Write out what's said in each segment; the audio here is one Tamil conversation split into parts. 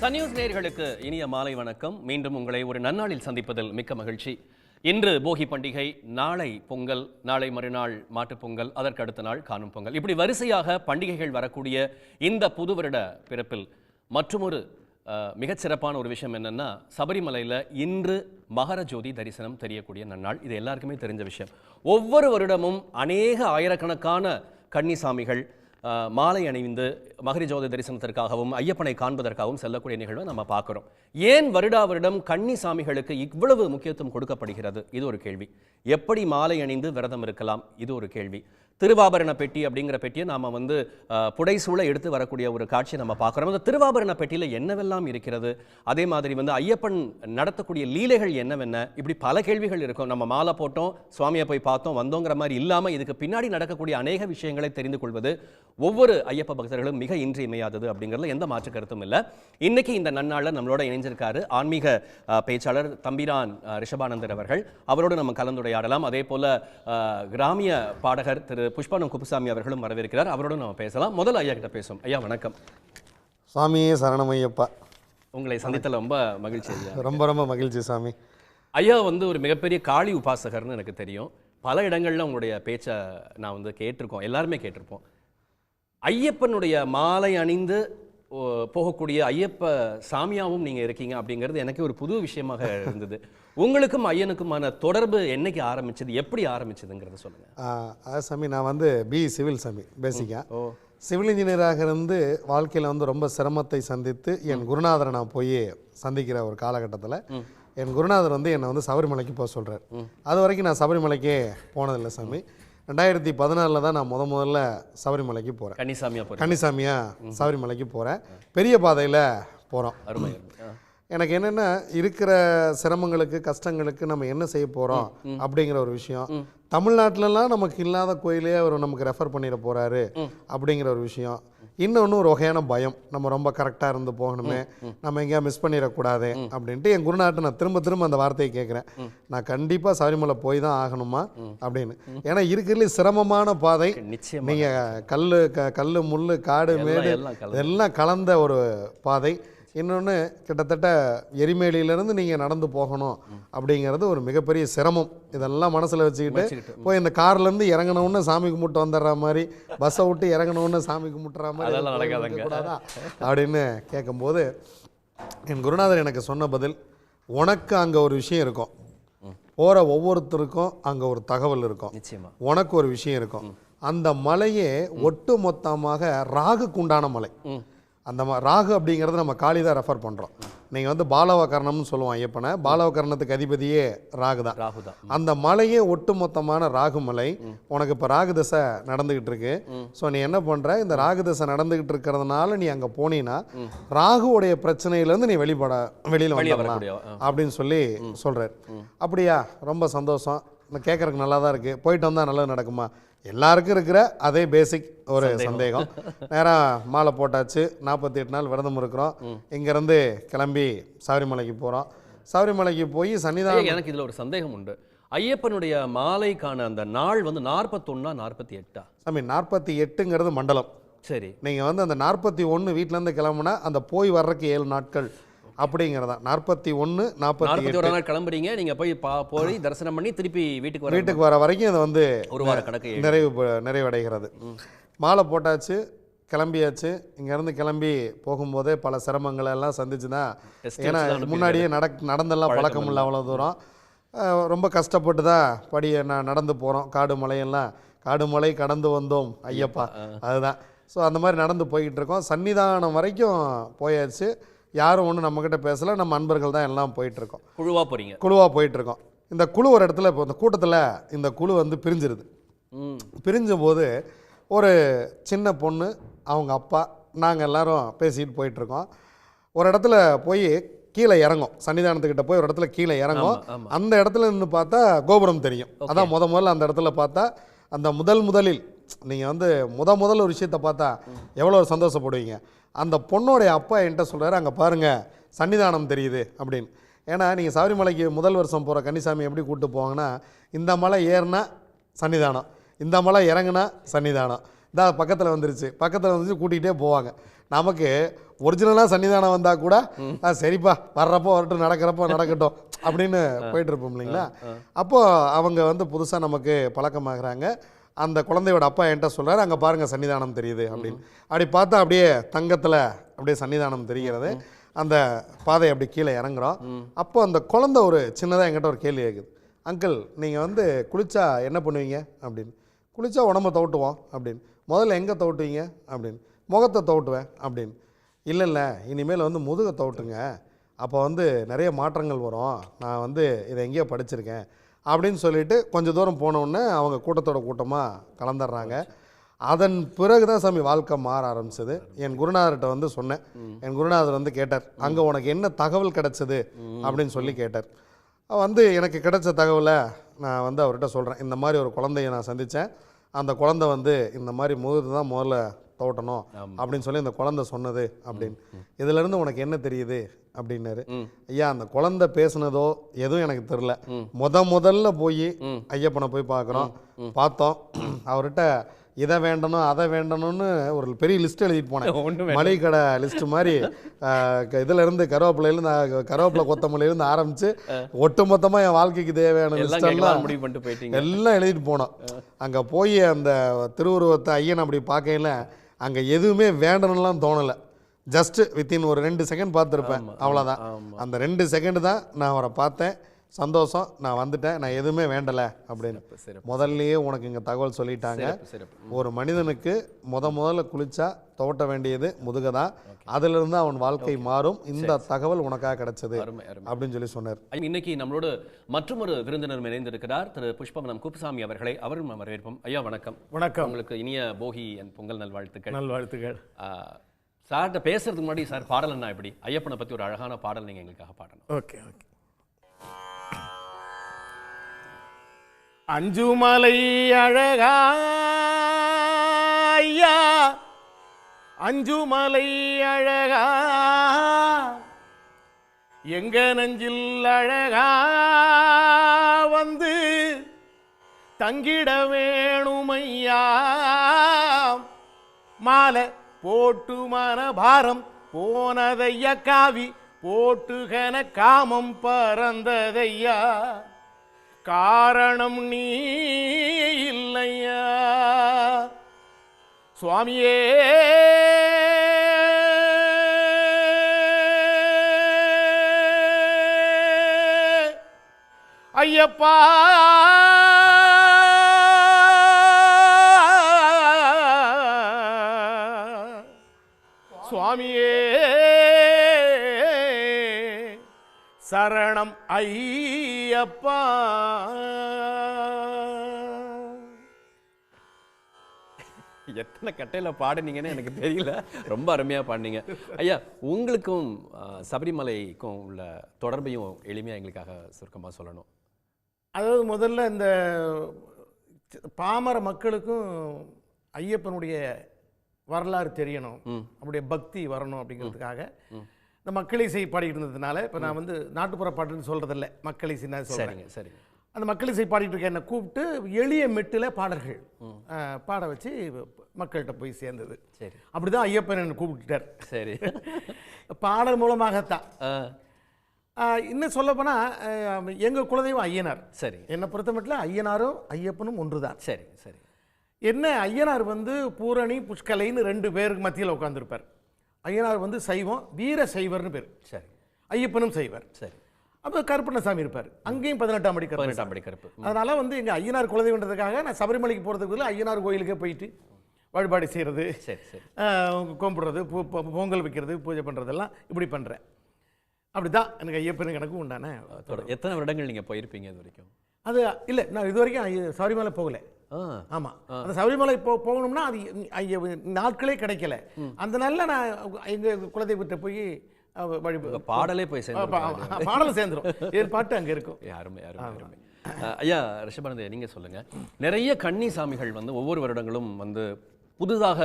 சன் நியூஸ் நேயர்களுக்கு இனிய மாலை வணக்கம். மீண்டும் உங்களை ஒரு நன்னாளில் சந்திப்பதில் மிக்க மகிழ்ச்சி. இன்று போகி பண்டிகை, நாளை பொங்கல், நாளை மறுநாள் மாட்டுப் பொங்கல், அதற்கு அடுத்த நாள் காணும் பொங்கல். இப்படி வரிசையாக பண்டிகைகள் வரக்கூடிய இந்த புது வருட பிறப்பில் மற்றுமொரு மிகச்சிறப்பான ஒரு விஷயம் என்னன்னா, சபரிமலையில் இன்று மகர ஜோதி தரிசனம் தெரியக்கூடிய நன்னாள். இது எல்லாருக்குமே தெரிஞ்ச விஷயம். ஒவ்வொரு வருடமும் அநேக ஆயிரக்கணக்கான கன்னிசாமிகள் மாலை அணிந்து மகர ஜோதி தரிசனத்திற்காகவும் ஐயப்பனை காண்பதற்காகவும் செல்லக்கூடிய நிகழ்வை நம்ம பார்க்குறோம். ஏன் வருடா வருடம் கன்னிசாமிகளுக்கு இவ்வளவு முக்கியத்துவம் கொடுக்கப்படுகிறது? இது ஒரு கேள்வி. எப்படி மாலை அணிந்து விரதம் இருக்கலாம்? இது ஒரு கேள்வி. திருவாபரண பெட்டி அப்படிங்கிற பெட்டியை நாம் புடைசூழ எடுத்து வரக்கூடிய ஒரு காட்சியை நம்ம பார்க்குறோம். அந்த திருவாபரண பெட்டியில் என்னவெல்லாம் இருக்கிறது? அதே மாதிரி ஐயப்பன் நடத்தக்கூடிய லீலைகள் என்னவென்ன? இப்படி பல கேள்விகள் இருக்கும். நம்ம மாலை போட்டோம், சுவாமியை போய் பார்த்தோம், வந்தோங்கிற மாதிரி இல்லாமல் இதுக்கு பின்னாடி நடக்கக்கூடிய அநேக விஷயங்களை தெரிந்து கொள்வது ஒவ்வொரு ஐயப்ப பக்தர்களும் மிக இன்றியமையாதது அப்படிங்கிறதுல எந்த மாற்று கருத்தும் இல்லை. இன்னைக்கு இந்த நன்னாளில் நம்மளோட இணைஞ்சிருக்காரு ஆன்மீக பேச்சாளர் தம்பிரான் ரிஷபானந்தர் அவர்கள். அவரோடு நம்ம கலந்துரையாடலாம். அதே போல கிராமிய பாடகர் திரு புஷ்பனம் குப்புசாமி அவர்களும் வரவேற்கிறார். அவரோடு நம்ம பேசலாம். முதல்ல ஐயா கிட்ட பேசுவோம். ஐயா வணக்கம். சுவாமியே சரணமையப்பா. உங்களை சந்தித்தல ரொம்ப மகிழ்ச்சி ஐயா. ரொம்ப ரொம்ப மகிழ்ச்சி சாமி. ஐயா ஒரு மிகப்பெரிய காளி உபாசகர்னு எனக்கு தெரியும். பல இடங்கள்ல உங்களுடைய பேச்சை நான் கேட்டிருக்கோம், எல்லாருமே கேட்டிருப்போம். ஐயப்பனுடைய மாலை அணிந்து போகக்கூடிய ஐயப்ப சாமியாவும் நீங்க இருக்கீங்க அப்படிங்கிறது எனக்கு ஒரு புது விஷயமாக இருந்தது. உங்களுக்கும் ஐயனுக்குமான தொடர்பு என்னைக்கு ஆரம்பிச்சது, எப்படி ஆரம்பிச்சதுங்கிறத சொல்லுங்க. அதான் சாமி, நான் பி சிவில் சாமி. பேசிக்காக சிவில் இன்ஜினியராக இருந்து வாழ்க்கையில் ரொம்ப சிரமத்தை சந்தித்து என் குருநாதரை நான் போய் சந்திக்கிற ஒரு காலகட்டத்தில் என் குருநாதர் என்னை சபரிமலைக்கு போக சொல்கிறார். அது வரைக்கும் நான் சபரிமலைக்கே போனதில்லை சாமி. 2014 தான் நான் முதல்ல சபரிமலைக்கு போகிறேன். கன்னிசாமியாக சபரிமலைக்கு போகிறேன். பெரிய பாதையில் போகிறோம். எனக்கு என்னென்னா, இருக்கிற சிரமங்களுக்கு கஷ்டங்களுக்கு நம்ம என்ன செய்ய போகிறோம் அப்படிங்கிற ஒரு விஷயம். தமிழ்நாட்டிலலாம் நமக்கு இல்லாத கோயிலே அவர் நமக்கு ரெஃபர் பண்ணிட போகிறாரு அப்படிங்கிற ஒரு விஷயம். இன்னொன்று ஒரு வகையான பயம், நம்ம ரொம்ப கரெக்டாக இருந்து போகணுமே, நம்ம எங்கேயா மிஸ் பண்ணிடக்கூடாது அப்படின்ட்டு என் குருநாட்டை நான் திரும்ப அந்த வார்த்தையை கேட்குறேன். நான் கண்டிப்பாக சபரிமலை போய் தான் ஆகணுமா அப்படின்னு. ஏன்னா இருக்கிறதுல சிரமமான பாதை. நீங்கள் கல் முள் காடு மேடு இதெல்லாம் கலந்த ஒரு பாதை. இன்னொன்று கிட்டத்தட்ட எரிமேலியிலேருந்து நீங்கள் நடந்து போகணும் அப்படிங்கிறது ஒரு மிகப்பெரிய சிரமம். இதெல்லாம் மனசில் வச்சுக்கிட்டு போய் இந்த கார்லேருந்து இறங்கினவுன்னு சாமி கும்பிட்டு வந்துடுற மாதிரி, பஸ்ஸை விட்டு இறங்கினவுன்னு சாமி கும்பிட்டுற மாதிரி கூடாதா அப்படின்னு கேட்கும்போது என் குருநாதர் எனக்கு சொன்ன பதில், உனக்கு அங்கே ஒரு விஷயம் இருக்கும், போகிற ஒவ்வொருத்தருக்கும் அங்கே ஒரு தகவல் இருக்கும், உனக்கு ஒரு விஷயம் இருக்கும். அந்த மலையே ஒட்டு மொத்தமாக ராகுக்கு உண்டான மலை. அந்த ராகு அப்படிங்கிறது நம்ம காளி தான் ரெஃபர் பண்ணுறோம். நீங்கள் பாலவகரணம்னு சொல்லுவோம் ஐயப்பனை. பாலவகரணத்துக்கு அதிபதியே ராகு தான். அந்த மலையே ஒட்டுமொத்தமான ராகு மலை. உனக்கு இப்போ ராகு தசை நடந்துக்கிட்டு இருக்கு. ஸோ நீ என்ன பண்ணுற, இந்த ராகு தசை நடந்துக்கிட்டு இருக்கிறதுனால நீ அங்கே போனீங்கன்னா ராகுவோடைய பிரச்சனையிலேருந்து நீ வெளியில் வந்துடலாம் அப்படின்னு சொல்கிறார். அப்படியா, ரொம்ப சந்தோஷம், கேட்குறதுக்கு நல்லா தான் இருக்குது. போயிட்டு வந்தால் நல்லது நடக்குமா? எல்லாருக்கும் இருக்கிற அதே பேசிக் ஒரு சந்தேகம். நேராக மாலை போட்டாச்சு, 48 நாள் விரதம் இருக்கிறோம். இங்கேருந்து கிளம்பி சபரிமலைக்கு போகிறோம். சபரிமலைக்கு போய் சன்னிதானம். எனக்கு இதில் ஒரு சந்தேகம் உண்டு. ஐயப்பனுடைய மாலைக்கான அந்த நாள் 41 48 சாமி? 48ங்கிறது மண்டலம். சரி, நீங்கள் அந்த 41 வீட்டிலேருந்து கிளம்புனா அந்த போய் வர்றதுக்கு 7 நாட்கள் அப்படிங்கிறதா. 41 48 நாள் கிளம்புறீங்க, நீங்கள் போய் தரிசனம் பண்ணி திருப்பி வீட்டுக்கு வர வரைக்கும் அது ஒரு வார கணக்கு நிறைவடைகிறது. மாலை போட்டாச்சு, கிளம்பியாச்சு. இங்கேருந்து கிளம்பி போகும்போதே பல சிரமங்களை எல்லாம் சந்திச்சு தான். ஏன்னா முன்னாடியே நடந்தெல்லாம் பழக்கம் இல்லை அவ்வளோ தூரம். ரொம்ப கஷ்டப்பட்டு தான் நான் நடந்து போகிறோம். காடு மலை கடந்து வந்தோம் ஐயப்பா, அதுதான். ஸோ அந்த மாதிரி நடந்து போய்கிட்டு இருக்கோம். சன்னிதானம் வரைக்கும் போயாச்சு. யாரும் ஒன்றும் நம்மக்கிட்ட பேசலை. நம்ம அன்பர்கள் தான் எல்லாம் போயிட்டுருக்கோம். குழுவாக போயிட்டுருக்கோம். இந்த குழு ஒரு இடத்துல இப்போ இந்த கூட்டத்தில் இந்த குழு பிரிஞ்சிருது. பிரிஞ்ச போது ஒரு சின்ன பொண்ணு, அவங்க அப்பா, நாங்கள் எல்லோரும் பேசிட்டு போயிட்டுருக்கோம். ஒரு இடத்துல போய் கீழே இறங்கும். சன்னிதானத்துக்கிட்ட போய் ஒரு இடத்துல கீழே இறங்கும். அந்த இடத்துல நின்று பார்த்தா கோபுரம் தெரியும். அதான் முதல்ல அந்த இடத்துல பார்த்தா அந்த முதலில் நீங்கள் முதல் ஒரு விஷயத்தை பார்த்தா எவ்வளோ சந்தோஷப்படுவீங்க. அந்த பொண்ணோடைய அப்பா என்கிட்ட சொல்கிறாரு, அங்கே பாருங்கள் சன்னிதானம் தெரியுது அப்படின்னு. ஏன்னா நீங்கள் சபரிமலைக்கு முதல் வருஷம் போகிற கன்னிசாமி எப்படி கூப்பிட்டு போவாங்கன்னா, இந்த மலை ஏறினா சன்னிதானம், இந்த மலை இறங்குனா சன்னிதானம், தான் பக்கத்தில் வந்துருச்சு கூட்டிகிட்டே போவாங்க. நமக்கு ஒரிஜினலாக சன்னிதானம் வந்தால் கூட சரிப்பா வர்றப்போ வரட்டும், நடக்கிறப்போ நடக்கட்டும் அப்படின்னு போயிட்டு இருப்போம் இல்லைங்களா. அப்போது அவங்க வந்து புதுசாக நமக்கு பழக்கமாகறாங்க. அந்த குழந்தையோட அப்பா என்கிட்ட சொல்கிறார், அங்கே பாருங்கள் சன்னிதானம் தெரியுது அப்படின்னு. அப்படி பார்த்தா அப்படியே தங்கத்தில் அப்படியே சன்னிதானம் தெரிகிறது. அந்த பாதை அப்படி கீழே இறங்குறோம். அப்போ அந்த குழந்தை ஒரு சின்னதாக என்கிட்ட ஒரு கேள்வி கேட்குது, அங்கிள் நீங்கள் வந்து குளிச்சா என்ன பண்ணுவீங்க அப்படின்னு. குளிச்சா உடம்ப தவிட்டுவோம் அப்படின்னு. முதல்ல எங்கே தவிட்டுவீங்க அப்படின்னு. முகத்தை தவிட்டுவேன் அப்படின்னு. இல்லை இனிமேல் வந்து முதுகை தவிட்டுங்க, அப்போ வந்து நிறைய மாற்றங்கள் வரும், நான் வந்து இதை எங்கேயோ படிச்சிருக்கேன் அப்படின்னு சொல்லிட்டு கொஞ்சம் தூரம் போனோடனே அவங்க கூட்டத்தோட கூட்டமாக கலந்துடுறாங்க. அதன் பிறகு தான் சாமி வாழ்க்கை மாற ஆரம்பிச்சது. என் குருநாதர்கிட்ட வந்து சொன்னேன். என் குருநாதர் வந்து கேட்டார், அங்கே உனக்கு என்ன தகவல் கிடைச்சது அப்படின்னு சொல்லி கேட்டார். வந்து எனக்கு கிடைச்ச தகவலை நான் வந்து அவர்கிட்ட சொல்கிறேன். இந்த மாதிரி ஒரு குழந்தைய நான் சந்தித்தேன், அந்த குழந்தை வந்து இந்த மாதிரி முகத்தை தான் முதல்ல தோட்டணும் அப்படின்னு சொல்லி இந்த குழந்தை சொன்னது அப்படின்னு. இதிலிருந்து உனக்கு என்ன தெரியுது அப்படின்னாரு. ஐயா அந்த குழந்தை பேசுனதோ எதுவும் எனக்கு தெரியல. முதல்ல போய் ஐயப்பனை போய் பார்த்தோம். அவர்கிட்ட இதை வேண்டணும் அதை வேண்டணும்னு ஒரு பெரிய லிஸ்ட் எழுதிட்டு போனேன். மளிகை கடை லிஸ்ட் மாதிரி. இதுலேருந்து கருவேப்பிலை கொத்தமல்லியிலேருந்து ஆரம்பித்து ஒட்டுமொத்தமாக என் வாழ்க்கைக்கு தேவையான லிஸ்டெல்லாம் எல்லாம் எழுதிட்டு போனோம். அங்கே போய் அந்த திருவுருவத்தை ஐயன் அப்படி பார்க்கையில் அங்கே எதுவுமே வேண்டணும்லாம் தோணலை. ஜஸ்ட்டு வித்தின் ஒரு 2 செகண்ட் பார்த்துருப்பேன், அவ்வளோதான். அந்த 2 செகண்டு தான் நான் அவரை பார்த்தேன். சந்தோஷம், நான் வந்துட்டேன், நான் எதுவுமே வேண்டலை அப்படின்னு. முதல்லையே உனக்கு இங்கே தகவல் சொல்லிட்டாங்க. ஒரு மனிதனுக்கு முதல்ல குளிச்சா தோட்ட வேண்டியது முதுக தான், அதிலிருந்து அவன் வாழ்க்கை மாறும். இந்த தகவல் உனக்காக கிடைச்சது அப்படின்னு சொல்லி சொன்னார். இன்னைக்கு நம்மளோட மற்றொரு விருந்தினர் இணைந்திருக்கிறார், திரு புஷ்பவனம் குப்புசாமி அவர்களை. அவரும் வரவேற்போம். ஐயா வணக்கம். வணக்கம். உங்களுக்கு இனிய போகி என் பொங்கல் நல்வாழ்த்துக்கள். நல்வாழ்த்துக்கள். சார்கிட்ட பேசுறதுக்கு முன்னாடி சார் பாடல் என்ன எப்படி ஐயப்பனை பற்றி ஒரு அழகான பாடல் நீங்கள் எங்களுக்காக பாடணும். ஓகே. அஞ்சுமலை அழகா ஐயா, அஞ்சுமலை அழகா, எங்க நெஞ்சில் அழகா வந்து தங்கிட வேணுமையா, மாலை போட்டு மனபாரம் போனதையா, காவி போட்டுகன காமம் பறந்ததையா, காரணம் நீ இல்லையா சுவாமியே, ஐயப்பா சுவாமியே, சரணம் ஐயப்பா. எத்தனை கட்டையில் பாடுனீங்கன்னு எனக்கு தெரியல, ரொம்ப அருமையாக பாடினீங்க. ஐயா உங்களுக்கும் சபரிமலைக்கும் உள்ள தொடர்பையும் எளிமையாக எங்களுக்காக சுருக்கமாக சொல்லணும். அதாவது முதல்ல இந்த பாமர மக்களுக்கும் ஐயப்பனுடைய வரலாறு தெரியணும், அவருடைய பக்தி வரணும் அப்படிங்கிறதுக்காக இந்த மக்கள் இசை பாடிக்கிட்டு இருந்ததுனால இப்போ நான் வந்து நாட்டுப்புற பாட்டுன்னு சொல்கிறதில்ல, மக்கள் இசை தான் சொல்கிறேங்க. சரி. அந்த மக்கள் இசை பாடிட்டு இருக்க என்னை கூப்பிட்டு எளிய மெட்டில் பாடல்கள் பாட வச்சு மக்கள்கிட்ட போய் சேர்ந்தது. சரி, அப்படிதான் ஐயப்பன் என்னை கூப்பிட்டுட்டார். சரி, பாடல் மூலமாகத்தான். இன்னும் சொல்லப்போனால் எங்கள் குலதெய்வம் ஐயனார். சரி, என்னை பொறுத்த மட்டும் ஐயனாரும் ஐயப்பனும் ஒன்று தான். சரி சரி. என்ன ஐயனார் வந்து பூரணி புஷ்கலைன்னு 2 பேருக்கு மத்தியில் உட்காந்துருப்பார். ஐயனார் வந்து சைவம், வீர சைவர்னு பேர். சரி. ஐயப்பனும் சைவர். சரி. அப்போ கருப்பண்ணசாமி இருப்பார், அங்கேயும் 18ஆம் படி கருப்பு. அதனால வந்து எங்கள் ஐயனார் குலதெய்வன்றதுக்காக நான் சபரிமலைக்கு போகிறதுக்கு ஐயனார் கோயிலுக்கே போயிட்டு வழிபாடு செய்கிறது, சரி சரி, கும்பிட்றது, பொங்கல் வைக்கிறது, பூஜை பண்ணுறதெல்லாம் இப்படி பண்ணுறேன். அப்படி தான் எனக்கு ஐயப்பன் கணக்கும் உண்டான. எத்தனை வருடங்கள் நீங்கள் போயிருப்பீங்க இது வரைக்கும்? அது இல்லை, நான் இது வரைக்கும் சபரிமலை போகலை. ஆமாம், அந்த சபரிமலை போகணும்னா அது நாட்களே கிடைக்கல. அந்த நாளில் நான் எங்கள் குலதெய்வத்தை போய் பாடலே போய் பாடல சேர்ந்துரும், பாட்டு அங்கே இருக்கும். யாருமே யாருமே. ஐயா ரிஷபானந்தே, நீங்கள் சொல்லுங்கள். நிறைய கன்னி சாமிகள் வந்து ஒவ்வொரு வருடங்களும் வந்து புதுதாக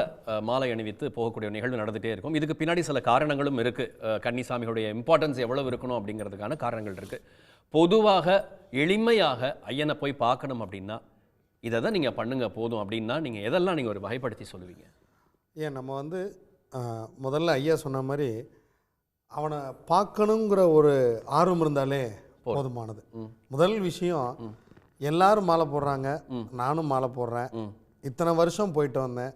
மாலை அணிவித்து போகக்கூடிய நிகழ்வு நடந்துகிட்டே இருக்கும். இதுக்கு பின்னாடி சில காரணங்களும் இருக்குது. கன்னிசாமிகளுடைய இம்பார்ட்டன்ஸ் எவ்வளவு இருக்கணும் அப்படிங்கிறதுக்கான காரணங்கள் இருக்குது. பொதுவாக எளிமையாக ஐயனை போய் பார்க்கணும் அப்படின்னா இதை தான் நீங்கள் பண்ணுங்க போதும் அப்படின்னா நீங்கள் எதெல்லாம் நீங்கள் ஒரு வகைப்படுத்தி சொல்லுவீங்க? ஏன் நம்ம வந்து முதல்ல ஐயா சொன்ன மாதிரி அவனை பார்க்கணுங்கிற ஒரு ஆர்வம் இருந்தாலே போதுமானது. முதல் விஷயம், எல்லாரும் மாலை போடுறாங்க, நானும் மாலை போடுறேன், இத்தனை வருஷம் போயிட்டு வந்தேன்,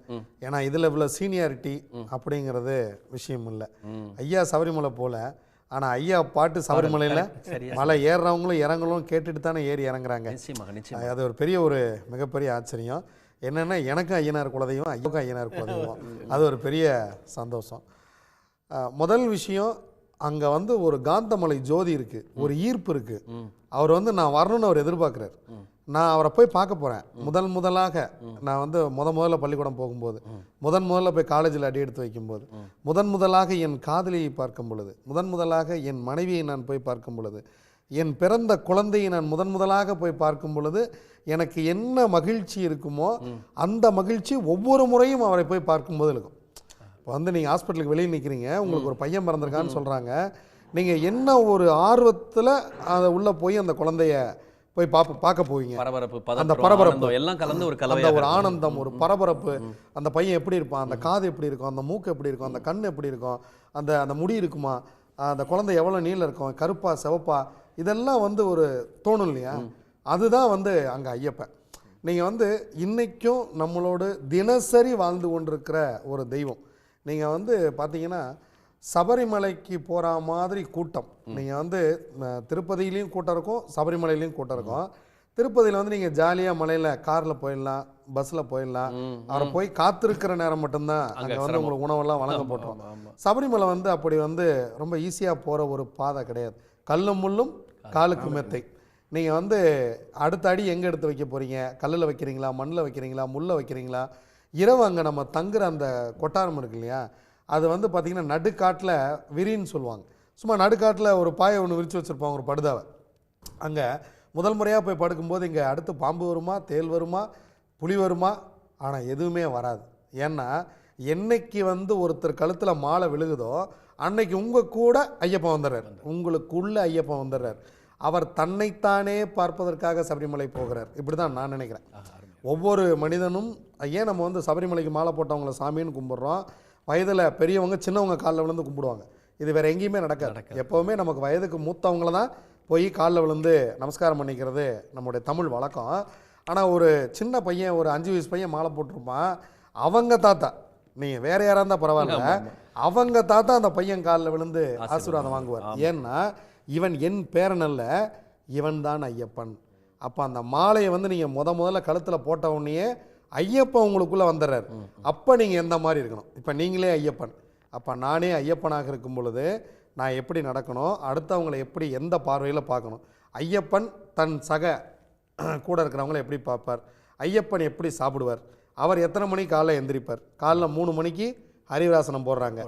ஏன்னா இதில் இவ்வளோ சீனியாரிட்டி அப்படிங்கிறது விஷயம் இல்லை. ஐயா சபரிமலை போல, ஆனால் ஐயா பாட்டு சபரிமலையில் மலை ஏறுறவங்களும் இறங்கலும் கேட்டுட்டு தானே ஏறி இறங்குறாங்க. அது ஒரு பெரிய ஒரு மிகப்பெரிய ஆச்சரியம். என்னென்னா எனக்கும் ஐயனார் குலதெய்வம், ஐயாவுக்கும் ஐயனார் குலதெய்வம், அது ஒரு பெரிய சந்தோஷம். முதல் விஷயம், அங்கே வந்து ஒரு காந்தமலை ஜோதி இருக்குது, ஒரு ஈர்ப்பு இருக்குது. அவர் வந்து நான் வரணும்னு அவர் எதிர்பார்க்குறார். நான் அவரை போய் பார்க்க போகிறேன். முதலாக நான் வந்து முதல்ல பள்ளிக்கூடம் போகும்போது, முதல்ல போய் காலேஜில் அடி எடுத்து வைக்கும்போது, முதலாக என் காதலியை பார்க்கும் பொழுது, முதலாக என் மனைவியை நான் போய் பார்க்கும் பொழுது, என் பிறந்த குழந்தையை நான் முதலாக போய் பார்க்கும் பொழுது எனக்கு என்ன மகிழ்ச்சி இருக்குமோ அந்த மகிழ்ச்சி ஒவ்வொரு முறையும் அவரை போய் பார்க்கும்போது இருக்கும். இப்போ வந்து நீங்கள் ஹாஸ்பிட்டலுக்கு வெளியே நிற்கிறீங்க, உங்களுக்கு ஒரு பையன் பிறந்திருக்கான்னு சொல்கிறாங்க, நீங்கள் என்ன ஒரு ஆர்வத்தில் அதை உள்ளே போய் அந்த குழந்தைய போய் பார்க்க போவீங்க. அந்த பரபரப்பு எல்லாம் கலந்து ஒரு அந்த ஒரு ஆனந்தம், ஒரு பரபரப்பு, அந்த பையன் எப்படி இருப்பான், அந்த காது எப்படி இருக்கும், அந்த மூக்கு எப்படி இருக்கும், அந்த கண் எப்படி இருக்கும், அந்த முடி இருக்குமா, அந்த குழந்தை எவ்வளோ நீளம் இருக்கும், கருப்பா சிவப்பா, இதெல்லாம் வந்து ஒரு தோணும் இல்லையா? அதுதான் வந்து அங்கே ஐயப்பன். நீங்கள் வந்து இன்றைக்கும் நம்மளோடு தினசரி வாழ்ந்து கொண்டிருக்கிற ஒரு தெய்வம். நீங்கள் வந்து பார்த்தீங்கன்னா சபரிமலைக்கு போகிற மாதிரி கூட்டம், நீங்கள் வந்து திருப்பதியிலையும் கூட்டம் இருக்கும், சபரிமலையிலையும் கூட்டம் இருக்கும். திருப்பதியில் வந்து நீங்கள் ஜாலியாக மலையில் காரில் போயிடலாம், பஸ்ஸில் போயிடலாம். அவரை போய் காத்திருக்கிற நேரம் மட்டும்தான் அங்கே வந்து உங்களுக்கு உணவெல்லாம் வழங்க போட்டோம். சபரிமலை வந்து அப்படி வந்து ரொம்ப ஈஸியாக போகிற ஒரு பாதை கிடையாது. கல்லும் முள்ளும் காலுக்கு மெத்தை. நீங்கள் வந்து அடுத்த அடி எங்கே எடுத்து வைக்க போகிறீங்க? கல்லில் வைக்கிறீங்களா, மண்ணில் வைக்கிறீங்களா, முள்ளை வைக்கிறீங்களா? இரவு அங்கே நம்ம தங்குற அந்த கொட்டாரம் இருக்கு இல்லையா, அது வந்து பார்த்திங்கன்னா நடுக்காட்டில் விரின்னு சொல்லுவாங்க. சும்மா நடுக்காட்டில் ஒரு பாயை ஒன்று விரித்து வச்சுருப்பாங்க, ஒரு படுதாவை. அங்கே முதல் முறையாக போய் படுக்கும்போது இங்கே அடுத்து பாம்பு வருமா, தேல் வருமா, புலி வருமா? ஆனால் எதுவுமே வராது. ஏன்னா என்னைக்கு வந்து ஒருத்தர் கழுத்தில் மாலை விழுகுதோ அன்னைக்கு உங்கள் கூட ஐயப்பன் வந்துடுறார், உங்களுக்குள்ளே ஐயப்பன் வந்துடுறார். அவர் தன்னைத்தானே பார்ப்பதற்காக சபரிமலை போகிறார். இப்படி தான் நான் நினைக்கிறேன். ஒவ்வொரு மனிதனும் ஏன் நம்ம வந்து சபரிமலைக்கு மாலை போட்டவங்கள சாமின்னு கும்பிட்றோம், வயதில் பெரியவங்க சின்னவங்க காலில் விழுந்து கும்பிடுவாங்க. இது வேறு எங்கேயுமே நடக்காது. எப்போவுமே நமக்கு வயதுக்கு மூத்தவங்கள தான் போய் காலில் விழுந்து நமஸ்காரம் பண்ணிக்கிறது நம்முடைய தமிழ் வழக்கம். ஆனால் ஒரு சின்ன பையன், ஒரு 5 வயசு பையன் மாலை போட்டிருப்பான், அவங்க தாத்தா, நீங்கள் வேறு யாராக இருந்தால் பரவாயில்ல, அவங்க தாத்தா அந்த பையன் காலில் விழுந்து ஆசீர்வாதம் வாங்குவார். ஏன்னா இவன் என் பேரன் அல்ல, இவன் தான் ஐயப்பன். அப்போ அந்த மாலையை வந்து நீங்கள் முதல்ல கழுத்தில் போட்ட உடனே ஐயப்பன் உங்களுக்குள்ளே வந்துடுறார். அப்போ நீங்கள் எந்த மாதிரி இருக்கணும்? இப்போ நீங்களே ஐயப்பன், அப்போ நானே ஐயப்பனாக இருக்கும் பொழுது நான் எப்படி நடக்கணும், அடுத்தவங்களை எப்படி எந்த பார்வையில் பார்க்கணும், ஐயப்பன் தன் சக கூட இருக்கிறவங்கள எப்படி பார்ப்பார், ஐயப்பன் எப்படி சாப்பிடுவார், அவர் எத்தனை மணிக்கு காலைல எந்திரிப்பார், காலைல 3 மணிக்கு ஹரிவராசனம் போடுறாங்க,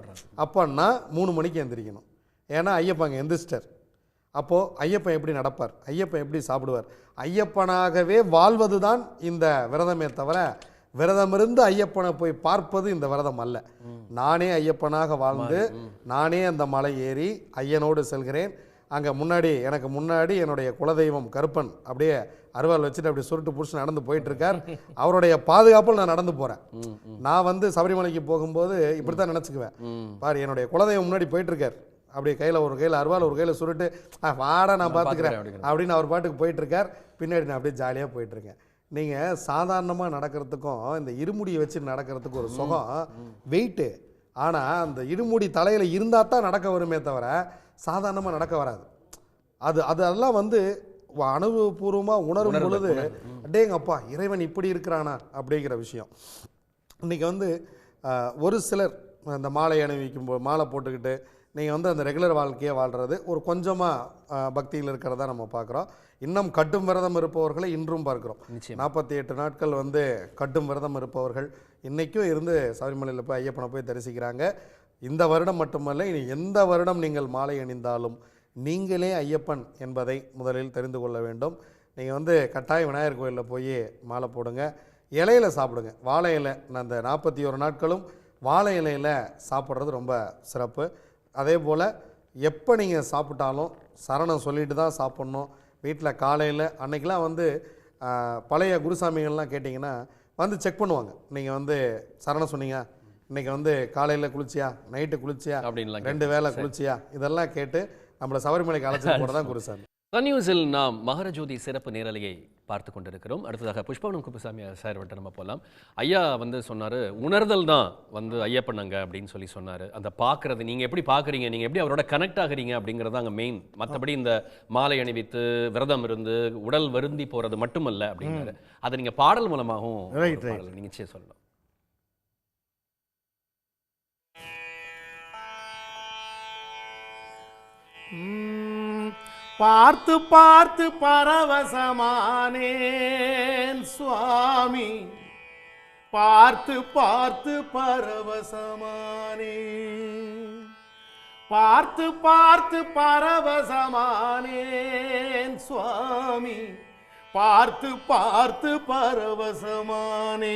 அப்போ நான் 3 மணிக்கு எந்திரிக்கணும். ஏன்னா ஐயப்பன் எந்திரிச்சிட்டார். அப்போது ஐயப்பன் எப்படி நடப்பார், ஐயப்பன் எப்படி சாப்பிடுவார், ஐயப்பனாகவே வாழ்வது தான் இந்த விரதமே தவிர விரதமிருந்து ஐயப்பனை போய் பார்ப்பது இந்த விரதம் அல்ல. நானே ஐயப்பனாக வாழ்ந்து நானே அந்த மலை ஏறி ஐயனோடு செல்கிறேன். அங்கே எனக்கு முன்னாடி என்னுடைய குலதெய்வம் கருப்பன் அப்படியே அருவாள் வச்சுட்டு அப்படி சுருட்டு பிடிச்சி நடந்து போயிட்டுருக்கார். அவருடைய பாதுகாப்பில் நான் நடந்து போகிறேன். நான் வந்து சபரிமலைக்கு போகும்போது இப்படி தான் நினச்சிக்குவேன், பாரு என்னுடைய குலதெய்வம் முன்னாடி போயிட்டுருக்கார், அப்படியே ஒரு கையில் அருவாள் ஒரு கையில் சுருட்டு வாடா நான் பார்த்துக்கிறேன் அப்படின்னு அவர் பாட்டுக்கு போயிட்டுருக்கார். பின்னாடி நான் அப்படியே ஜாலியாக போயிட்டுருக்கேன். நீங்கள் சாதாரணமாக நடக்கிறதுக்கும் இந்த இருமுடியை வச்சு நடக்கிறதுக்கு ஒரு சுகம், வெயிட்டு. ஆனால் அந்த இருமுடி தலையில் இருந்தால் தான் நடக்க வருமே தவிர சாதாரணமாக நடக்க வராது. அதெல்லாம் வந்து அனுபவபூர்வமாக உணரும் பொழுது அடேங்கப்பா இறைவன் இப்படி இருக்கிறானா அப்படிங்கிற விஷயம். இன்றைக்கி வந்து ஒரு சிலர் அந்த மாலை அணிவிக்கும்போது மாலை போட்டுக்கிட்டு நீங்கள் வந்து அந்த ரெகுலர் வாழ்க்கையை வாழ்கிறது ஒரு கொஞ்சமாக பக்தியில் இருக்கிறதா நம்ம பார்க்குறோம். இன்னும் கட்டும் விரதம் இருப்பவர்களை இன்றும் பார்க்குறோம். 48 நாட்கள் வந்து கட்டும் விரதம் இருப்பவர்கள் இன்றைக்கும் இருந்து சபரிமலையில் போய் ஐயப்பனை போய் தரிசிக்கிறாங்க. இந்த வருடம் மட்டுமல்ல, இனி எந்த வருடம் நீங்கள் மாலை அணிந்தாலும் நீங்களே ஐயப்பன் என்பதை முதலில் தெரிந்து கொள்ள வேண்டும். நீங்கள் வந்து கட்டாய விநாயகர் கோயிலில் போய் மாலை போடுங்க, இலையில் சாப்பிடுங்க. வாழை இலை, அந்த 41 நாட்களும் வாழை இலையில் சாப்பிட்றது ரொம்ப சிறப்பு. அதே போல் எப்போ நீங்கள் சாப்பிட்டாலும் சரணம் சொல்லிட்டு தான் சாப்பிட்ணும். வீட்டில் காலையில் அன்றைக்கெலாம் வந்து பழைய குருசாமிகள்லாம் கேட்டிங்கன்னா வந்து செக் பண்ணுவாங்க. நீங்கள் வந்து சரணம் சொன்னீங்க, இன்னைக்கு வந்து காலையில் குளிச்சியா, நைட்டு குளிச்சியா, அப்படின்லாம் 2 வேளை குளிச்சியா, இதெல்லாம் கேட்டு நம்மளை சபரிமலைக்கு அழைச்சிட்டு போட தான் குருசாமி. சன் நியூஸில் நாம் மகரஜோதி சிறப்பு நேரலையை பார்த்து கொண்டிருக்கிறோம். அடுத்ததாக புஷ்பவனம் குப்புசாமி சார் விட்டு நம்ம போகலாம். ஐயா வந்து சொன்னார், உணர்தல் தான் வந்து ஐயப்பனங்க அப்படின்னு சொல்லி சொன்னார். அந்த பார்க்குறது நீங்கள் எப்படி பார்க்குறீங்க, நீங்கள் எப்படி அவரோட கனெக்ட் ஆகுறீங்க அப்படிங்கிறது அங்கே மெயின். மற்றபடி இந்த மாலை அணிவித்து விரதம் இருந்து உடல் வருந்தி போகிறது மட்டுமல்ல அப்படிங்கிறாரு. அதை நீங்கள் பாடல் மூலமாகவும் நீங்கள் நிச்சயம் சொல்லலாம். பார்த்து பார்த்து பரவசமானேன் சுவாமி, பார்த்து பார்த்து பரவசமானேன், பார்த்து பார்த்து பரவசமானேன் சுவாமி, பார்த்து பார்த்து பரவசமானேன்,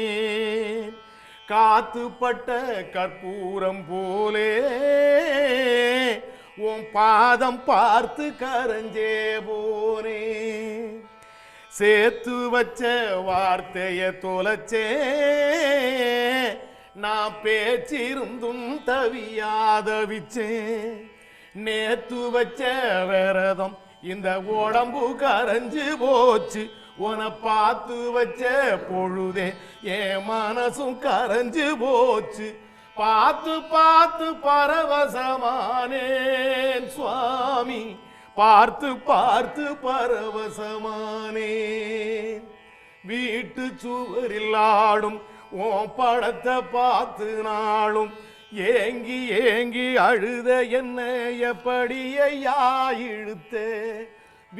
காத்துப்பட்ட கற்பூரம் போலே உன் பாதம் பார்த்து கரஞ்சே போனே, சேர்த்து வச்ச வார்த்தைய தொலைச்சே, நான் பேச்சிருந்தும் தவியாதவிச்சேன், நேத்து வச்ச விரதம் இந்த உடம்பு கரைஞ்சு போச்சு, உன பார்த்து வச்ச பொழுதே என் மனசும் கரைஞ்சு போச்சு, பார்த்து பார்த்து பரவசமானேன் சுவாமி, பார்த்து பார்த்து பரவசமானேன், வீட்டு சுவரில் ஆடும் உன் படத்தை பார்த்து நாளும் ஏங்கி ஏங்கி அழுத என்ன எப்படி ஐயா இழுத்த,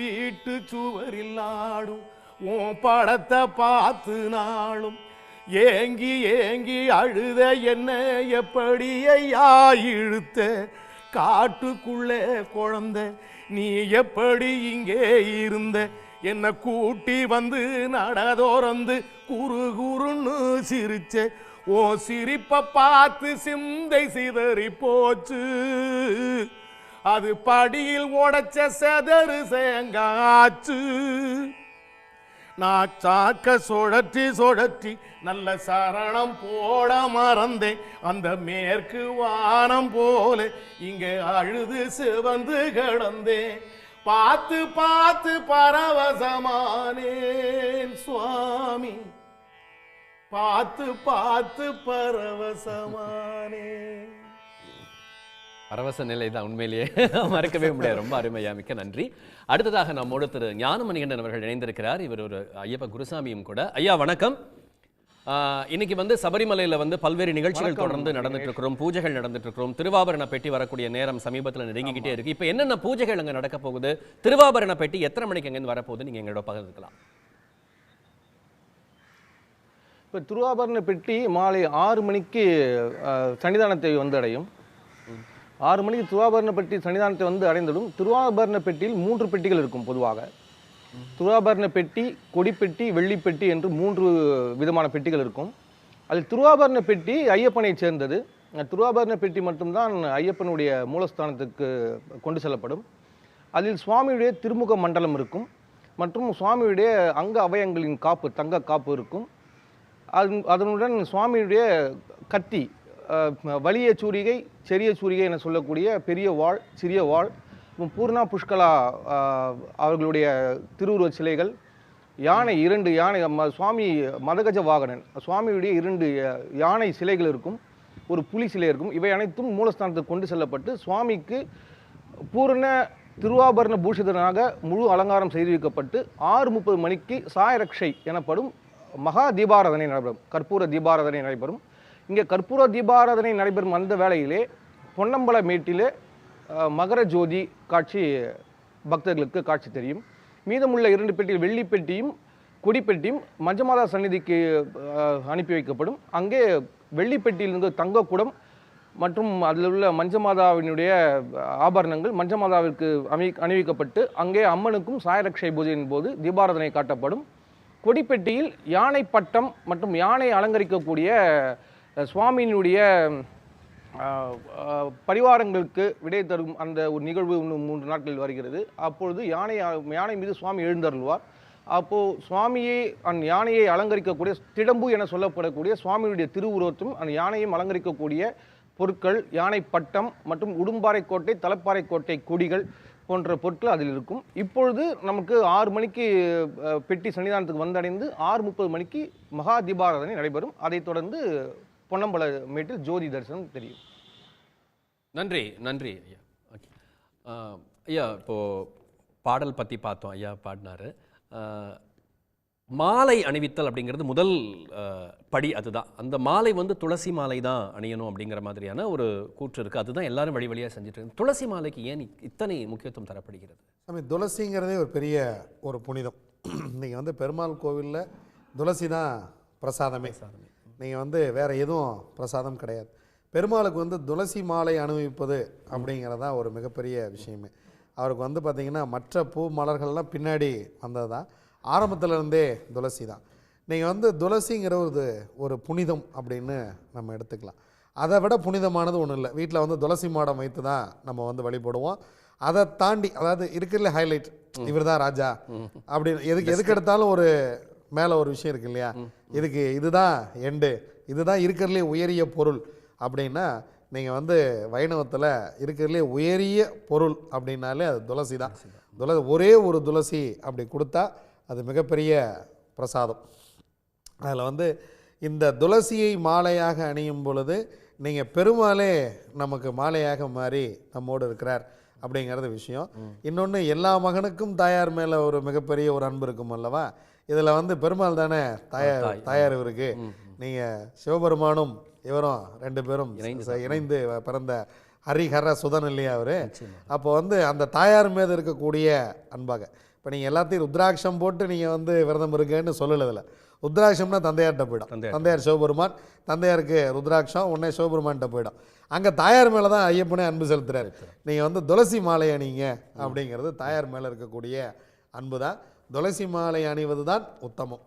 வீட்டு சுவரில் ஆடும் உன் படத்தை பார்த்து நாளும் ஏங்கி ஏங்கி அழுத என்ன எப்படி ஐயா இழுத்த, காட்டுக்குள்ளே குழந்தை நீ எப்படி இங்கே இருந்த, என்ன கூட்டி வந்து நடதோறந்து குறு குறுன்னு சிரிச்ச, ஓ சிரிப்பை பார்த்து சிந்தை சிதறி போச்சு, அது படியில் உடைச்ச செதறு சேங்காச்சு, நான் சாக்க சுழற்றி சுழற்றி நல்ல சரணம் போட மறந்தேன், அந்த மேற்கு வானம் போல இங்கே அழுது சிவந்து கிடந்தேன், பார்த்து பார்த்து பரவசமானேன் சுவாமி, பார்த்து பார்த்து பரவசமானேன். பரவச நிலை தான் உண்மையிலேயே மறக்கவே முடியாது. ரொம்ப அருமையா, மிக்க நன்றி. அடுத்ததாக நம்மோடு திரு ஞானமணிகண்டன் அவர்கள் இணைந்திருக்கிறார். இவர் ஒரு ஐயப்ப குருசாமியும் கூட. ஐயா வணக்கம். இன்னைக்கு வந்து சபரிமலையில் வந்து பல்வேறு நிகழ்ச்சிகள் தொடர்ந்து நடந்துட்டு இருக்கிறோம், பூஜைகள் நடந்துட்டு இருக்கிறோம். திருவாபரண பெட்டி வரக்கூடிய நேரம் சமீபத்தில் நெருங்கிக்கிட்டே இருக்கு. இப்போ என்னென்ன பூஜைகள் அங்கே நடக்க போகுது, திருவாபரண பெட்டி எத்தனை மணிக்கு அங்கேருந்து வரப்போகுது, நீங்க எங்களோட பகிர்ந்துக்கலாம். இப்போ திருவாபரண பெட்டி மாலை 6 மணிக்கு சன்னிதானத்தை வந்து அடையும். 6 மணிக்கு திருவாபரண பெட்டி சன்னிதானத்தை வந்து அடைந்திடும். திருவாபரண பெட்டியில் 3 பெட்டிகள் இருக்கும். பொதுவாக திருவாபரண பெட்டி, கொடிப்பெட்டி, வெள்ளிப்பெட்டி என்று 3 விதமான பெட்டிகள் இருக்கும். அதில் திருவாபரண பெட்டி ஐயப்பனை சேர்ந்தது. திருவாபரண பெட்டி மட்டும்தான் ஐயப்பனுடைய மூலஸ்தானத்துக்கு கொண்டு செல்லப்படும். அதில் சுவாமியுடைய திருமுக மண்டலம் இருக்கும் மற்றும் சுவாமியுடைய அங்க அவயங்களின் காப்பு, தங்க காப்பு இருக்கும். அதனுடன் சுவாமியுடைய கத்தி, வலிய சூரிகை, செரிய சூரிகை என சொல்லக்கூடிய பெரிய வாள், சிறிய வாள், பூர்ணா புஷ்கலா அவர்களுடைய திருவுருவ சிலைகள், யானை 2 யானை, சுவாமி மதகஜ வாகனன் சுவாமியுடைய 2 யானை சிலைகள் இருக்கும், ஒரு புலி சிலை இருக்கும். இவை அனைத்தும் மூலஸ்தானத்துக்கு கொண்டு செல்லப்பட்டு சுவாமிக்கு பூரண திருவாபரண பூஷிதனாக முழு அலங்காரம் செய்து வைக்கப்பட்டு 6:30 மணிக்கு சாயரக்ஷை எனப்படும் மகா தீபாராதனை நடைபெறும். கற்பூர தீபாராதனை நடைபெறும். இங்கே கற்பூர தீபாராதனை நடைபெறும் அந்த வேளையிலே பொன்னம்பல மேட்டிலே மகர ஜோதி காட்சி பக்தர்களுக்கு காட்சி தெரியும். மீதமுள்ள 2 பெட்டியில் வெள்ளிப்பெட்டியும் கொடிப்பெட்டியும் மஞ்சமாதா சந்நிதிக்கு அனுப்பி வைக்கப்படும். அங்கே வெள்ளிப்பெட்டியிலிருந்து தங்கக்குடம் மற்றும் அதில் உள்ள மஞ்சமாதாவினுடைய ஆபரணங்கள் மஞ்சமாதாவிற்கு அணிவிக்கப்பட்டு அங்கே அம்மனுக்கும் சாயரக்ஷை பூஜையின் போது தீபாராதனை காட்டப்படும். கொடிப்பெட்டியில் யானை பட்டம் மற்றும் யானை அலங்கரிக்கக்கூடிய சுவாமியினுடைய பரிவாரங்களுக்கு விடை தரும் அந்த ஒரு நிகழ்வு இன்னும் 3 நாட்களில் வருகிறது. அப்பொழுது யானை மீது சுவாமி எழுந்தருள்வார். அப்போது சுவாமியை யானையை அலங்கரிக்கக்கூடிய திடம்பு என சொல்லப்படக்கூடிய சுவாமியுடைய திருவுருவத்தும் அந்த யானையும் அலங்கரிக்கக்கூடிய பொருட்கள், யானை பட்டம் மற்றும் உடும்பாறை கோட்டை, தலப்பாறை கோட்டை கொடிகள் போன்ற பொருட்கள் அதில் இருக்கும். இப்பொழுது நமக்கு 6 மணிக்கு பெட்டி சன்னிதானத்துக்கு வந்தடைந்து 6:30 மணிக்கு மகா தீபாராதனை நடைபெறும். அதைத் தொடர்ந்து பொன்னம்பல மேட்டில் ஜோதி தரிசனம் தெரியும். நன்றி நன்றி ஐயா. ஓகே ஐயா, இப்போது பாடல் பற்றி பார்த்தோம், ஐயா பாடினார். மாலை அணிவித்தல் அப்படிங்கிறது முதல் படி. அதுதான் அந்த மாலை வந்து துளசி மாலை தான் அணியணும் அப்படிங்கிற மாதிரியான ஒரு கூற்று இருக்குது. அதுதான் எல்லாரும் வழி வழியாக செஞ்சுட்டு இருக்கு. துளசி மாலைக்கு ஏன் இத்தனை முக்கியத்துவம் தரப்படுகிறது? சாமி, துளசிங்கிறதே ஒரு பெரிய ஒரு புனிதம். நீங்கள் வந்து பெருமாள் கோவிலில் துளசி தான் பிரசாதமே. நீங்கள் வந்து வேறு எதுவும் பிரசாதம் கிடையாது. பெருமாளுக்கு வந்து துளசி மாலை அணிவிப்பது அப்படிங்கிறதா ஒரு மிகப்பெரிய விஷயமே. அவருக்கு வந்து பார்த்திங்கன்னா மற்ற பூ மலர்கள்லாம் பின்னாடி வந்தது தான். ஆரம்பத்தில் இருந்தே துளசி தான். நீங்கள் வந்து துளசிங்கிற ஒரு புனிதம் அப்படின்னு நம்ம எடுத்துக்கலாம். அதை விட புனிதமானது ஒன்றும் இல்லை. வீட்டில் வந்து துளசி மாடம் வைத்து தான் நம்ம வந்து வழிபடுவோம். அதை தாண்டி, அதாவது இருக்கிறதுல ஹைலைட் இவர் தான் ராஜா அப்படின்னு எதுக்கு எடுத்தாலும் ஒரு மேலே ஒரு விஷயம் இருக்கு இல்லையா, இதுதான் எண்டு, இதுதான் இருக்கிறதுலே உயரிய பொருள் அப்படின்னா, நீங்கள் வந்து வைணவத்தில் இருக்கிறதுலே உயரிய பொருள் அப்படின்னாலே அது துளசி தான். ஒரே ஒரு துளசி அப்படி கொடுத்தா அது மிகப்பெரிய பிரசாதம். அதில் வந்து இந்த துளசியை மாலையாக அணியும் பொழுது நீங்கள் பெருமாளே நமக்கு மாலையாக மாறி நம்மோடு இருக்கிறார் அப்படிங்கிறது விஷயம். இன்னொன்று, எல்லா மகனுக்கும் தாயார் மேலே ஒரு மிகப்பெரிய ஒரு அன்பு இருக்கும் அல்லவா. இதில் வந்து பெருமாள் தானே தாயார் இவருக்கு. நீங்கள் சிவபெருமானும் இவரும் 2 பேரும் இணைந்து பிறந்த ஹரிஹர சுதன் இல்லையா அவர். அப்போ வந்து அந்த தாயார் மீது இருக்கக்கூடிய அன்பாக, இப்போ நீங்கள் எல்லாத்தையும் ருத்ராட்சம் போட்டு நீங்கள் வந்து விரதம் இருக்குன்னு சொல்லலை. ருத்ராட்சம்னா தந்தையார்கிட்ட போயிடும். தந்தையார் சிவபெருமான், தந்தையாருக்கு ருத்ராட்சம் உடனே சிவபெருமான்கிட்ட போயிடும். அங்கே தாயார் மேலே தான் ஐயப்பனே அன்பு செலுத்துறாரு. நீங்கள் வந்து துளசி மாலை அணிங்க அப்படிங்கிறது தாயார் மேலே இருக்கக்கூடிய அன்பு தான். துளசி மாலை அணிவது தான் உத்தமம்.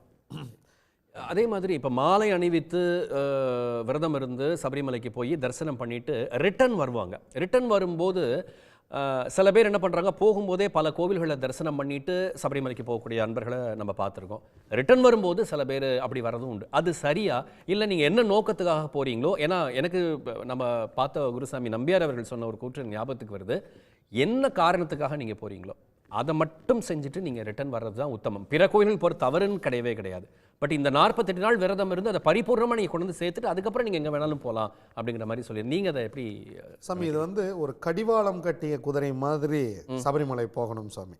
அதே மாதிரி இப்போ மாலை அணிவித்து விரதம் இருந்து சபரிமலைக்கு போய் தரிசனம் பண்ணிட்டு ரிட்டர்ன் வருவாங்க. ரிட்டர்ன் வரும்போது சில பேர் என்ன பண்ணுறாங்க, போகும்போதே பல கோவில்களை தரிசனம் பண்ணிட்டு சபரிமலைக்கு போகக்கூடிய அன்பர்களை நம்ம பார்த்துருக்கோம். ரிட்டர்ன் வரும்போது சில பேர் அப்படி வரதும் உண்டு. அது சரியா, இல்லை நீங்கள் என்ன நோக்கத்துக்காக போகிறீங்களோ? ஏன்னா எனக்கு நம்ம பார்த்த குருசாமி நம்பியார் அவர்கள் சொன்ன ஒரு கூற்று ஞாபகத்துக்கு வருது. என்ன காரணத்துக்காக நீங்கள் போகிறீங்களோ அதை மட்டும் செஞ்சுட்டு நீங்கள் ரிட்டர்ன் வர்றது தான் உத்தமம். பிற கோயில்கள் போகிற தவறுன்னு கிடையவே கிடையாது. பட் இந்த 48 நாள் விரதம் இருந்து அதை பரிபூர்ணமாக நீங்கள் கொண்டு வந்து சேர்த்துட்டு அதுக்கப்புறம் நீங்கள் எங்கே வேணாலும் போகலாம் அப்படிங்கிற மாதிரி சொல்லி நீங்கள் அதை எப்படி? சாமி, இது வந்து ஒரு கடிவாளம் கட்டிய குதிரை மாதிரி சபரிமலை போகணும் சாமி.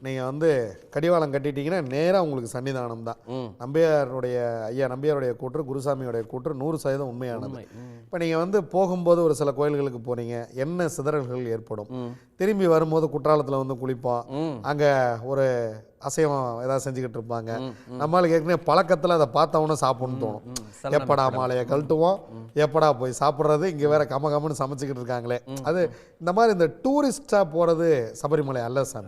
நீங்கள் வந்து கடிவாளம் கட்டிட்டீங்கன்னா நேராக உங்களுக்கு சன்னிதானம் தான். நம்பியாருடைய கூற்று, குருசாமியோடைய கூற்று 100% உண்மையானது. இப்போ நீங்கள் வந்து போகும்போது ஒரு சில கோயில்களுக்கு போகிறீங்க, என்ன சிதறல்கள் ஏற்படும். திரும்பி வரும்போது குற்றாலத்தில் வந்து குளிப்போம், அங்கே ஒரு அசைவம் ஏதாவது செஞ்சுக்கிட்டு இருப்பாங்க. நம்மளுக்கு ஏற்கனவே பழக்கத்தில் அதை பார்த்தவொன்னே சாப்பிடணும்னு தோணும். எப்படா மாலையை கழட்டுவோம், எப்படா போய் சாப்பிட்றது, இங்கே வேற கம்மன்னு சமைச்சிக்கிட்டு இருக்காங்களே. அது இந்த மாதிரி இந்த டூரிஸ்டாக போகிறது சபரிமலை அல்ல சார்.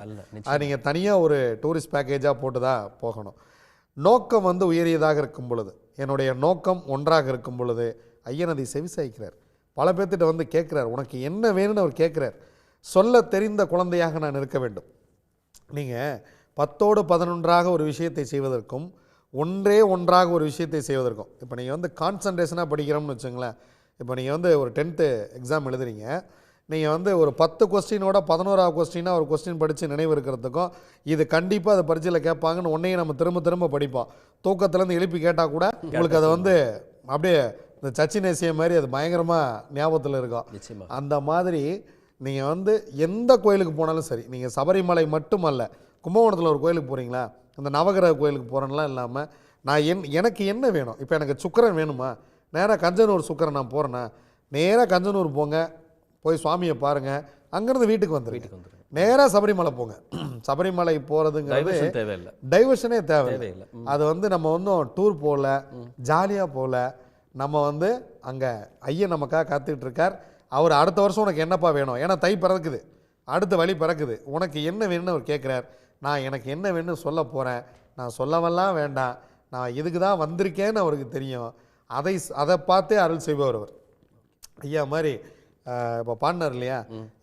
அது நீங்கள் தனியாக ஒரு டூரிஸ்ட் பேக்கேஜாக போட்டு தான் போகணும். நோக்கம் வந்து உயரியதாக இருக்கும் பொழுது, என்னுடைய நோக்கம் ஒன்றாக இருக்கும் பொழுது ஐயன் அதை செவிசாய்க்கிறார். பல பேர்த்திட்ட வந்து கேட்குறார், உனக்கு என்ன வேணும்னு அவர் கேட்குறார். சொல்ல தெரிந்த குழந்தையாக நான் இருக்க வேண்டும். நீங்கள் 10ஓடு 11ஆக ஒரு விஷயத்தை செய்வதற்கும் ஒன்றாக ஒரு விஷயத்தை செய்வதற்கும், இப்போ நீங்கள் வந்து கான்சன்ட்ரேஷனாக படிக்கிறோம்னு வச்சுங்களேன். இப்போ நீங்கள் வந்து ஒரு 10th எக்ஸாம் எழுதுறீங்க, நீங்கள் வந்து ஒரு 10 கொஸ்டினோட 11ஆவது கொஸ்டினாக ஒரு கொஸ்டின் படித்து நினைவு இருக்கிறதுக்கும், இது கண்டிப்பாக அதை பரீட்சையில் கேட்பாங்கன்னு ஒன்றையும் நம்ம திரும்ப படிப்போம். தூக்கத்துலேருந்து எழுப்பி கேட்டால் கூட உங்களுக்கு அதை வந்து அப்படியே இந்த சச்சினேசிய மாதிரி அது பயங்கரமாக ஞாபகத்தில் இருக்கும். அந்த மாதிரி நீங்கள் வந்து எந்த கோயிலுக்கு போனாலும் சரி, நீங்கள் சபரிமலை மட்டுமல்ல, கும்பகோணத்தில் ஒரு கோயிலுக்கு போகிறீங்களா, அந்த நவகிரக கோயிலுக்கு போகிறேன்லாம் இல்லாமல் எனக்கு என்ன வேணும். இப்போ எனக்கு சுக்கரன் வேணுமா, நேராக கஞ்சனூர் சுக்கரன் நான் போகிறேன்னா நேராக கஞ்சனூர் போங்க, போய் சுவாமியை பாருங்கள், அங்கேருந்து வீட்டுக்கு வந்துடுங்க. நேராக சபரிமலை போங்க. சபரிமலை போகிறதுங்கிறது டைவர்ஷனே தேவையில்லை. அது வந்து நம்ம ஒன்றும் டூர் போகல, ஜாலியாக போகல, நம்ம வந்து அங்கே ஐயன் நமக்காக காத்துக்கிட்டு இருக்கார். அவர் அடுத்த வருஷம் உனக்கு என்னப்பா வேணும், ஏன்னா தை பிறக்குது, அடுத்த வழி பிறக்குது, உனக்கு என்ன வேணும்னு அவர் கேட்குறார். நான் எனக்கு என்ன வேணும்னு சொல்ல போகிறேன், நான் சொல்லவெல்லாம் வேண்டாம், நான் இதுக்கு தான் வந்திருக்கேன்னு அவருக்கு தெரியும். அதை பார்த்தே அருள் செய்பவர் அவர். ஐயா மாதிரி இப்போ பாடினார் இல்லையா,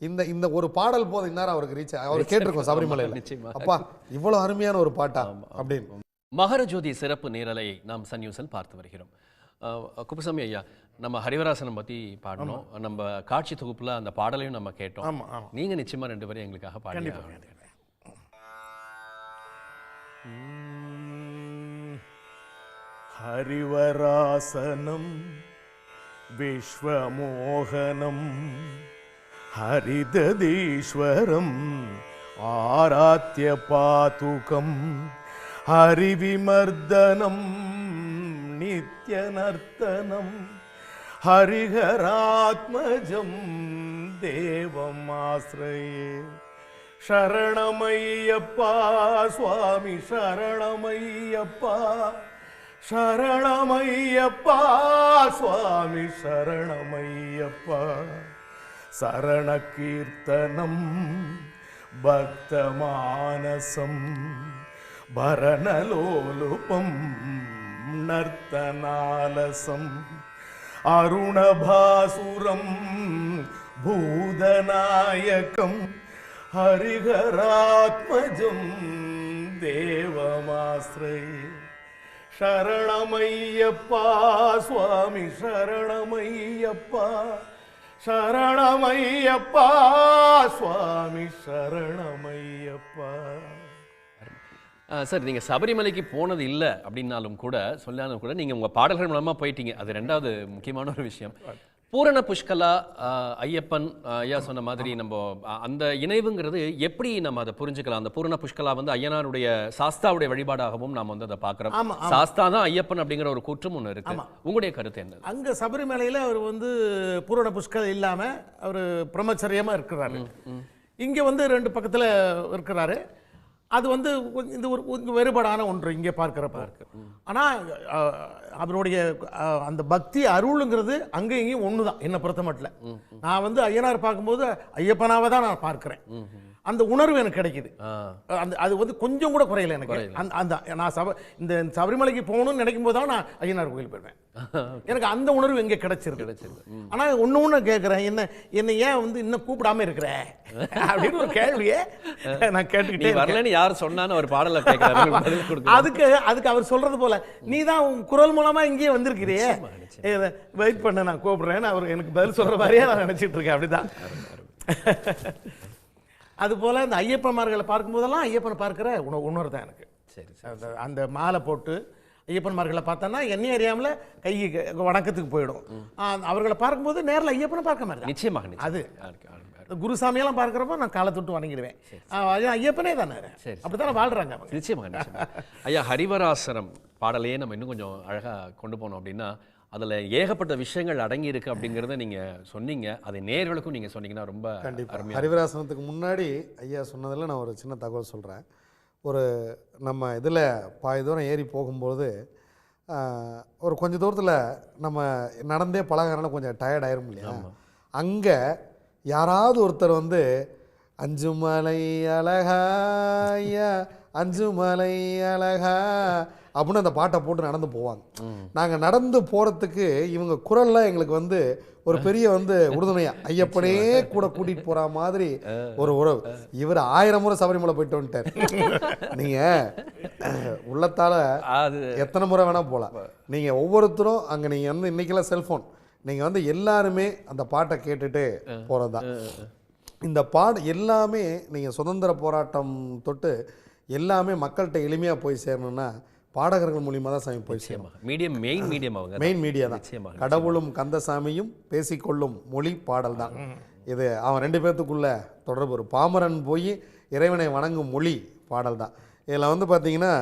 இந்த இந்த ஒரு பாடல் போதும் இந்நேரம் அவருக்கு ரீச் அவர் கேட்டிருக்கோம் சபரிமலையில், நிச்சயமா. அப்பா இவ்வளோ அருமையான ஒரு பாட்டா அப்படின்னு. மகரஜோதி சிறப்பு நேரலை நாம் சன் நியூஸில் பார்த்து வருகிறோம். குப்புசாமி ஐயா, நம்ம ஹரிவராசனம் பற்றி பாடணும், நம்ம காட்சி தொகுப்பில் அந்த பாடலையும் நம்ம கேட்டோம். ஆமாம் ஆமாம் நீங்கள் நிச்சயமாக 2 பேரும் எங்களுக்காக பாடி ஹரிவராசனம் விஸ்வமோகனம் ஹரிததீஸ்வரம் ஆராத்ய பாதுகம் ஹரிவிமர்தனம் நித்யநர்த்தனம் ஹரிஹராத்மஜம் தேவமாஸ்ரயே. சரணமையப்பா சுவாமி சரணமையப்பா, சரணமையப்பா சுவாமி சரணமையப்பா. சரணகீர்த்தனம் பக்தமானசம் பரணலோலுபம் நர்த்தனாலசம் அருணபாசுரம் பூதநாயகம் ஹரிஹராத்மஜம் தேவமாஸ்ரயே. சரணமையப்பா சுவாமி சரணமையப்பா, சரணமையப்பா சுவாமி சரணமையப்பா. சார், நீங்கள் சபரிமலைக்கு போனது இல்லை அப்படின்னாலும் கூட சொல்லாலும் கூட நீங்கள் உங்கள் பாடல்கள் மூலமாக போயிட்டீங்க. அது 2வது முக்கியமான ஒரு விஷயம். பூரண புஷ்கலா ஐயப்பன் ஐயா சொன்ன மாதிரி நம்ம அந்த இணைவுங்கிறது எப்படி நம்ம அதை புரிஞ்சுக்கலாம்? அந்த பூரண புஷ்கலா வந்து ஐயனாருடைய சாஸ்தாவுடைய வழிபாடாகவும் நாம் வந்து அதை பார்க்குறோம். சாஸ்தா தான் ஐயப்பன் அப்படிங்கிற ஒரு கூற்றும் ஒன்று இருக்கு. உங்களுடைய கருத்து என்ன? அங்கே சபரிமலையில் அவர் வந்து பூரண புஷ்கல் இல்லாமல் அவர் பிரம்மச்சரியமாக இருக்கிறாரு. இங்கே வந்து 2 பக்கத்தில் இருக்கிறாரு. அது வந்து இந்த ஒரு வேறுபாடான ஒன்று இங்கே பார்க்குறப்ப இருக்கு. ஆனால் அவருடைய அந்த பக்தி அருளுங்கிறது அங்கே இங்கேயும் ஒன்று தான் என்னை பொறுத்த மட்டும். நான் வந்து ஐயனார் பார்க்கும்போது ஐயப்பனாவை தான் நான் பார்க்குறேன். அந்த உணர்வு எனக்கு கிடைக்குது. அந்த அது வந்து கொஞ்சம் கூட குறையல எனக்கு. அந்த நான் இந்த சபரிமலைக்கு போகணும்னு நினைக்கும் போது தான் நான் ஐயனார் கோயில் போயிடுவேன். எனக்கு அந்த உணர்வு எங்கே கிடைச்சிருக்கு. ஆனால் ஒன்று கேட்குறேன், என்ன ஏன் வந்து இன்னும் கூப்பிடாம இருக்கிற அப்படின்னு ஒரு கேள்வியே நான் கேட்டுக்கிட்டே வரலன்னு யார் சொன்னான்னு ஒரு பாடலை கேட்குறாரு. அதுக்கு அவர் சொல்றது போல நீ தான் உன் குரல் மூலமா இங்கேயே வந்திருக்கிறியே, வெயிட் பண்ண நான் கூப்பிடுறேன்னு அவர் எனக்கு பதில் சொல்ற மாதிரியே நான் நினைச்சிட்டு இருக்கேன். அப்படிதான். அதுபோல் இந்த ஐயப்பன்மார்களை பார்க்கும்போதெல்லாம் ஐயப்பனை பார்க்குற உணர்வு தான் எனக்கு. சரி, அந்த மாலை போட்டு ஐயப்பன்மார்களை பார்த்தோன்னா என்னையும் அறியாமல் கை வணக்கத்துக்கு போயிடும். அவர்களை பார்க்கும்போது நேரில் ஐயப்பனை பார்க்க மாதிரி நிச்சயமாக. அது குருசாமியெல்லாம் பார்க்குறப்ப நான் காலை தொட்டு வணங்கிடுவேன். ஐயப்பனே தானே, அப்படி தானே வாழ்கிறாங்க. நிச்சயமாக. ஐயா, ஹரிவராசனம் பாடலையே நம்ம இன்னும் கொஞ்சம் அழகாக கொண்டு போனோம் அப்படின்னா அதில் ஏகப்பட்ட விஷயங்கள் அடங்கி இருக்கு அப்படிங்கிறத நீங்கள் சொன்னீங்க. அதை நேயர்களுக்கும் நீங்கள் சொன்னீங்கன்னா ரொம்ப கண்டிப்பாக. ஹரிவராசனத்துக்கு முன்னாடி ஐயா சொன்னதில் நான் ஒரு சின்ன தகவல் சொல்கிறேன். ஒரு நம்ம இதில் பாதி தூரம் ஏறி போகும்போது ஒரு கொஞ்சம் தூரத்தில் நம்ம நடந்தே பழகிறனால கொஞ்சம் டயர்ட் ஆயிரும் இல்லையா. அங்கே யாராவது ஒருத்தர் வந்து அஞ்சுமலை அழகா ஐயா அஞ்சுமலை அழகா அப்படின்னு அந்த பாட்டை போட்டு நடந்து போவாங்க. நாங்கள் நடந்து போகிறதுக்கு இவங்க குரல்லாம் எங்களுக்கு வந்து ஒரு பெரிய வந்து உறுதுணையா, ஐயப்பனே கூட கூட்டிகிட்டு போகிற மாதிரி ஒரு உறவு. இவர் 1000 முறை சபரிமலை போயிட்டு வந்துட்டார். நீங்கள் உள்ளத்தால் எத்தனை முறை வேணால் போகலாம். நீங்கள் ஒவ்வொருத்தரும் அங்கே நீங்கள் வந்து இன்றைக்கெல்லாம் செல்ஃபோன், நீங்கள் வந்து எல்லாருமே அந்த பாட்டை கேட்டுட்டு போகிறது தான். இந்த எல்லாமே நீங்கள் சுதந்திர போராட்டம் தொட்டு எல்லாமே மக்கள்கிட்ட எளிமையாக போய் சேரணும்னா பாடகர்கள் மூலியமாக தான் சாமி போய் சேரும். மெயின் மீடியா தான். கடவுளும் கந்தசாமியும் பேசிக்கொள்ளும் மொழி பாடல் தான் இது. அவன் 2 பேர்த்துக்குள்ள தொடர்பு. ஒரு பாமரன் போய் இறைவனை வணங்கும் மொழி பாடல் தான். இதில் வந்து பார்த்தீங்கன்னா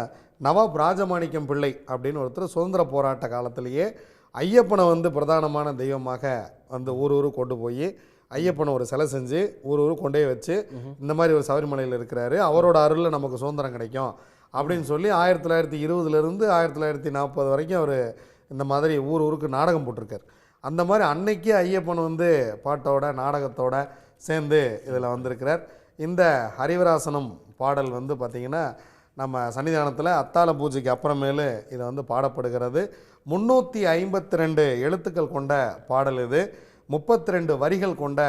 நவாப் ராஜமாணிக்கம் பிள்ளை அப்படின்னு ஒருத்தர் சுதந்திர போராட்ட காலத்திலேயே ஐயப்பனை வந்து பிரதானமான தெய்வமாக வந்து ஊர் கொண்டு போய் ஐயப்பனை ஒரு சிலை செஞ்சு ஊர் கொண்டே வச்சு இந்த மாதிரி ஒரு சபரிமலையில் இருக்கிறாரு, அவரோட அருளில் நமக்கு சுதந்திரம் கிடைக்கும் அப்படின்னு சொல்லி 1920 1940 வரைக்கும் அவர் இந்த மாதிரி ஊருக்கு நாடகம் போட்டிருக்கார். அந்த மாதிரி அன்னைக்கு ஐயப்பன் வந்து பாட்டோட நாடகத்தோட சேர்ந்து இதில் வந்திருக்கிறார். இந்த ஹரிவராசனம் பாடல் வந்து பார்த்திங்கன்னா நம்ம சன்னிதானத்தில் அத்தாள பூஜைக்கு அப்புறமேலு இதை வந்து பாடப்படுகிறது. 352 எழுத்துக்கள் கொண்ட பாடல் இது. 32 வரிகள் கொண்ட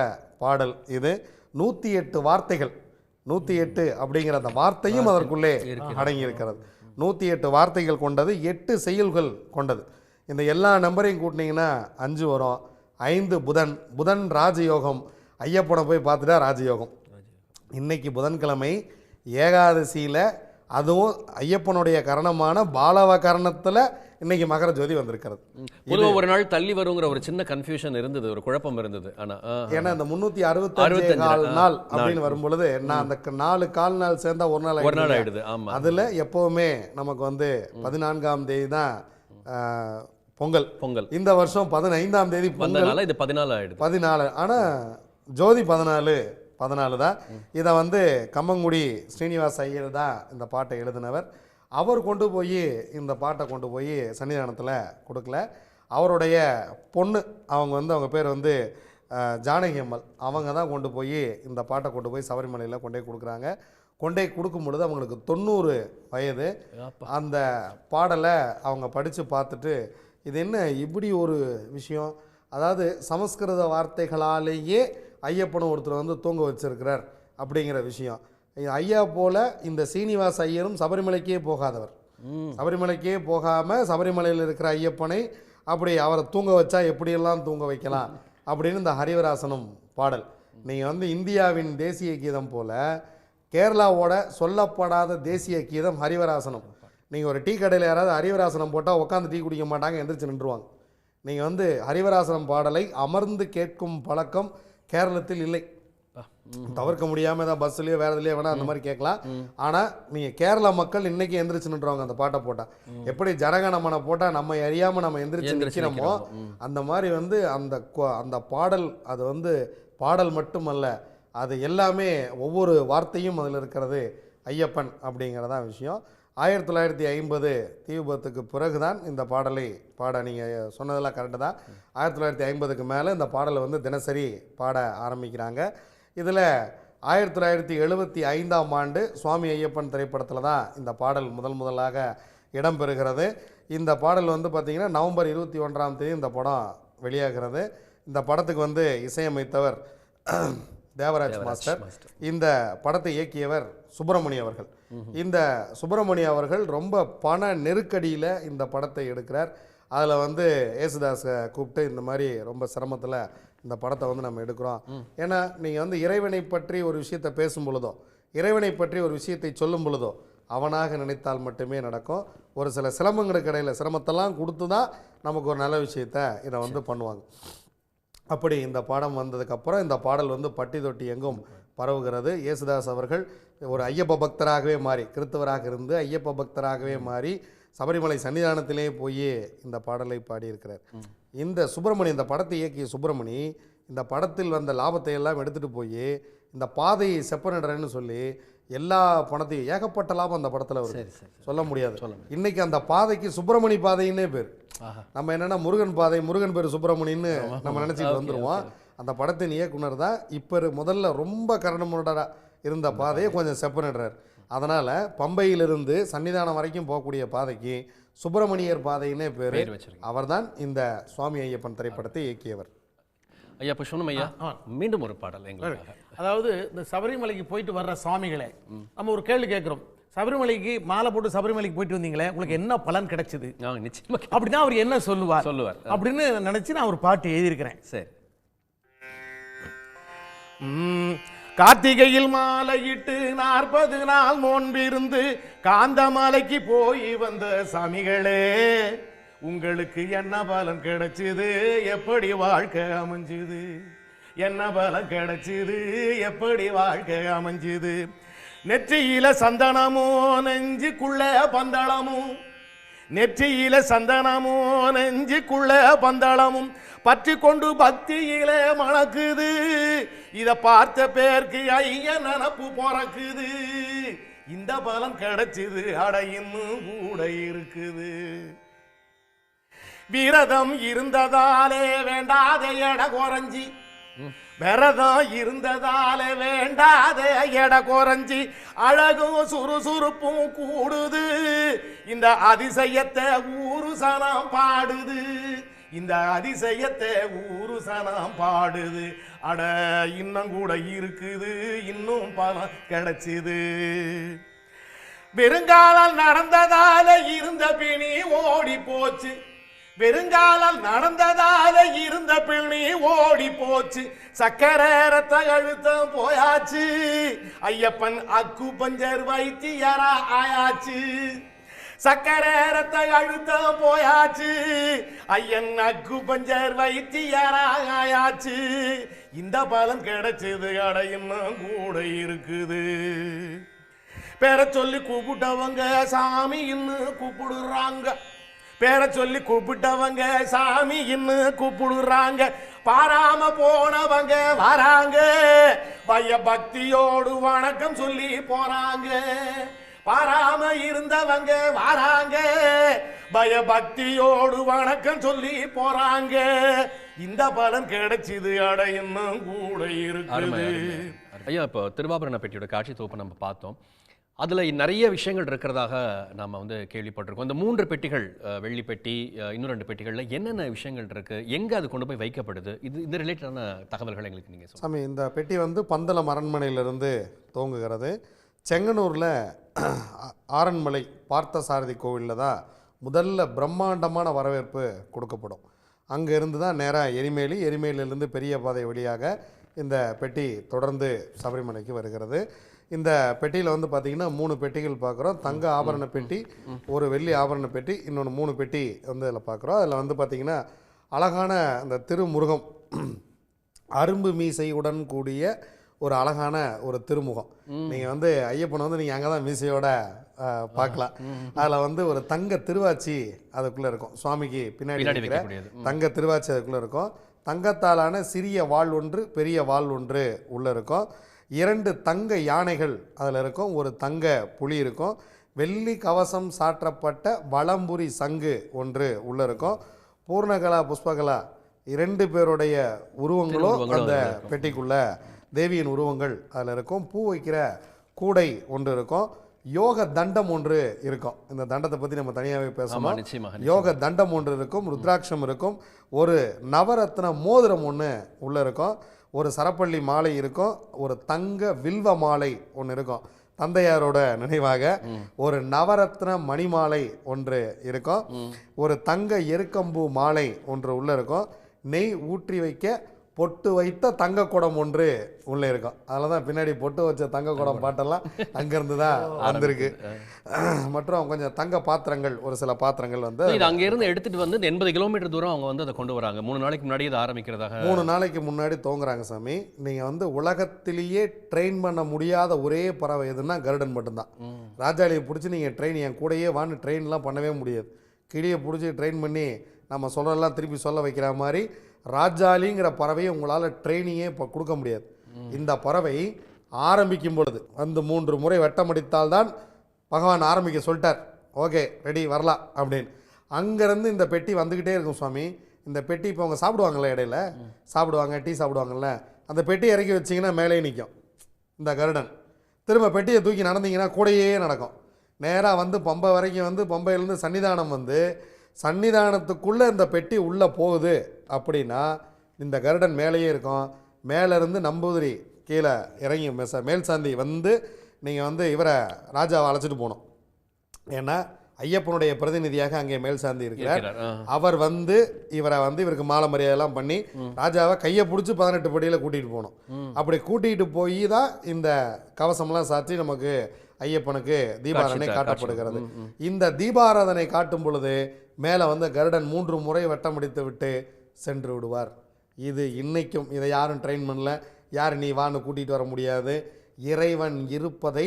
பாடல் இது. 108 வார்த்தைகள், 108 அப்படிங்கிற அந்த வார்த்தையும் அதற்குள்ளே அடங்கி இருக்கிறது. 108 வார்த்தைகள் கொண்டது, 8 செய்யுள்கள் கொண்டது. இந்த எல்லா நம்பரையும் கூட்டினீங்கன்னா 5 வரும். 5 புதன் ராஜயோகம். ஐயப்பனை போய் பார்த்துட்டா ராஜயோகம். இன்னைக்கு புதன்கிழமை ஏகாதசியில், அதுவும் ஐயப்பனுடைய கரணமான பாலவ கரணத்தில் இன்னைக்கு மகர ஜோதி வந்திருக்கிறது. பொதுவாக ஒரு நாள் தள்ளி வருங்கிற ஒரு சின்ன கன்ஃபியூஷன் இருந்தது, ஒரு குழப்பம் இருந்தது. ஏன்னா இந்த 365 நாள் அப்படின்னு வரும்பொழுது நான் அந்த 4 கால் நாள் சேர்ந்தா ஒரு நாள் ஆயிடுது. ஆமா, அதுல எப்பவுமே நமக்கு வந்து 14ஆம் தேதி தான் பொங்கல். இந்த வருஷம் 15ஆம் தேதி பொங்கல், இது 14 ஆயிடுது. 14. ஆனா ஜோதி 14 தான். இதை வந்து கம்மங்குடி ஸ்ரீனிவாஸ் ஐயர் தான் இந்த பாட்டை எழுதினவர். அவர் கொண்டு போய் இந்த பாட்டை கொண்டு போய் சன்னிதானத்தில் கொடுக்கல. அவருடைய பொண்ணு, அவங்க பேர் வந்து ஜானகி அம்மல், அவங்க தான் கொண்டு போய் இந்த பாட்டை கொண்டு போய் சபரிமலையில் கொண்டே கொடுக்குறாங்க. கொண்டே கொடுக்கும் பொழுது அவங்களுக்கு 90 வயது. அந்த பாடலை அவங்க படித்து பார்த்துட்டு, இது என்ன இப்படி ஒரு விஷயம், அதாவது சமஸ்கிருத வார்த்தைகளாலேயே ஐயப்பனும் ஒருத்தர் வந்து தூங்க வச்சிருக்கிறார் அப்படிங்கிற விஷயம். ஐயா போல இந்த சீனிவாச ஐயரும் சபரிமலைக்கே போகாதவர். சபரிமலைக்கே போகாமல் சபரிமலையில் இருக்கிற ஐயப்பனை அப்படி அவரை தூங்க வச்சா எப்படியெல்லாம் தூங்க வைக்கலாம் அப்படின்னு இந்த ஹரிவராசனம் பாடல். நீங்கள் வந்து இந்தியாவின் தேசிய கீதம் போல கேரளாவோட சொல்லப்படாத தேசிய கீதம் ஹரிவராசனம். நீங்கள் ஒரு டீ கடையில் யாராவது ஹரிவராசனம் போட்டால் உட்காந்து டீ குடிக்க மாட்டாங்க, எந்திரிச்சு நின்றுவாங்க. நீங்கள் வந்து ஹரிவராசனம் பாடலை அமர்ந்து கேட்கும் பழக்கம் கேரளத்தில் இல்லை. தவிர்க்க முடியாமல் ஏதாவது பஸ்ஸுலையோ வேறு இதுலையோ வேணால் அந்த மாதிரி கேட்கலாம். ஆனால் நீங்கள் கேரளா மக்கள் இன்றைக்கி எந்திரிச்சு நின்றுவாங்க அந்த பாட்டை போட்டால். எப்படி ஜனகணமனை போட்டால் நம்ம அறியாமல் நம்ம எந்திரிச்சு நிற்கிறோமோ, அந்த மாதிரி வந்து அந்த பாடல், அது வந்து பாடல் மட்டுமல்ல, அது எல்லாமே ஒவ்வொரு வார்த்தையும் அதில் இருக்கிறது ஐயப்பன் அப்படிங்கிறதான் விஷயம். 1950 தீ விபத்துக்கு பிறகு தான் இந்த பாடலை நீங்கள் சொன்னதெல்லாம் கரெக்டு தான். 1950க்கு மேலே இந்த பாடலை வந்து தினசரி பாட ஆரம்பிக்கிறாங்க. இதில் 1975ஆம் ஆண்டு சுவாமி ஐயப்பன் திரைப்படத்தில் தான் இந்த பாடல் முதலாக இடம்பெறுகிறது. இந்த பாடல் வந்து பார்த்திங்கன்னா நவம்பர் 21ஆம் தேதி இந்த படம் வெளியாகிறது. இந்த படத்துக்கு வந்து இசையமைத்தவர் தேவராஜ் மாஸ்டர். இந்த படத்தை இயக்கியவர் சுப்பிரமணி அவர்கள். இந்த சுப்பிரமணி அவர்கள் ரொம்ப பண நெருக்கடியில் இந்த படத்தை எடுக்கிறார். அதில் வந்து ஏசுதாஸை கூப்பிட்டு இந்த மாதிரி ரொம்ப சிரமத்தில் இந்த படத்தை வந்து நம்ம எடுக்கிறோம். ஏன்னா நீங்கள் வந்து இறைவனை பற்றி ஒரு விஷயத்தை பேசும் பொழுதோ, இறைவனை பற்றி ஒரு விஷயத்தை சொல்லும் பொழுதோ, அவனாக நினைத்தால் மட்டுமே நடக்கும். ஒரு சில சிரமங்களுக்கு இடையில் சிரமத்தெல்லாம் கொடுத்து தான் நமக்கு ஒரு நல்ல விஷயத்தை இதை வந்து பண்ணுவாங்க. அப்படி இந்த பாடம் வந்ததுக்கப்புறம் இந்த பாடல் வந்து பட்டி தொட்டி எங்கும் பரவுகிறது. இயேசுதாஸ் அவர்கள் ஒரு ஐயப்ப பக்தராகவே மாறி, கிறிஸ்தவராக இருந்து ஐயப்ப பக்தராகவே மாறி சபரிமலை சன்னிதானத்திலே போய் இந்த பாடலை பாடியிருக்கிறார். இந்த சுப்பிரமணி, இந்த படத்தை இயக்கிய சுப்பிரமணி, இந்த படத்தில் வந்த லாபத்தை எல்லாம் எடுத்துகிட்டு போய் இந்த பாதையை செப்பனிடுறேன்னு சொல்லி எல்லா பணத்தையும், ஏகப்பட்ட லாபம் அந்த படத்தில் வருது, சொல்ல முடியாது. இன்னைக்கு அந்த பாதைக்கு சுப்பிரமணி பாதைன்னே பேர். நம்ம என்னென்னா முருகன் பாதை, முருகன் பேர் சுப்பிரமணின்னு நம்ம நினச்சிட்டு வந்துடுவோம். அந்த படத்தின் இயக்குனர் தான் இப்போ முதல்ல ரொம்ப கரடுமுரடாக இருந்த பாதையை கொஞ்சம் செப்பனிடுறார். அதனால் பம்பையிலிருந்து சன்னிதானம் வரைக்கும் போகக்கூடிய பாதைக்கு சுப்பிரமணியர் பாதைன்னே பேர். அவர் தான் இந்த சுவாமி ஐயப்பன் திரைப்படத்தை இயக்கியவர். ஐயா புஷ்பம் ஐயா, மீண்டும் ஒரு பாடல் எங்களுக்கு. அதாவது இந்த சபரிமலைக்கு போயிட்டு வர்ற சுவாமிகளை நம்ம ஒரு கேள்வி கேட்குறோம். சபரிமலைக்கு மாலை போட்டு சபரிமலைக்கு போயிட்டு வந்தீங்களே, உங்களுக்கு என்ன பலன் கிடைச்சது அப்படின்னா அவர் என்ன சொல்லுவார் அப்படின்னு நினைச்சு நான் ஒரு பாட்டு எழுதியிருக்கிறேன். சரி. கார்த்திகையில் மாலையிட்டு 40 நாள் நோன்பிருந்து காந்தமலைக்கு போய் வந்த சாமிகளே, உங்களுக்கு என்ன பலன் கிடைச்சது, எப்படி வாழ்க்கை அமைஞ்சுது, என்ன பலன் கிடைச்சது, எப்படி வாழ்க்கை அமைஞ்சுது. நெற்றியில சந்தனமோ நெஞ்சுக்குள்ள பந்தளமும், நெற்றியில சந்தனமோ நெஞ்சுக்குள்ள பந்தளமும் பற்றி கொண்டு பக்தியில மணக்குது. இத பார்த்த பேருக்கு ஐய நினப்பு பிறக்குது. இந்த பலம் கிடைச்சது அடையின்னு கூட இருக்குது. விரதம் இருந்ததாலே வேண்டாத எட குறைஞ்சி, விரதம் இருந்ததாலே வேண்டாத எட குறைஞ்சி அழகும் சுறுசுறுப்பும் கூடுது. இந்த அதிசயத்தை ஊரு சனம் பாடுது. இந்த அதிசயத்தை ஊரு சனம் பாடுது. அட இன்னும் கூட இருக்குது, இன்னும் பலம் கிடைச்சிது. வெறுங்காலால் நடந்ததால இருந்த பிணி ஓடி போச்சு. வெறுங்காலால் நடந்ததால இருந்த பிணி ஓடி போச்சு. சக்கரை ரத்த அழுத்தம் போயாச்சு. ஐயப்பன் அக்கு பஞ்சர் வைத்தியரா ஆயாச்சு. சக்கரை ரத்த அழுத்தம் போயாச்சு. ஐயன் அக்கு பஞ்சர் வைத்தியரா ஆயாச்சு. இந்த பலன் கிடைச்சது. அட இன்னும் கூட இருக்குது. பேரை சொல்லி கூப்பிட்டவங்க சாமி இன்னும் கூப்பிடுறாங்க. பேரை சொல்லி கூப்பிட்டவங்க சாமி இன்னும் கூப்பிடுறாங்க. பாராம போனவங்க வராங்க. பய பக்தியோடு வணக்கம் சொல்லி போறாங்க. பாராம இருந்தவங்க வராங்க. பய பக்தியோடு வணக்கம் சொல்லி போறாங்க. இந்த பலன் கிடைச்சிது. அட இன்னும் கூட இருக்குது. ஐயா, இப்போ திருவாபரண பெட்டியோட காட்சி தொகுப்பு நம்ம பார்த்தோம். அதில் நிறைய விஷயங்கள் இருக்கிறதாக நாம் வந்து கேள்விப்பட்டிருக்கோம். இந்த 3 பெட்டிகள், வெள்ளி பெட்டி, இன்னும் 2 பெட்டிகளில் என்னென்ன விஷயங்கள் இருக்குது, எங்கே அது கொண்டு போய் வைக்கப்படுது, இந்த ரிலேட்டடான தகவல்கள் எங்களுக்கு நீங்கள் சொல்லுங்கள். சாமி, இந்த பெட்டி வந்து பந்தளம் அரண்மனையிலிருந்து துவங்குகிறது. செங்கனூரில் ஆரண்மலை பார்த்தசாரதி கோவிலில் தான் முதல்ல பிரம்மாண்டமான வரவேற்பு கொடுக்கப்படும். அங்கே இருந்து தான் நேராக எரிமேலிருந்து பெரிய பாதை வழியாக இந்த பெட்டி தொடர்ந்து சபரிமலைக்கு வருகிறது. இந்த பெட்டியில் வந்து பார்த்திங்கன்னா 3 பெட்டிகள் பார்க்குறோம். தங்க ஆபரண பெட்டி, ஒரு வெள்ளி ஆபரண பெட்டி, இன்னொன்று 3 பெட்டி வந்து அதில் பார்க்குறோம். அதில் வந்து பார்த்திங்கன்னா அழகான அந்த திருமுருகம், அரும்பு மீசையுடன் கூடிய ஒரு அழகான ஒரு திருமுகம். நீங்கள் வந்து ஐயப்பனை வந்து நீங்கள் அங்கே தான் மீசையோட பார்க்கலாம். அதில் வந்து ஒரு தங்க திருவாச்சி அதுக்குள்ளே இருக்கும். சுவாமிக்கு பின்னாடி இருக்கிற தங்க திருவாச்சி அதுக்குள்ளே இருக்கும். தங்கத்தாலான சிறிய வாள் ஒன்று, பெரிய வாள் ஒன்று உள்ளே இருக்கும். 2 தங்க யானைகள் அதில் இருக்கும். ஒரு தங்க புலி இருக்கும். வெள்ளி கவசம் சாற்றப்பட்ட வலம்புரி சங்கு ஒன்று உள்ளே இருக்கும். பூர்ணகலா புஷ்பகலா 2 பேருடைய உருவங்களும் அந்த பெட்டிக்குள்ள தேவியின் உருவங்கள் அதில் இருக்கும். பூ வைக்கிற கூடை ஒன்று இருக்கும். யோக தண்டம் ஒன்று இருக்கும். இந்த தண்டத்தை பற்றி நம்ம தனியாகவே பேசணும். யோக தண்டம் ஒன்று இருக்கும். ருத்ராட்சம் இருக்கும். ஒரு நவரத்ன மோதிரம் ஒன்று உள்ளே இருக்கும். ஒரு சரப்பள்ளி மாலை இருக்கும். ஒரு தங்க வில்வ மாலை ஒன்று இருக்கும். தந்தையாரோட நினைவாக ஒரு நவரத்ன மணிமாலை ஒன்று இருக்கும். ஒரு தங்க எருக்கம்பூ மாலை ஒன்று உள்ளே இருக்கும். நெய் ஊற்றி வைக்க பொட்டு வைத்த தங்க குடம் ஒன்று உள்ளே இருக்கும். அதில் தான் பின்னாடி பொட்டு வச்ச தங்க குடம் பாட்டெல்லாம் அங்கேருந்து தான் வந்திருக்கு. மற்றும் கொஞ்சம் தங்க பாத்திரங்கள், ஒரு சில பாத்திரங்கள் வந்து அங்கேருந்து எடுத்துகிட்டு வந்து 80 கிலோமீட்டர் தூரம் அவங்க வந்து அதை கொண்டு வராங்க. 3 நாளைக்கு முன்னாடி இது ஆரம்பிக்கிறதாக. 3 நாளைக்கு முன்னாடி தோங்குறாங்க சாமி. நீங்கள் வந்து உலகத்திலேயே ட்ரெயின் பண்ண முடியாத ஒரே பறவை எதுன்னா கருடன் மட்டும்தான். ராஜாலியை பிடிச்சி நீங்கள் ட்ரெயின் என் கூடையே வான்னு ட்ரெயின்லாம் பண்ணவே முடியாது. கிளியை பிடிச்சி ட்ரெயின் பண்ணி நம்ம சொல்கிறதெல்லாம் திருப்பி சொல்ல வைக்கிற மாதிரி ராஜாலிங்கிற பறவையை உங்களால் ட்ரெயினிங்கே இப்போ கொடுக்க முடியாது. இந்த பறவை ஆரம்பிக்கும் பொழுது வந்து 3 முறை வட்டமடித்தால்தான் பகவான் ஆரம்பிக்க சொல்லிட்டார். ஓகே, ரெடி, வரலாம் அப்படின்னு. அங்கேருந்து இந்த பெட்டி வந்துக்கிட்டே இருக்கும் சுவாமி. இந்த பெட்டி இப்போ அவங்க சாப்பிடுவாங்கள்ல, இடையில சாப்பிடுவாங்க, டீ சாப்பிடுவாங்கள்ல, அந்த பெட்டி இறக்கி வச்சிங்கன்னா மேலே நிற்கும் இந்த கருடன். திரும்ப பெட்டியை தூக்கி நடந்தீங்கன்னா கூடையே நடக்கும். நேராக வந்து பம்பை வரைக்கும் வந்து பம்பையிலேருந்து சன்னிதானம் வந்து சன்னிதானத்துக்குள்ளே இந்த பெட்டி உள்ளே போகுது அப்படின்னா இந்த கருடன் மேலேயே இருக்கும். மேலேருந்து நம்பூதிரி கீழே இறங்கி மேல் சாந்தி வந்து நீங்கள் வந்து இவரை ராஜாவை அழைச்சிட்டு போகணும். ஏன்னா ஐயப்பனுடைய பிரதிநிதியாக அங்கே மேல் சாந்தி இருக்கிறார். அவர் வந்து இவரை வந்து இவருக்கு மாலை மரியாதைலாம் பண்ணி ராஜாவை கையை பிடிச்சி 18 படியில் கூட்டிகிட்டு போகணும். அப்படி கூட்டிகிட்டு போய் தான் இந்த கவசம்லாம் சாத்தி நமக்கு ஐயப்பனுக்கு தீபாராதனை காட்டப்படுகிறது. இந்த தீபாராதனை காட்டும் பொழுது மேலே வந்து கருடன் 3 முறை வட்டமடித்து விட்டு சென்று விடுவார். இது இன்னைக்கும் இதை யாரும் ட்ரெயின் பண்ணல. யார் நீ வான்னு கூட்டிகிட்டு வர முடியாது. இறைவன் இருப்பதை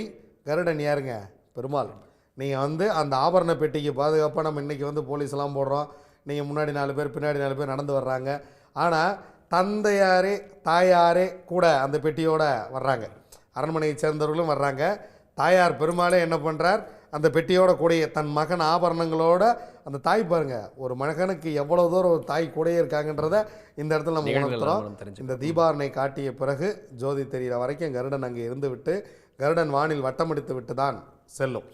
கருடன் யாருங்க? பெருமாள். நீங்கள் வந்து அந்த ஆபரண பெட்டிக்கு பாதுகாப்பாக நம்ம இன்றைக்கி வந்து போலீஸ்லாம் போடுறோம். நீங்கள் முன்னாடி 4 பேர் பின்னாடி 4 பேர் நடந்து வர்றாங்க. ஆனால் தந்தையாரே தாயாரே கூட அந்த பெட்டியோடு வர்றாங்க. அரண்மனையை சேர்ந்தவர்களும் வர்றாங்க. தாயார் பெருமாளே என்ன பண்ணுறார், அந்த பெட்டியோட கூடைய தன் மகன் ஆபரணங்களோட அந்த தாய் பாருங்க, ஒரு மகனுக்கு எவ்வளோ தூரம் ஒரு தாய் கூடையே இருக்காங்கன்றத இந்த இடத்துல நம்ம உணர்த்துறோம். இந்த தீபாரணை காட்டிய பிறகு ஜோதி தெரிகிற வரைக்கும் கருடன் அங்கே இருந்து விட்டு கருடன் வானில் வட்டமடித்து விட்டு தான் செல்லும்.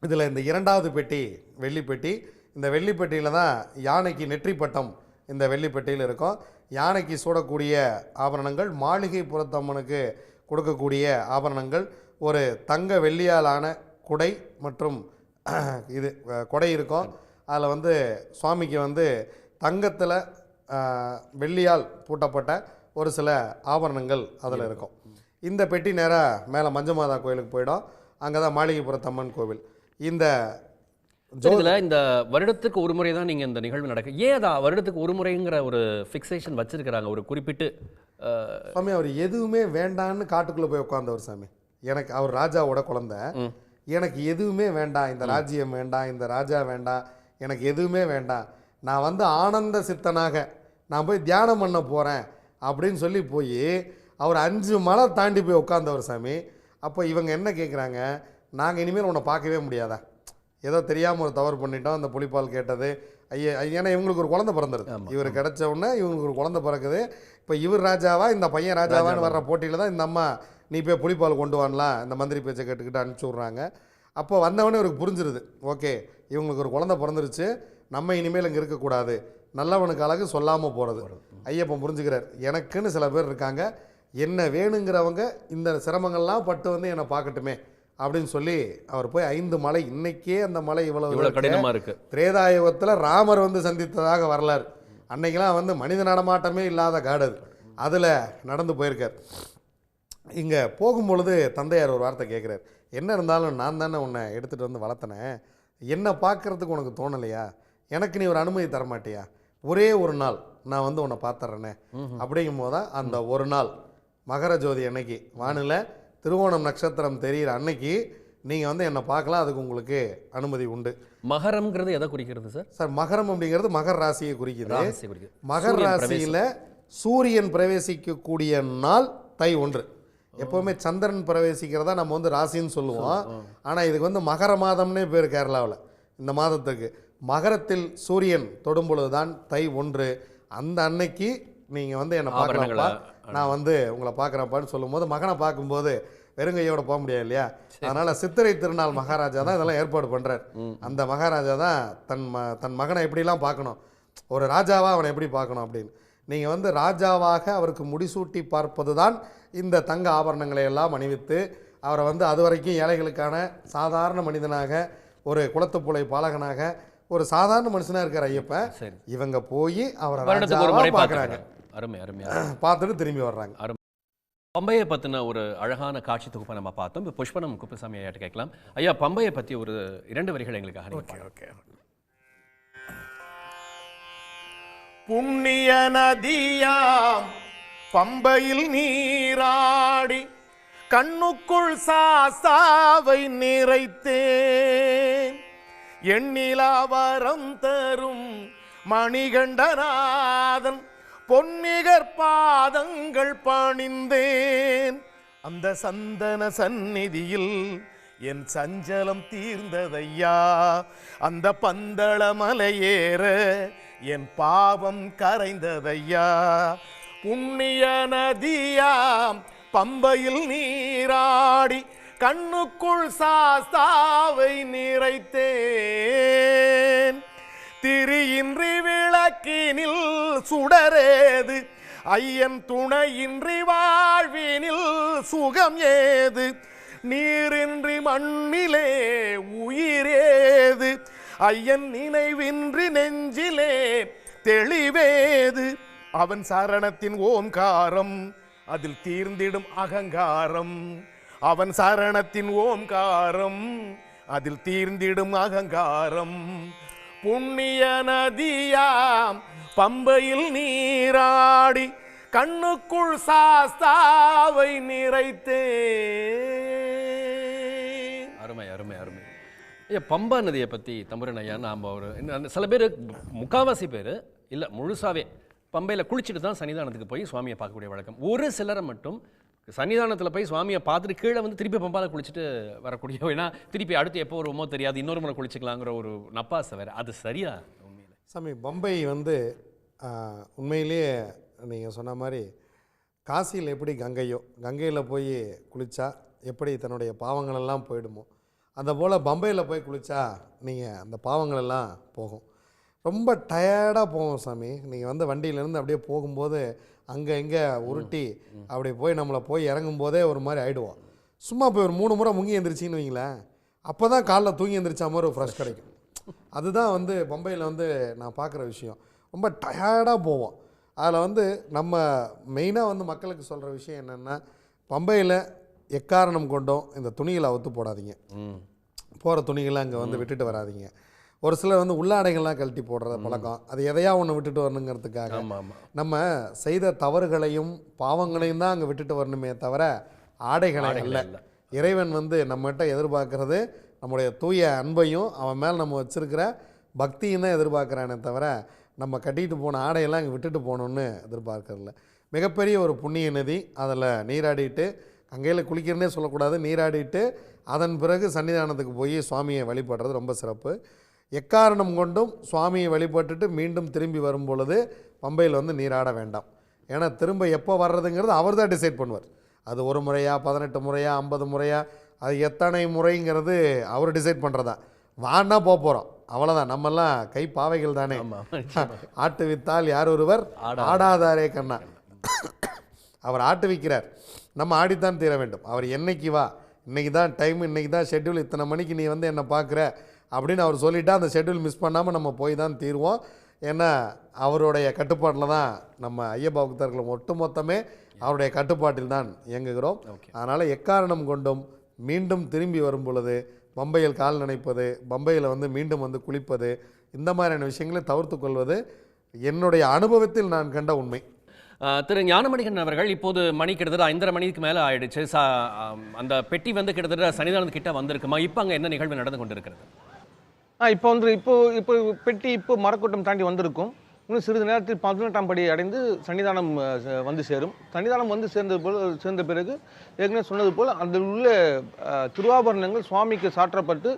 இதில் இந்த 2வது பெட்டி வெள்ளி பெட்டி. இந்த வெள்ளிப்பெட்டியில் தான் யானைக்கு நெற்றி பட்டம் இந்த வெள்ளிப்பெட்டியில் இருக்கும். யானைக்கு சூடக்கூடிய ஆபரணங்கள், மாளிகை புறத்தம்மனுக்கு கொடுக்கக்கூடிய ஆபரணங்கள், ஒரு தங்க வெள்ளியாலான குடை மற்றும் இது கொடை இருக்கும். அதில் வந்து சுவாமிக்கு வந்து தங்கத்தில் வெள்ளியால் பூட்டப்பட்ட ஒரு சில ஆபரணங்கள் அதில் இருக்கும். இந்த பெட்டி நேராக மேலே மஞ்சமாதா கோயிலுக்கு போயிடும். அங்கே தான் மாளிகைப்புறத்தம்மன் கோவில். இந்த இதில் இந்த வருடத்துக்கு ஒரு முறை தான் நீங்கள் இந்த நிகழ்வு நடக்கு. ஏன் தான் வருடத்துக்கு ஒரு முறைங்கிற ஒரு ஃபிக்ஸேஷன் வச்சிருக்கிறாங்க ஒரு குறிப்பிட்டு? சாமி அவர் எதுவுமே வேண்டான்னு காட்டுக்குள்ளே போய் உட்காந்தவர் சாமி. எனக்கு அவர் ராஜாவோட குழந்தை. எனக்கு எதுவுமே வேண்டாம், இந்த ராஜ்யம் வேண்டாம், இந்த ராஜா வேண்டாம், எனக்கு எதுவுமே வேண்டாம், நான் வந்து ஆனந்த சித்தனாக நான் போய் தியானம் பண்ண போகிறேன் அப்படின்னு சொல்லி போய் அவர் 5 மலை தாண்டி போய் உட்காந்தவர் சாமி. அப்போ இவங்க என்ன கேட்குறாங்க, நாங்கள் இனிமேல் உன்னை பார்க்கவே முடியாதா, ஏதோ தெரியாமல் ஒரு தவறு பண்ணிட்டோம், அந்த புலிப்பால் கேட்டது ஐயா. ஏன்னா இவங்களுக்கு ஒரு குழந்தை பிறந்துருது, இவர் கிடச்ச உடனே இவங்களுக்கு ஒரு குழந்தை பிறக்குது. இப்போ இவர் ராஜாவா இந்த பையன் ராஜாவான்னு வர்ற போட்டியில் தான் இந்த அம்மா நீ போய் புலிப்பால் கொண்டு வரலாம் இந்த மந்திரி பேச்சை கேட்டுக்கிட்டு அனுப்பிச்சி விட்றாங்க. அப்போ வந்தவொடனே இவருக்கு புரிஞ்சிருது, ஓகே இவங்களுக்கு ஒரு குழந்தை பிறந்துருச்சு, நம்ம இனிமேல் இங்கே இருக்கக்கூடாது, நல்லவனுக்கு அழகு சொல்லாமல் போகிறது. ஐயப்பன் புரிஞ்சுக்கிறார், எனக்குன்னு சில பேர் இருக்காங்க, என்ன வேணுங்கிறவங்க இந்த சிரமங்கள்லாம் பட்டு வந்து என்னை பார்க்கட்டுமே அப்படின்னு சொல்லி அவர் போய் 5 மலை, இன்னைக்கே அந்த மலை இவ்வளவு கடினமாக இருக்கு. திரேதாயுகத்தில் ராமர் வந்து சந்தித்ததாக வரலாறு. அன்னைக்கெல்லாம் வந்து மனித நடமாட்டமே இல்லாத காடு அது, அதில் நடந்து போயிருக்கார். இங்கே போகும்பொழுது தந்தையார் ஒரு வார்த்தை கேட்குறார், என்ன இருந்தாலும் நான் தானே உன்னை எடுத்துகிட்டு வந்து வளர்த்தனேன், என்னை பார்க்குறதுக்கு உனக்கு தோணலையா, எனக்கு நீ ஒரு அனுமதி தரமாட்டியா, ஒரே ஒரு நாள் நான் வந்து உன்னை பார்த்துட்றேனே. அப்படிங்கும் போது தான் அந்த ஒரு நாள் மகர ஜோதி அன்னைக்கு வானில் திருவோணம் நட்சத்திரம் தெரிகிற அன்னைக்கு நீங்கள் வந்து என்னை பார்க்கலாம், அதுக்கு உங்களுக்கு அனுமதி உண்டு. மகரம்ங்கிறது எதை குறிக்கிறது சார்? சார் மகரம் அப்படிங்கிறது மகர ராசியை குறிக்குது. மகர ராசியில் சூரியன் பிரவேசிக்கக்கூடிய நாள் தை 1. எப்போவுமே சந்திரன் பிரவேசிக்கிறதா நம்ம வந்து ராசின்னு சொல்லுவோம். ஆனால் இதுக்கு வந்து மகர மாதம்னே பேர் கேரளாவில். இந்த மாதத்துக்கு மகரத்தில் சூரியன் தொடும் பொழுது தான் தை 1. அந்த அன்னைக்கு நீங்கள் வந்து என்னை பார்க்கலாம்ப்பா, நான் வந்து உங்களை பார்க்குறப்பான்னு சொல்லும்போது, மகனை பார்க்கும்போது வெறுங்கையோட போக முடியாது இல்லையா, அதனால் சித்திரை திருநாள் மகாராஜா தான் இதெல்லாம் ஏற்பாடு பண்ணுறார். அந்த மகாராஜா தான் தன் மகனை எப்படிலாம் பார்க்கணும், ஒரு ராஜாவாக அவனை எப்படி பார்க்கணும் அப்படின்னு. நீங்கள் வந்து ராஜாவாக அவருக்கு முடிசூட்டி பார்ப்பது தான் இந்த தங்க ஆபரணங்களை எல்லாம் அணிவித்து அவரை வந்து அது வரைக்கும் ஏழைகளுக்கான சாதாரண மனிதனாக, ஒரு குளத்துப்புழை பாலகனாக, ஒரு சாதாரண மனுஷனாக இருக்கிற ஐயப்பன். இவங்க போய் அவரை ராஜாவாக பார்க்குறாங்க, அருமை அருமையா பார்த்துட்டு திரும்பி வர்றாங்க. பம்பையை பற்றின ஒரு அழகான காட்சி தொகுப்பை நம்ம பார்த்தோம். இப்போ புஷ்பனம் குப்புசாமி ஐயாட்ட கேட்கலாம். ஐயா, பம்பையை பற்றி ஒரு 2 வரிகள் எங்களுக்காக. ஓகே. புண்ணிய நதியாம் பம்பையில் நீராடி கண்ணுக்குள் சாஸ்தாவை நிறைத்தேன், எண்ணிலாவரம் தரும் மணிகண்டநாதன் பொன்னிகர் பாதங்கள் பணிந்தேன், அந்த சந்தன சந்நிதியில் என் சஞ்சலம் தீர்ந்ததையா, அந்த பந்தள மலையேற என் பாவம் கரைந்ததையா, புண்ணிய நதியாம் பம்பையில் நீராடி கண்ணுக்குள் சாஸ்தாவை நிறைத்தேன், திரியின்றி விளக்கினில் சுடரேது, ஐயன் துணையின்றி வாழ்வினில் சுகம் ஏது, நீரின்றி மண்ணிலே உயிரேது, ஐயன் நினைவின்றி நெஞ்சிலே தெளிவேது, அவன் சரணத்தின் ஓம்காரம் அதில் தீர்ந்திடும் அகங்காரம், அவன் சரணத்தின் ஓம்காரம் அதில் தீர்ந்திடும் அகங்காரம், புண்ணிய நதியாம் பம்பையில் நீராடி கண்ணுக்குள் சாஸ்தாவை நிறைத்தேன். அருமை அருமை அருமை. ஐயா, பம்பா நதியை பற்றி தம்புரன் ஐயா, நாம் ஒரு சில பேர், முக்காவாசி பேர் இல்லை முழுசாவே பம்பையில் குளிச்சுட்டு தான் சன்னிதானத்துக்கு போய் சுவாமியை பார்க்கக்கூடிய வழக்கம். ஒரு சிலரை மட்டும் சன்னிதானத்தில் போய் சுவாமியை பார்த்துட்டு கீழே வந்து திருப்பி பம்பாவில் குளிச்சுட்டு வரக்கூடிய, ஏன்னா திருப்பி அடுத்து எப்போ வருமோ தெரியாது, இன்னொரு முறை குளிச்சுக்கலாங்கிற ஒரு நப்பாசை வேறு. அது சரியா? உண்மையில் சாமி, பம்பை வந்து உண்மையிலேயே நீங்கள் சொன்ன மாதிரி காசியில் எப்படி கங்கையோ, கங்கையில் போய் குளித்தா எப்படி தன்னுடைய பாவங்களெல்லாம் போயிடுமோ, அந்த போல் பம்பையில் போய் குளித்தா நீங்கள் அந்த பாவங்களெல்லாம் போகும். ரொம்ப டயர்டாக போவோம் சாமி. நீங்கள் வந்து வண்டியிலேருந்து அப்படியே போகும்போது அங்கே இங்கே உருட்டி அப்படி போய் நம்மளை போய் இறங்கும் போதே ஒரு மாதிரி ஆகிடுவோம். சும்மா போய் ஒரு 3 முறை முங்கி எந்திரிச்சின்னு வைங்களேன், அப்போ தான் காலைல தூங்கி எந்திரிச்சா மாதிரி ஒரு ஃப்ரெஷ் கிடைக்கும். அதுதான் வந்து பம்பையில் வந்து நான் பார்க்குற விஷயம். ரொம்ப டயர்டாக போவோம். அதில் வந்து நம்ம மெயினாக வந்து மக்களுக்கு சொல்கிற விஷயம் என்னென்னா, பம்பையில் எக்காரணம் கொண்டும் இந்த துணிகளை அவுத்து போடாதீங்க. போகிற துணிகளை அங்கே வந்து விட்டுட்டு வராதிங்க. ஒரு சிலர் வந்து உள்ளாடைகள்லாம் கழட்டி போடுற பழக்கம், அது எதையா ஒன்று விட்டுட்டு வரணுங்கிறதுக்காக நம்ம செய்த தவறுகளையும் பாவங்களையும் தான் அங்கே விட்டுட்டு வரணுமே தவிர ஆடைகளை இல்லை. இறைவன் வந்து நம்மகிட்ட எதிர்பார்க்கறது நம்முடைய தூய அன்பையும் அவன் மேல் நம்ம வச்சுருக்கிற பக்தியும் தான் எதிர்பார்க்குறானே தவிர நம்ம கட்டிட்டு போன ஆடையெல்லாம் அங்கே விட்டுட்டு போகணுன்னு எதிர்பார்க்கறதில்ல. மிகப்பெரிய ஒரு புண்ணிய நதி. அதில் நீராடிட்டு, அங்கேயில் குளிக்கிறனே சொல்லக்கூடாது, நீராடிட்டு அதன் பிறகு சன்னிதானத்துக்கு போய் சுவாமியை வழிபடுறது ரொம்ப சிறப்பு. எக்காரணம் கொண்டும் சுவாமியை வழிபட்டுட்டு மீண்டும் திரும்பி வரும் பொழுது பம்பையில் வந்து நீராட வேண்டாம். ஏன்னா திரும்ப எப்போ வர்றதுங்கிறது அவர் தான் டிசைட் பண்ணுவார். அது 1 முறையா 18 முறையா 50 முறையா அது எத்தனை முறைங்கிறது அவர் டிசைட் பண்ணுறதா. வான்னா போகிறோம், அவ்வளோதான். நம்மெல்லாம் கை பாவைகள் தானே. ஆட்டு வித்தால் யார் ஒருவர் ஆடாதாரே கண்ணா. அவர் ஆட்டு விற்கிறார், நம்ம ஆடித்தான் தீர வேண்டும். அவர் என்னைக்கு வா, இன்றைக்கி தான் டைம், இன்றைக்கி தான் ஷெட்யூல், இத்தனை மணிக்கு நீ வந்து என்னை பார்க்குற அப்படின்னு அவர் சொல்லிவிட்டா அந்த ஷெட்யூல் மிஸ் பண்ணாமல் நம்ம போய் தான் தீருவோம். ஏன்னா அவருடைய கட்டுப்பாட்டில் தான் நம்ம ஐயப்ப பக்தர்கள் ஒட்டுமொத்தமே அவருடைய கட்டுப்பாட்டில் தான் இயங்குகிறோம். அதனால் எக்காரணம் கொண்டும் மீண்டும் திரும்பி வரும் பொழுது பம்பையில் கால் நினைப்பது, பம்பையில் வந்து மீண்டும் வந்து குளிப்பது, இந்த மாதிரியான விஷயங்களை தவிர்த்து கொள்வது என்னுடைய அனுபவத்தில் நான் கண்ட உண்மை. திரு ஞானமணிகன் அவர்கள், இப்போது மணி கிட்டத்தட்ட 5:30 மணிக்கு மேலே ஆயிடுச்சு. அந்த பெட்டி வந்து கிட்டத்தட்ட சன்னிதானத்துக்கிட்ட வந்திருக்குமா? இப்போ அங்கே என்ன நிகழ்வு நடந்து கொண்டிருக்கிறது? இப்போ வந்து இப்போ பெட்டி இப்போ மரக்கூட்டம் தாண்டி வந்திருக்கும். இன்னும் சிறிது நேரத்தில் 18ஆம் படி அடைந்து சன்னிதானம் வந்து சேரும். சன்னிதானம் வந்து சேர்ந்த பிறகு ஏற்கனவே சொன்னது போல் அந்த உள்ள திருவாபரணங்கள் சுவாமிக்கு சாற்றப்பட்டு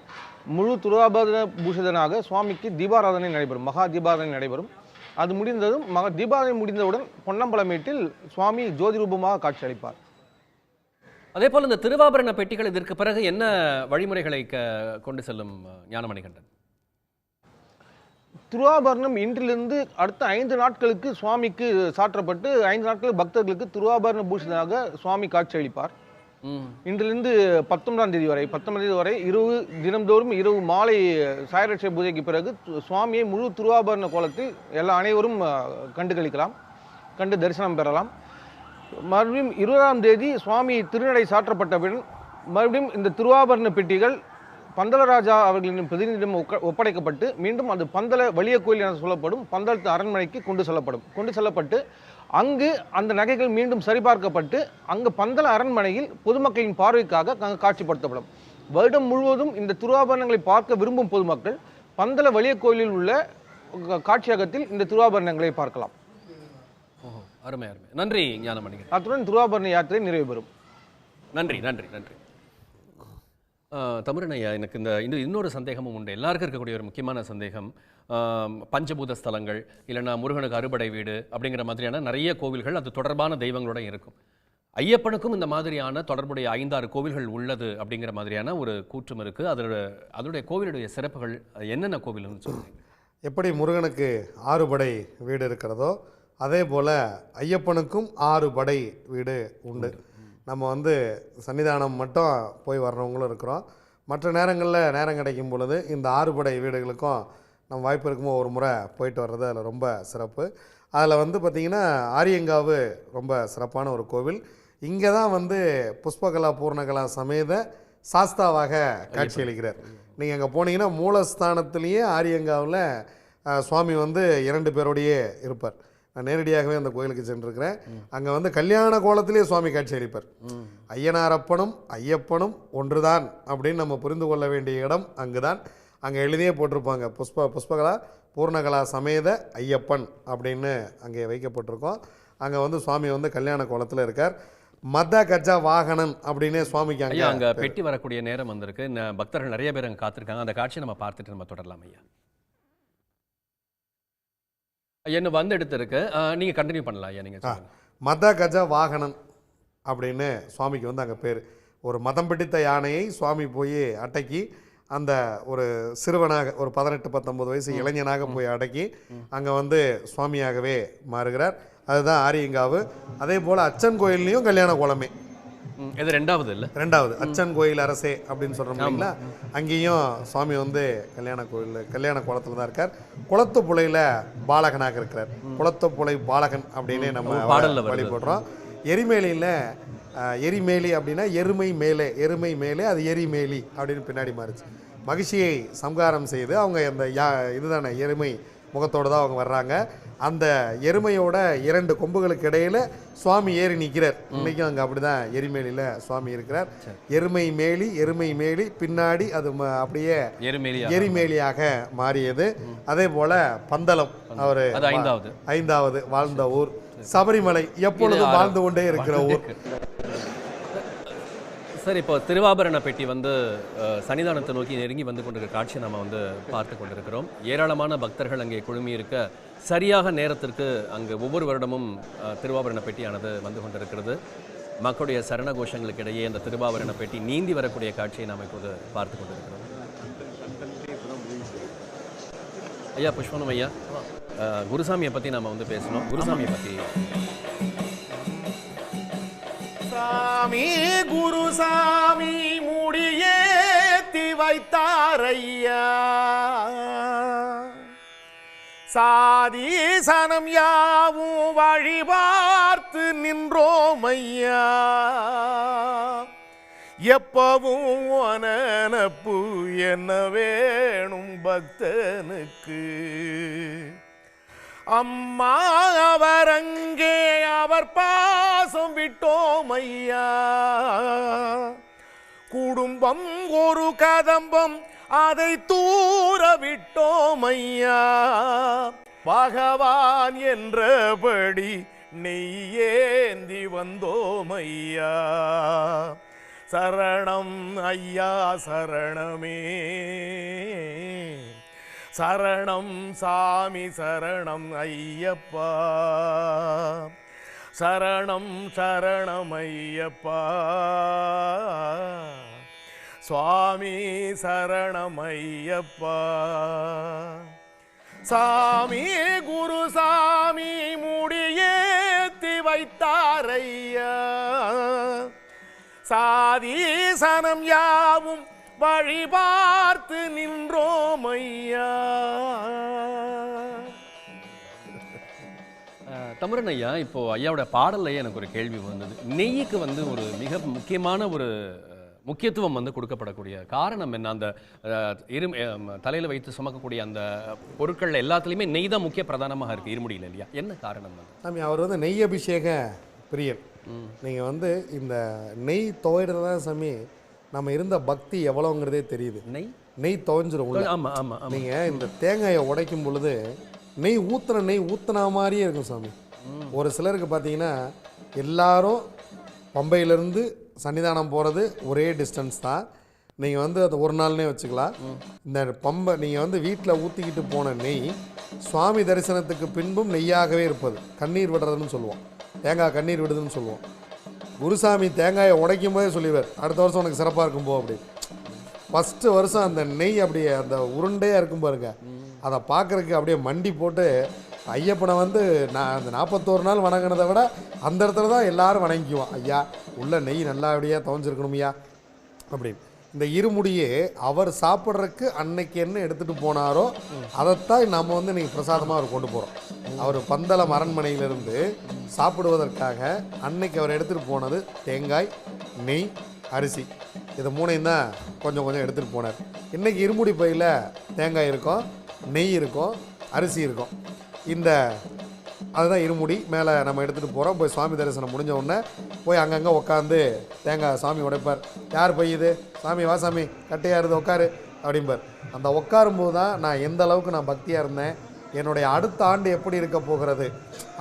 முழு திருவாபரண பூஷிதனாக சுவாமிக்கு தீபாராதனை நடைபெறும், மகா தீபாராதனை நடைபெறும். அது முடிந்ததும் தீபாவளி முடிந்தவுடன் பொன்னம்பலமேட்டில் சுவாமி ஜோதி ரூபமாக காட்சி அளிப்பார். அதே போல் இந்த திருவாபரண பெட்டிகள் இதற்கு பிறகு என்ன வழிமுறைகளை கொண்டு செல்லும் ஞானமணிகண்டன்? திருவாபரணம் இன்றிலிருந்து அடுத்த 5 நாட்களுக்கு சுவாமிக்கு சாற்றப்பட்டு 5 நாட்கள் பக்தர்களுக்கு திருவாபரண பூஷிதனாக சுவாமி காட்சி அளிப்பார். இன்றிலிருந்து 19ஆம் தேதி வரை இரவு தினம்தோறும் இரவு மாலை சாயரட்சை பூஜைக்கு பிறகு சுவாமியை முழு திருவாபரண கோலத்தில் அனைவரும் கண்டு தரிசனம் பெறலாம். மறுபடியும் 20ஆம் தேதி சுவாமி திருநடை சாற்றப்பட்ட பின் மறுபடியும் இந்த திருவாபரண பெட்டிகள் பந்தலராஜா அவர்களின் பிரதிநிதியிடம் ஒப்படைக்கப்பட்டு மீண்டும் அது பந்தல வலிய கோயில் என சொல்லப்படும் பந்தளத்து அரண்மனைக்கு கொண்டு செல்லப்பட்டு அங்கு அந்த நகைகள் மீண்டும் சரிபார்க்கப்பட்டு அங்கு பந்தல அரண்மனையில் பொதுமக்களின் பார்வைக்காக காட்சிப்படுத்தப்படும். வருடம் முழுவதும் இந்த திருவாபரணங்களை பார்க்க விரும்பும் பொதுமக்கள் பந்தல வலிய கோயிலில் உள்ள காட்சியகத்தில் இந்த திருவாபரணங்களை பார்க்கலாம். அருமை. நன்றி ஞானமணிகன். அத்துடன் திருவாபரண யாத்திரை நிறைவு பெறும். நன்றி. தமிழனையா, எனக்கு இன்னொரு சந்தேகமும் உண்டு. எல்லாருக்கும் இருக்கக்கூடிய ஒரு முக்கியமான சந்தேகம், பஞ்சபூத ஸ்தலங்கள் இல்லைன்னா முருகனுக்கு அறுபடை வீடு அப்படிங்கிற மாதிரியான நிறைய கோவில்கள் அது தொடர்பான தெய்வங்களோட இருக்கும். ஐயப்பனுக்கும் இந்த மாதிரியான தொடர்புடைய 5-6 கோவில்கள் உள்ளது அப்படிங்கிற மாதிரியான ஒரு கூற்றம் இருக்குது. அதோடைய கோவிலுடைய சிறப்புகள் என்னென்ன கோவில்னு சொல்லுங்கள். எப்படி முருகனுக்கு 6 படை வீடு இருக்கிறதோ அதே போல் ஐயப்பனுக்கும் 6 படை வீடு உண்டு. நம்ம வந்து சன்னிதானம் மட்டும் போய் வர்றவங்களும் இருக்கிறோம். மற்ற நேரங்களில் நேரம் கிடைக்கும் பொழுது இந்த 6 படை வீடுகளுக்கும் நம்ம வாய்ப்பு இருக்கும்போது ஒரு முறை போயிட்டு வர்றது அதில் ரொம்ப சிறப்பு. அதில் வந்து பார்த்திங்கன்னா ஆரியங்காவு ரொம்ப சிறப்பான ஒரு கோவில். இங்கே தான் வந்து புஷ்பகலா பூர்ணகலா சமேத சாஸ்தாவாக காட்சியளிக்கிறார். நீங்கள் அங்கே போனீங்கன்னா மூலஸ்தானத்திலேயே ஆரியங்காவில் சுவாமி வந்து 2 பேரோடையே இருப்பார். நான் நேரடியாகவே அந்த கோயிலுக்கு சென்றிருக்கிறேன். அங்கே வந்து கல்யாண கோலத்திலே சுவாமி காட்சி அளிப்பார். ஐயனாரப்பனும் ஐயப்பனும் ஒன்றுதான் அப்படின்னு நம்ம புரிந்து கொள்ள வேண்டிய இடம் அங்கு தான். அங்கே எழுதியே போட்டிருப்பாங்க, புஷ்பகலா பூர்ணகலா சமேத ஐயப்பன் அப்படின்னு அங்கே வைக்கப்பட்டிருக்கோம். அங்கே வந்து சுவாமி வந்து கல்யாண கோலத்தில் இருக்கார். மத கஜா வாகனன் அப்படின்னே சுவாமிக்கு அங்கே பெட்டி வரக்கூடிய நேரம் வந்திருக்கு. பக்தர்கள் நிறைய பேர் அங்கே காத்திருக்காங்க. அந்த காட்சியை நம்ம பார்த்துட்டு நம்ம தொடரலாம். ஐயா என்ன வந்து எடுத்திருக்கு, நீங்கள் கண்டினியூ பண்ணலாம் ஐயா. நீங்கள் மத கஜ வாகனன் அப்படின்னு சுவாமிக்கு வந்து அங்கே பேர். ஒரு மதம் பிடித்த யானையை சுவாமி போய் அடக்கி அந்த ஒரு சிறுவனாக ஒரு 18-19 வயசு இளைஞனாக போய் அடக்கி அங்கே வந்து சுவாமியாகவே மாறுகிறார். அதுதான் ஆரியங்காவு. அதே போல் அச்சன் கோயில்லையும் கல்யாண கோலமே. இது ரெண்டாவது இல்லை, ரெண்டாவது அச்சன் கோயில் அரசே அப்படின்னு சொல்கிறோம் இல்லைங்களா, அங்கேயும் சுவாமி வந்து கல்யாண குளத்தில் தான் இருக்கார். குளத்து புலையில் பாலகனாக இருக்கிறார். குளத்து புலை பாலகன் அப்படின்னே நம்ம வழிபடுறோம். எரிமேலியில் எரிமேலி அப்படின்னா எருமை மேலே அது எரிமேலி அப்படின்னு பின்னாடி மாறிச்சு. மகிழ்ச்சியை சம்காரம் செய்து அவங்க அந்த இதுதானே எருமை முகத்தோடு தான் அவங்க வர்றாங்க. அந்த எருமையோட 2 கொம்புகளுக்கு இடையில சுவாமி ஏறி நிற்கிறார். இன்னைக்கும் அங்கே அப்படிதான் எரிமேலியில் சுவாமி இருக்கிறார். எருமை மேலி பின்னாடி அது அப்படியே எரிமேலியாக மாறியது. அதே போல பந்தளம் அவர் 5வது வாழ்ந்த ஊர். சபரிமலை எப்பொழுதும் வாழ்ந்து கொண்டே இருக்கிற ஊர். சார், இப்போ திருவாபரண பெட்டி வந்து சன்னிதானத்தை நோக்கி நெருங்கி வந்து கொண்டிருக்கிற காட்சியை நம்ம வந்து பார்த்து கொண்டிருக்கிறோம். ஏராளமான பக்தர்கள் அங்கே குழுமி இருக்க சரியாக நேரத்திற்கு அங்கு ஒவ்வொரு வருடமும் திருவாபரண பெட்டியானது வந்து கொண்டிருக்கிறது. மக்களுடைய சரண கோஷங்களுக்கு இடையே அந்த திருவாபரண பெட்டி நீந்தி வரக்கூடிய காட்சியை நாம் இப்போது பார்த்து கொண்டிருக்கிறோம். ஐயா புஷ்பனம் ஐயா, குருசாமியை பற்றி நாம் வந்து பேசணும். குருசாமியை பற்றி சாமி குருசாமி முடியேத்தி வைத்தாரையா, சாதி சனம் யாவும் வழிபார்த்து நின்றோமையா, எப்பவும் அனப்பு என்ன வேணும் பக்தனுக்கு, அம்மா அவர் அங்கே அவர் பாசம் விட்டோமையா, குடும்பம் ஒரு கதம்பம் அதை தூர விட்டோமையா, பகவான் என்றபடி நெய்யேந்தி வந்தோமையா, சரணம் ஐயா சரணமே, சரணம் சாமி சரணம் ஐயப்பா, சரணம் சரணம் ஐயப்பா, சுவாமி சரணம் ஐயப்பா, சாமி குருசாமி முடியேத்தி வைத்தாரையா, சாதி சனம் யாவும் வழிபார்த்து நின்றோமையா. தமுரன் ஐயா, இப்போ ஐயாவோட பாடல்லையே எனக்கு ஒரு கேள்வி வந்தது. நெய்யுக்கு வந்து ஒரு மிக முக்கியமான ஒரு முக்கியத்துவம் வந்து கொடுக்கப்படக்கூடிய காரணம் என்ன? அந்த தலையில் வைத்து சுமக்கக்கூடிய அந்த பொருட்கள் எல்லாத்துலேயுமே நெய் தான் முக்கிய பிரதானமாக இருக்குது இருமுடியில், இல்லையா? என்ன காரணம் அது? சாமி அவர் வந்து நெய் அபிஷேக பிரியர். நீங்கள் வந்து இந்த நெய் துவைடுறதா சாமி நம்ம இருந்த பக்தி எவ்வளோங்கிறதே தெரியுது. நெய் துவைஞ்சிரும். ஆமாம் ஆமாம். நீங்கள் இந்த தேங்காயை உடைக்கும் பொழுது நெய் ஊற்றுன மாதிரியே இருக்கும் சாமி. ஒரு சிலருக்கு பார்த்தீங்கன்னா எல்லாரும் பம்பையிலேருந்து சன்னிதானம் போகிறது ஒரே டிஸ்டன்ஸ் தான். நீங்கள் வந்து அது ஒரு நாள்னே வச்சுக்கலாம். இந்த பம்பை நீங்கள் வந்து வீட்டில் ஊற்றிக்கிட்டு போன நெய் சுவாமி தரிசனத்துக்கு பின்பும் நெய்யாகவே இருப்பது. கண்ணீர் விடுறதுன்னு சொல்லுவோம், தேங்காய் கண்ணீர் விடுதுன்னு சொல்லுவோம். குருசாமி தேங்காயை உடைக்கும் போதே சொல்லிடுவார், அடுத்த வருஷம் உனக்கு சிறப்பாக இருக்கும் போ அப்படி. ஃபஸ்ட்டு வருஷம் அந்த நெய் அப்படியே அந்த உருண்டையாக இருக்கும் பாருங்க, அதை பார்க்குறதுக்கு அப்படியே மண்டி போட்டு ஐயப்பனை வந்து நான் அந்த 41 நாள் வணங்கினதை விட அந்த இடத்துல தான் எல்லாரும் வணங்கிக்குவோம். ஐயா உள்ள நெய் நல்லா அப்படியே துவஞ்சிருக்கணுமையா அப்படின்னு. இந்த இருமுடியே அவர் சாப்பிட்றதுக்கு அன்னைக்கு என்ன எடுத்துகிட்டு போனாரோ அதைத்தான் நம்ம வந்து இன்றைக்கி பிரசாதமாக அவர் கொண்டு போகிறோம். அவர் பந்தளம் அரண்மனையிலிருந்து சாப்பிடுவதற்காக அன்னைக்கு அவர் எடுத்துகிட்டு போனது தேங்காய், நெய், அரிசி. இது மூணையும் தான் கொஞ்சம் கொஞ்சம் எடுத்துகிட்டு போனார். இன்றைக்கி இருமுடி பையில் தேங்காய் இருக்கும், நெய் இருக்கும், அரிசி இருக்கும். அதுதான் இருமுடி. மேலே நம்ம எடுத்துகிட்டு போகிறோம். போய் சுவாமி தரிசனம் முடிஞ்ச உடனே போய் அங்கங்கே உட்காந்து தேங்காய் சாமி உடைப்பார். யார் பையுது? சாமி வா சாமி, கட்டையாக இருந்து உட்காரு அப்படிம்பார். அந்த உட்காரும்போது தான் நான் எந்த அளவுக்கு நான் பக்தியாக இருந்தேன், என்னுடைய அடுத்த ஆண்டு எப்படி இருக்க போகிறது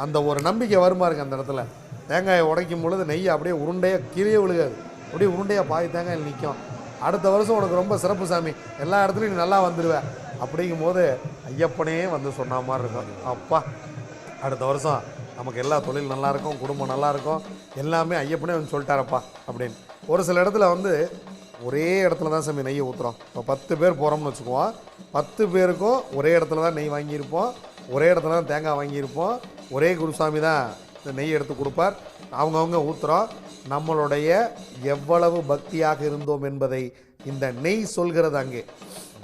அந்த ஒரு நம்பிக்கை வருமா இருக்கு. அந்த இடத்துல தேங்காயை உடைக்கும் பொழுது நெய் அப்படியே உருண்டையாக கீழே விழுகாது, அப்படியே உருண்டையாக பாதி தேங்காயில் நிற்கும். அடுத்த வருஷம் உனக்கு ரொம்ப சிறப்பு சாமி, எல்லா இடத்துலையும் நீ நல்லா வந்துடுவேன் அப்படிங்கும் போது ஐயப்பனே வந்து சொன்ன மாதிரி இருக்கும். அப்பா அடுத்த வருஷம் நமக்கு எல்லா தொழில் நல்லாயிருக்கும், குடும்பம் நல்லாயிருக்கும், எல்லாமே ஐயப்பனே வந்து சொல்லிட்டாரப்பா அப்படின்னு. ஒரு சில இடத்துல வந்து ஒரே இடத்துல தான் சாமி நெய்யை ஊற்றுறோம். இப்போ 10 பேர் போகிறோம்னு வச்சுக்குவோம், 10 பேருக்கும் ஒரே இடத்துல தான் நெய் வாங்கியிருப்போம், ஒரே இடத்துல தான் தேங்காய் வாங்கியிருப்போம், ஒரே குருசாமி தான் நெய் எடுத்து கொடுப்பார். அவங்கவுங்க ஊற்றுறோம். நம்மளுடைய எவ்வளவு பக்தியாக இருந்தோம் என்பதை இந்த நெய் சொல்கிறது.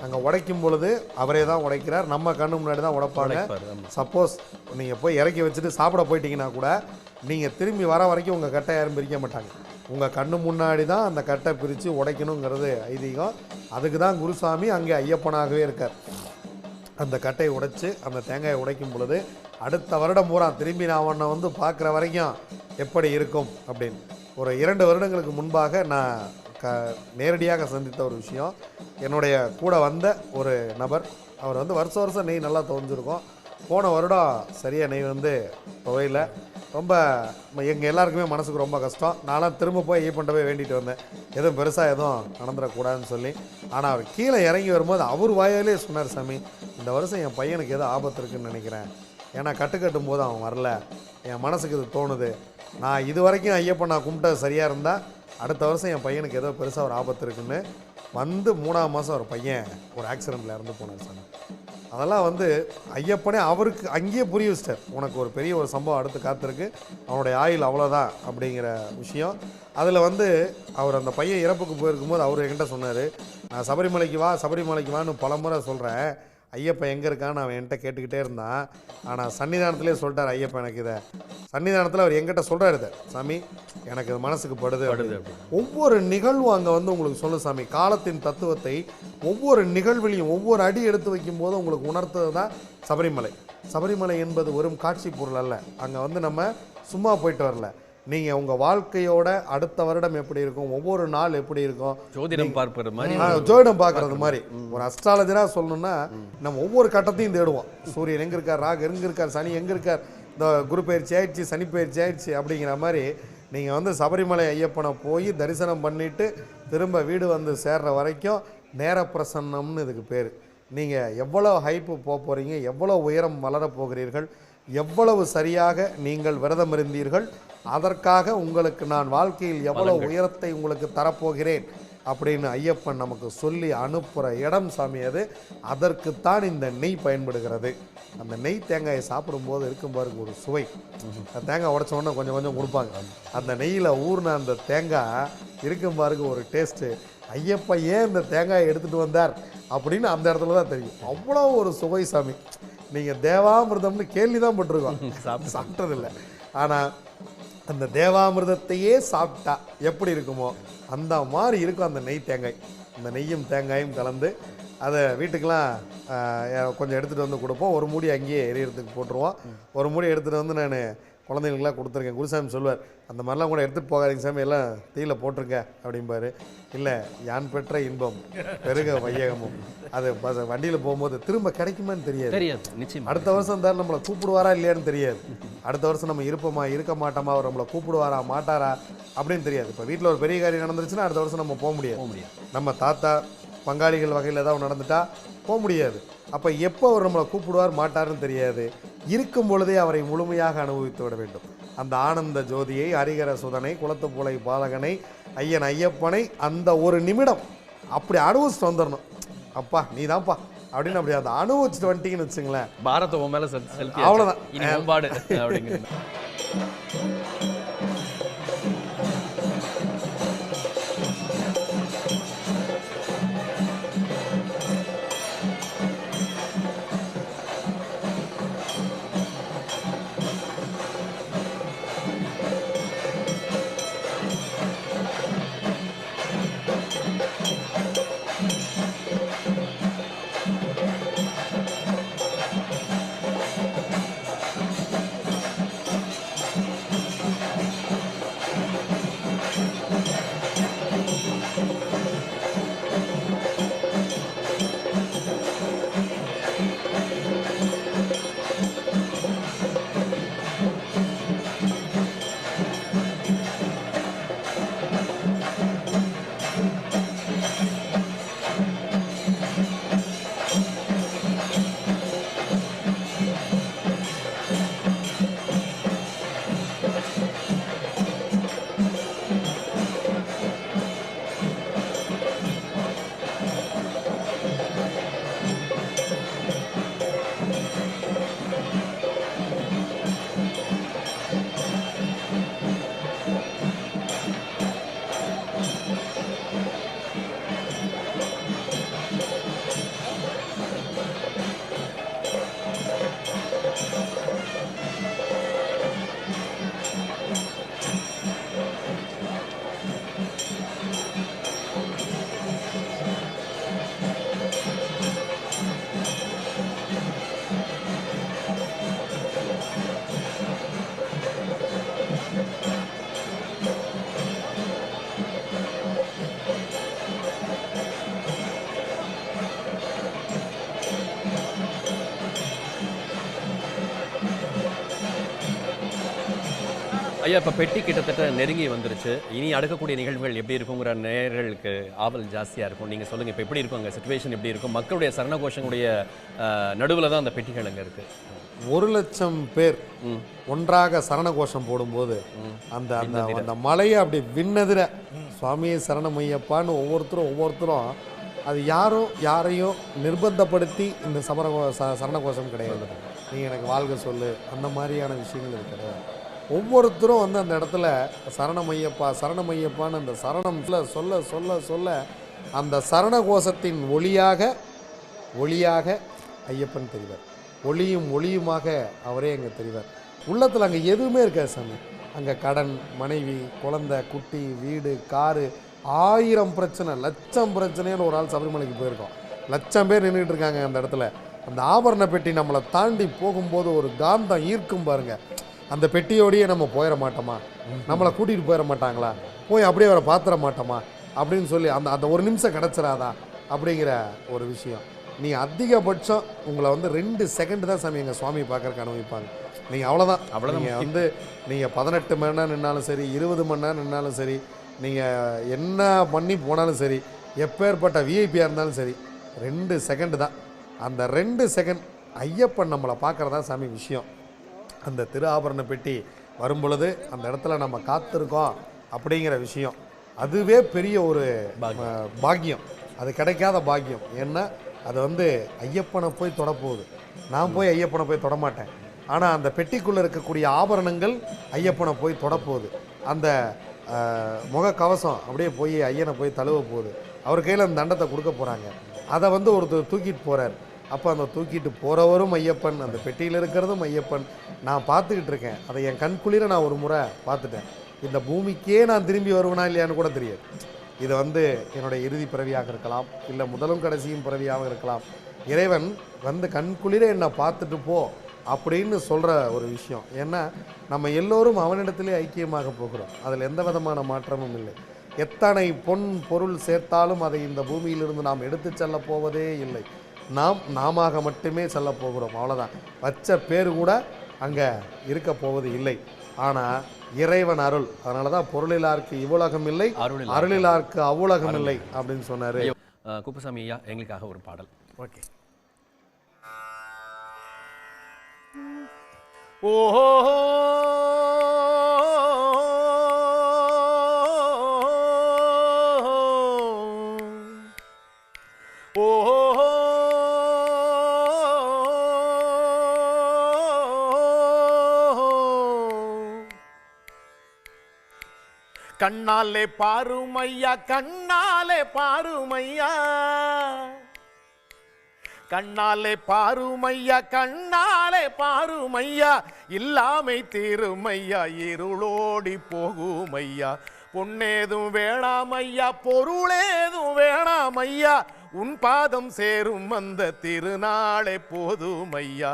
அங்கே உடைக்கும் பொழுது அவரே தான் உடைக்கிறார், நம்ம கண்ணு முன்னாடி தான் உடைப்பாங்க. சப்போஸ் நீங்கள் போய் இறக்கி வச்சுட்டு சாப்பிட போயிட்டீங்கன்னா கூட நீங்கள் திரும்பி வர வரைக்கும் உங்கள் கட்டை யாரும் பிரிக்க மாட்டாங்க. உங்கள் கண்ணு முன்னாடி தான் அந்த கட்டை பிரித்து உடைக்கணுங்கிறது ஐதீகம். அதுக்கு தான் குருசாமி அங்கே ஐயப்பனாகவே இருக்கார். அந்த கட்டையை உடைச்சி அந்த தேங்காயை உடைக்கும் பொழுது அடுத்த வருடம் பூரா திரும்பி நான் உன்னை வந்து பார்க்குற வரைக்கும் எப்படி இருக்கும் அப்படின்னு ஒரு 2 வருடங்களுக்கு முன்பாக நான் நேரடியாக சந்தித்த ஒரு விஷயம். என்னுடைய கூட வந்த ஒரு நபர், அவர் வந்து வருஷம் நெய் நல்லா துவஞ்சிருக்கும். போன வருடம் சரியாக நெய் வந்து துவையில் ரொம்ப எங்கள் எல்லாருக்குமே மனசுக்கு ரொம்ப கஷ்டம். நானும் திரும்ப போய் ஐயப்பன்ட்ட போய் வேண்டிட்டு வந்தேன், எதுவும் பெருசாக எதுவும் நடந்துடக்கூடாதுன்னு சொல்லி. ஆனால் அவர் கீழே இறங்கி வரும்போது அவர் வாயாலே சொன்னார், சாமி இந்த வருஷம் என் பையனுக்கு ஏதோ ஆபத்து இருக்குதுன்னு நினைக்கிறேன். ஏன்னா கட்டும் போது அவன் வரல, என் மனசுக்கு இது தோணுது. நான் இது வரைக்கும் ஐயப்பன் நான் கும்பிட்டது சரியாக இருந்தால் அடுத்த வருஷம் என் பையனுக்கு ஏதோ பெருசாக ஒரு ஆபத்து இருக்குன்னு வந்து 3ஆம் மாதம் ஒரு பையன் ஒரு ஆக்சிடெண்ட்டில் இறந்து போனார் சாமி. அதெல்லாம் வந்து ஐயப்பனே அவருக்கு அங்கேயே புரிய வச்சிட்டார், உனக்கு ஒரு பெரிய ஒரு சம்பவம் அடுத்து காத்திருக்கு, அவனுடைய ஆயுள் அவ்வளோதான் அப்படிங்கிற விஷயம். அதில் வந்து அவர் அந்த பையன் இறப்புக்கு போயிருக்கும்போது அவர் என்கிட்ட சொன்னார், நான் சபரிமலைக்கு வான்னு பல முறை சொல்கிறேன், ஐயப்பன் எங்கே இருக்கான்னு அவன் என்கிட்ட கேட்டுக்கிட்டே இருந்தான். ஆனால் சன்னிதானத்திலே சொல்லிட்டார் ஐயப்பன் எனக்கு இதை. சன்னிதானத்தில் அவர் எங்கிட்ட சொல்கிறார், இதை சாமி எனக்கு இது மனசுக்கு படுது. ஒவ்வொரு நிகழ்வும் அங்கே வந்து உங்களுக்கு சொல்லு சாமி, காலத்தின் தத்துவத்தை ஒவ்வொரு நிகழ்விலையும் ஒவ்வொரு அடி எடுத்து வைக்கும் போது உங்களுக்கு உணர்த்தது தான் சபரிமலை. சபரிமலை என்பது வெறும் காட்சி பொருள் அல்ல. அங்கே வந்து நம்ம சும்மா போயிட்டு வரல, நீங்கள் உங்கள் வாழ்க்கையோட அடுத்த வருடம் எப்படி இருக்கும், ஒவ்வொரு நாள் எப்படி இருக்கும், ஜோதிடம் பார்ப்பது மாதிரி, ஜோதிடம் பார்க்கறது மாதிரி. ஒரு அஸ்ட்ராலஜராக சொல்லணும்னா நம்ம ஒவ்வொரு கட்டத்தையும் தேடுவோம். சூரியன் எங்கே இருக்கார், ராகு எங்கே இருக்கார், சனி எங்கே இருக்கார், இந்த குரு பயிற்சி ஆயிடுச்சு, சனி பயிற்சி ஆயிடுச்சு அப்படிங்கிற மாதிரி நீங்கள் வந்து சபரிமலை ஐயப்பனை போய் தரிசனம் பண்ணிவிட்டு திரும்ப வீடு வந்து சேர்ற வரைக்கும் நேர பிரசன்னம்னு இதுக்கு பேர். நீங்கள் எவ்வளோ ஹைப்பு போக போகிறீங்க, எவ்வளோ உயரம் வளரப் போகிறீர்கள், எவ்வளவு சரியாக நீங்கள் விரதம் இருந்தீர்கள், அதற்காக உங்களுக்கு நான் வாழ்க்கையில் எவ்வளவு உயரத்தை உங்களுக்கு தரப்போகிறேன் அப்படின்னு ஐயப்பன் நமக்கு சொல்லி அனுப்புகிற இடம் சாமி அது. அதற்குத்தான் இந்த நெய் பயன்படுகிறது. அந்த நெய் தேங்காயை சாப்பிடும்போது இருக்கும் பாருங்க ஒரு சுவை. அந்த தேங்காய் உடைச்ச உடனே கொஞ்சம் கொஞ்சம் கொடுப்பாங்க, அந்த நெய்யில் ஊர்ன அந்த தேங்காய் இருக்கும் பாருங்க ஒரு டேஸ்ட்டு. ஐயப்பன் ஏன் இந்த தேங்காயை எடுத்துகிட்டு வந்தார் அப்படின்னு அந்த இடத்துல தான் தெரியும். அவ்வளோ ஒரு சுவை சாமி. நீங்கள் தேவாமிர்தம்னு கேள்வி தான் பட்டிருக்கோம், சாப்பிட்டதில்லை. ஆனால் அந்த தேவாமிர்தத்தையே சாப்பிட்டா எப்படி இருக்குமோ அந்த மாதிரி இருக்கும் அந்த நெய் தேங்காய். அந்த நெய்யும் தேங்காயும் கலந்து அதை வீட்டுக்கெலாம் கொஞ்சம் எடுத்துகிட்டு வந்து கொடுப்போம். ஒரு மூடி அங்கேயே எரியறதுக்கு போட்டுருவோம். ஒரு மூடி எடுத்துகிட்டு வந்து நான் குழந்தைங்களுக்குலாம் கொடுத்துருக்கேன். குருசாமி சொல்லுவார், அந்த மாதிரிலாம் கூட எடுத்துகிட்டு போகாதீங்க சாமி, எல்லாம் தீயில போட்டிருங்க அப்படிம்பாரு. இல்லை, யான் பெற்ற இன்பம் பெருக வையகமும். அது வண்டியில் போகும்போது திரும்ப கிடைக்குமான்னு தெரியாது. நிச்சயம் அடுத்த வருஷம் தான் நம்மளை கூப்பிடுவாரா இல்லையான்னு தெரியாது. அடுத்த வருஷம் நம்ம இருப்போமா இருக்க மாட்டோமா, அவர் நம்மளை கூப்பிடுவாரா மாட்டாரா அப்படின்னு தெரியாது. இப்போ வீட்டில் ஒரு பெரிய காரியம் நடந்துருச்சுன்னா அடுத்த வருஷம் நம்ம போக முடியாது. நம்ம தாத்தா பங்காளிகள் வகையில் ஏதாவது நடந்துட்டா போக முடியாது. அப்போ எப்போ அவர் நம்மளை கூப்பிடுவார் மாட்டார்னு தெரியாது. இருக்கும் பொழுதே அவரை முழுமையாக அனுபவித்து விட வேண்டும். அந்த ஆனந்த ஜோதியை, ஹரிகர சுதனை, குளத்துப்புலை பாலகனை, ஐயன் ஐயப்பனை அந்த ஒரு நிமிடம் அப்படி அனுபவிச்சுட்டு வந்துடணும். அப்பா நீ தான்ப்பா அப்படின்னு அப்படி அதை அனுபவிச்சுட்டு வந்துட்டீங்கன்னு வச்சுங்களேன், பாரத மேலே அவ்வளோதான். ஐயா இப்போ பெட்டி கிட்டத்தட்ட நெருங்கி வந்துருச்சு. இனி அடுக்கக்கூடிய நிகழ்வுகள் எப்படி இருக்குங்கிற நேயர்களுக்கு ஆவல் ஜாஸ்தியாக இருக்கும். நீங்கள் சொல்லுங்கள், இப்போ எப்படி இருக்கும், அங்கே சுச்சுவேஷன் எப்படி இருக்கும்? மக்களுடைய சரணகோஷங்களுடைய நடுவில் தான் அந்த பெட்டிகள் அங்கே இருக்குது. 1,00,000 பேர் ஒன்றாக சரணகோஷம் போடும்போது அந்த அந்த அந்த மலையை அப்படி விண்ணதிர சுவாமியை சரணமையப்பான்னு ஒவ்வொருத்தரும் அது யாரையும் நிர்பந்தப்படுத்தி இந்த சரணகோஷம் கிடையாது. நீங்கள் எனக்கு வாழ்க சொல்லு அந்த மாதிரியான விஷயங்கள் இது கிடையாது. ஒவ்வொருத்தரும் வந்து அந்த இடத்துல சரணமையப்பான்னு அந்த சரணம் சொல்ல சொல்ல சொல்ல அந்த சரணகோஷத்தின் ஒளியாக ஐயப்பன் தெரிவார். ஒளியுமாக அவரே அங்கே தெரிவார். உள்ளத்தில் அங்கே எதுவுமே இருக்காது சாமி. அங்கே கடன், மனைவி, குழந்தை, குட்டி, வீடு, காரு, 1000 பிரச்சனை, 1,00,000 பிரச்சனைன்னு ஒரு ஆள் சபரிமலைக்கு போயிருக்கோம். 1,00,000 பேர் நின்றுட்டு இருக்காங்க அந்த இடத்துல. அந்த ஆபரண பெட்டி நம்மளை தாண்டி போகும்போது ஒரு காந்தம் ஈர்க்கும் பாருங்க. அந்த பெட்டியோடையே நம்ம போயிட மாட்டோமா, நம்மளை கூட்டிகிட்டு போயிட மாட்டாங்களா, போய் அப்படியே அவரை பார்த்துட மாட்டோமா அப்படின்னு சொல்லி அந்த அந்த ஒரு நிமிஷம் கிடச்சிடாதா அப்படிங்கிற ஒரு விஷயம். நீ அதிகபட்சம் உங்களை வந்து 2 செகண்ட் தான் சாமி எங்கள் சுவாமியை பார்க்குறக்கு அனுபவிப்பாங்க. நீங்கள் அவ்வளோதான். நீங்கள் வந்து நீங்கள் 18 மணி நேரம் நின்னாலும் சரி, 20 மணி நேரம் நின்னாலும் சரி, நீங்கள் என்ன பண்ணி போனாலும் சரி, எப்பேற்பட்ட விஐபியாக இருந்தாலும் சரி, 2 செகண்டு தான். அந்த 2 செகண்ட் ஐயப்பன் நம்மளை பார்க்குறதா சாமி விஷயம். அந்த திரு ஆபரண பெட்டி வரும் பொழுது அந்த இடத்துல நம்ம காத்திருக்கோம் அப்படிங்கிற விஷயம், அதுவே பெரிய ஒரு பாக்கியம். அது கிடைக்காத பாக்கியம். ஏன்னா அது வந்து ஐயப்பனை போய் தொடப்போகுது. நான் போய் ஐயப்பனை போய் தொடமாட்டேன். ஆனால் அந்த பெட்டிக்குள்ளே இருக்கக்கூடிய ஆபரணங்கள் ஐயப்பனை போய் தொடப்போகுது. அந்த முகக்கவசம் அப்படியே போய் ஐயனை போய் தழுவ போகுது. அவர் கையில் அந்த தண்டத்தை கொடுக்க போகிறாங்க. அதை வந்து ஒருத்தர் தூக்கிட்டு போகிறார். அப்போ அந்த தூக்கிட்டு போகிறவரும் ஐயப்பன், அந்த பெட்டியில் இருக்கிறதும் ஐயப்பன். நான் பார்த்துக்கிட்டு இருக்கேன். அதை என் கண்குளிர நான் ஒரு முறை பார்த்துட்டேன். இந்த பூமிக்கே நான் திரும்பி வருவேனா இல்லையான்னு கூட தெரியாது. இது வந்து என்னுடைய இறுதி பிறவியாக இருக்கலாம், இல்லை முதலும் கடைசியும் பிறவியாக இருக்கலாம். இறைவன் வந்து கண்குளிர என்னை பார்த்துட்டு போ அப்படின்னு சொல்கிற ஒரு விஷயம். ஏன்னா நம்ம எல்லோரும் அவனிடத்திலே ஐக்கியமாக போகிறோம். அதில் எந்த விதமான மாற்றமும் இல்லை. எத்தனை பொன் பொருள் சேர்த்தாலும் அதை இந்த பூமியிலிருந்து நாம் எடுத்து செல்ல போவதே இல்லை. நாம மட்டுமே செல்ல போகிறோம், அவ்வளோதான். வச்ச பேர் கூட அங்கே இருக்க போவது இல்லை. ஆனால் இறைவன் அருள், அதனால தான் பொருளிலாருக்கு இவ்வுலகம் இல்லை, அருளிலாருக்கு அவ்வுலகம் இல்லை அப்படின்னு சொன்னார். குப்புசாமி ஐயா, எங்களுக்காக ஒரு பாடல். ஓகே. ஓஹோ கண்ணாலே பாருமையா, கண்ணாலே பாருமையா, கண்ணாலே பாருமையா, கண்ணாலே பாருமையா, இல்லாமை தீருமையா, இருளோடி போகுமையா, பொன்னேதும் வேணாமையா, பொருளேதும் வேணாமையா, உன் பாதம் சேரும் அந்த திருநாளே போதுமையா,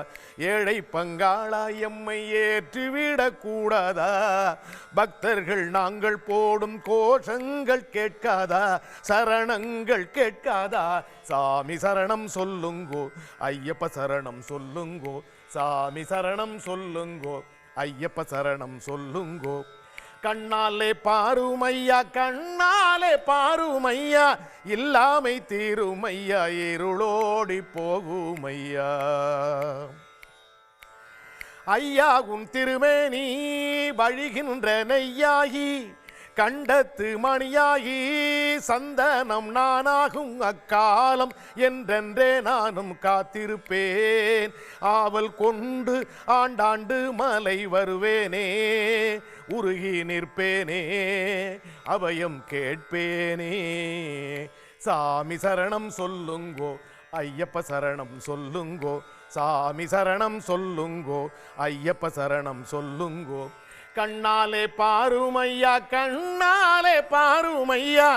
ஏழை பங்காளா எம்மை ஏற்றிவிடக் கூடாதா, பக்தர்கள் நாங்கள் போடும் கோஷங்கள் கேட்காதா, சரணங்கள் கேட்காதா, சாமி சரணம் சொல்லுங்கோ, ஐயப்ப சரணம் சொல்லுங்கோ, சாமி சரணம் சொல்லுங்கோ, ஐயப்ப சரணம் சொல்லுங்கோ. கண்ணாலே பாருமையா, கண்ணாலே பாருமையா, இல்லாமை தீருமையா, இருளோடி போகுமையா. ஐயாகும் திருமேனி வழிகின்ற நெய்யாகி, கண்டத்து மணியாகி, சந்தனம் நானாகும் அக்காலம் என்றென்றே நானும் காத்திருப்பேன், ஆவல் கொண்டு ஆண்டாண்டு மலை வருவேனே, உருகி நிற்பேனே, அபயம் கேட்பேனே, சாமி சரணம் சொல்லுங்கோ, ஐயப்ப சரணம் சொல்லுங்கோ, சாமி சரணம் சொல்லுங்கோ, ஐயப்ப சரணம் சொல்லுங்கோ. கண்ணாலே பாருமையா, கண்ணாலே பாருமையா,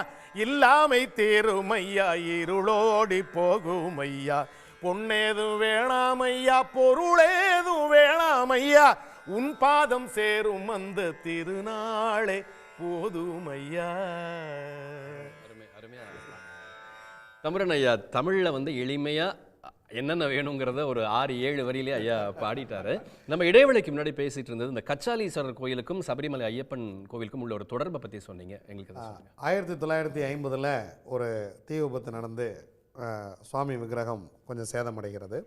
இல்லாமை தேருமையா, இருளோடி போகுமையா, பொன்னேதும் வேணாமையா, பொருளேதும் வேணாமையா, உன் பாதம் சேரும் அந்த திருநாளே போதுமையா. தம்புரன் ஐயா, தமிழில் வந்து எளிமையா என்னென்ன வேணுங்கிறத ஒரு 6-7 வரியிலே ஐயா பாடிட்டாரு. நம்ம இடைவேளைக்கு முன்னாடி பேசிட்டு இருந்தது இந்த கச்சாலீஸ்வரர் கோயிலுக்கும் சபரிமலை ஐயப்பன் கோவிலுக்கும் உள்ள ஒரு தொடர்பை பற்றி சொன்னீங்க. எங்களுக்கு அதை சொல்லுங்க. 1950 ஒரு தீ விபத்து நடந்து சுவாமி விக்கிரகம் கொஞ்சம் சேதமடைகிறது.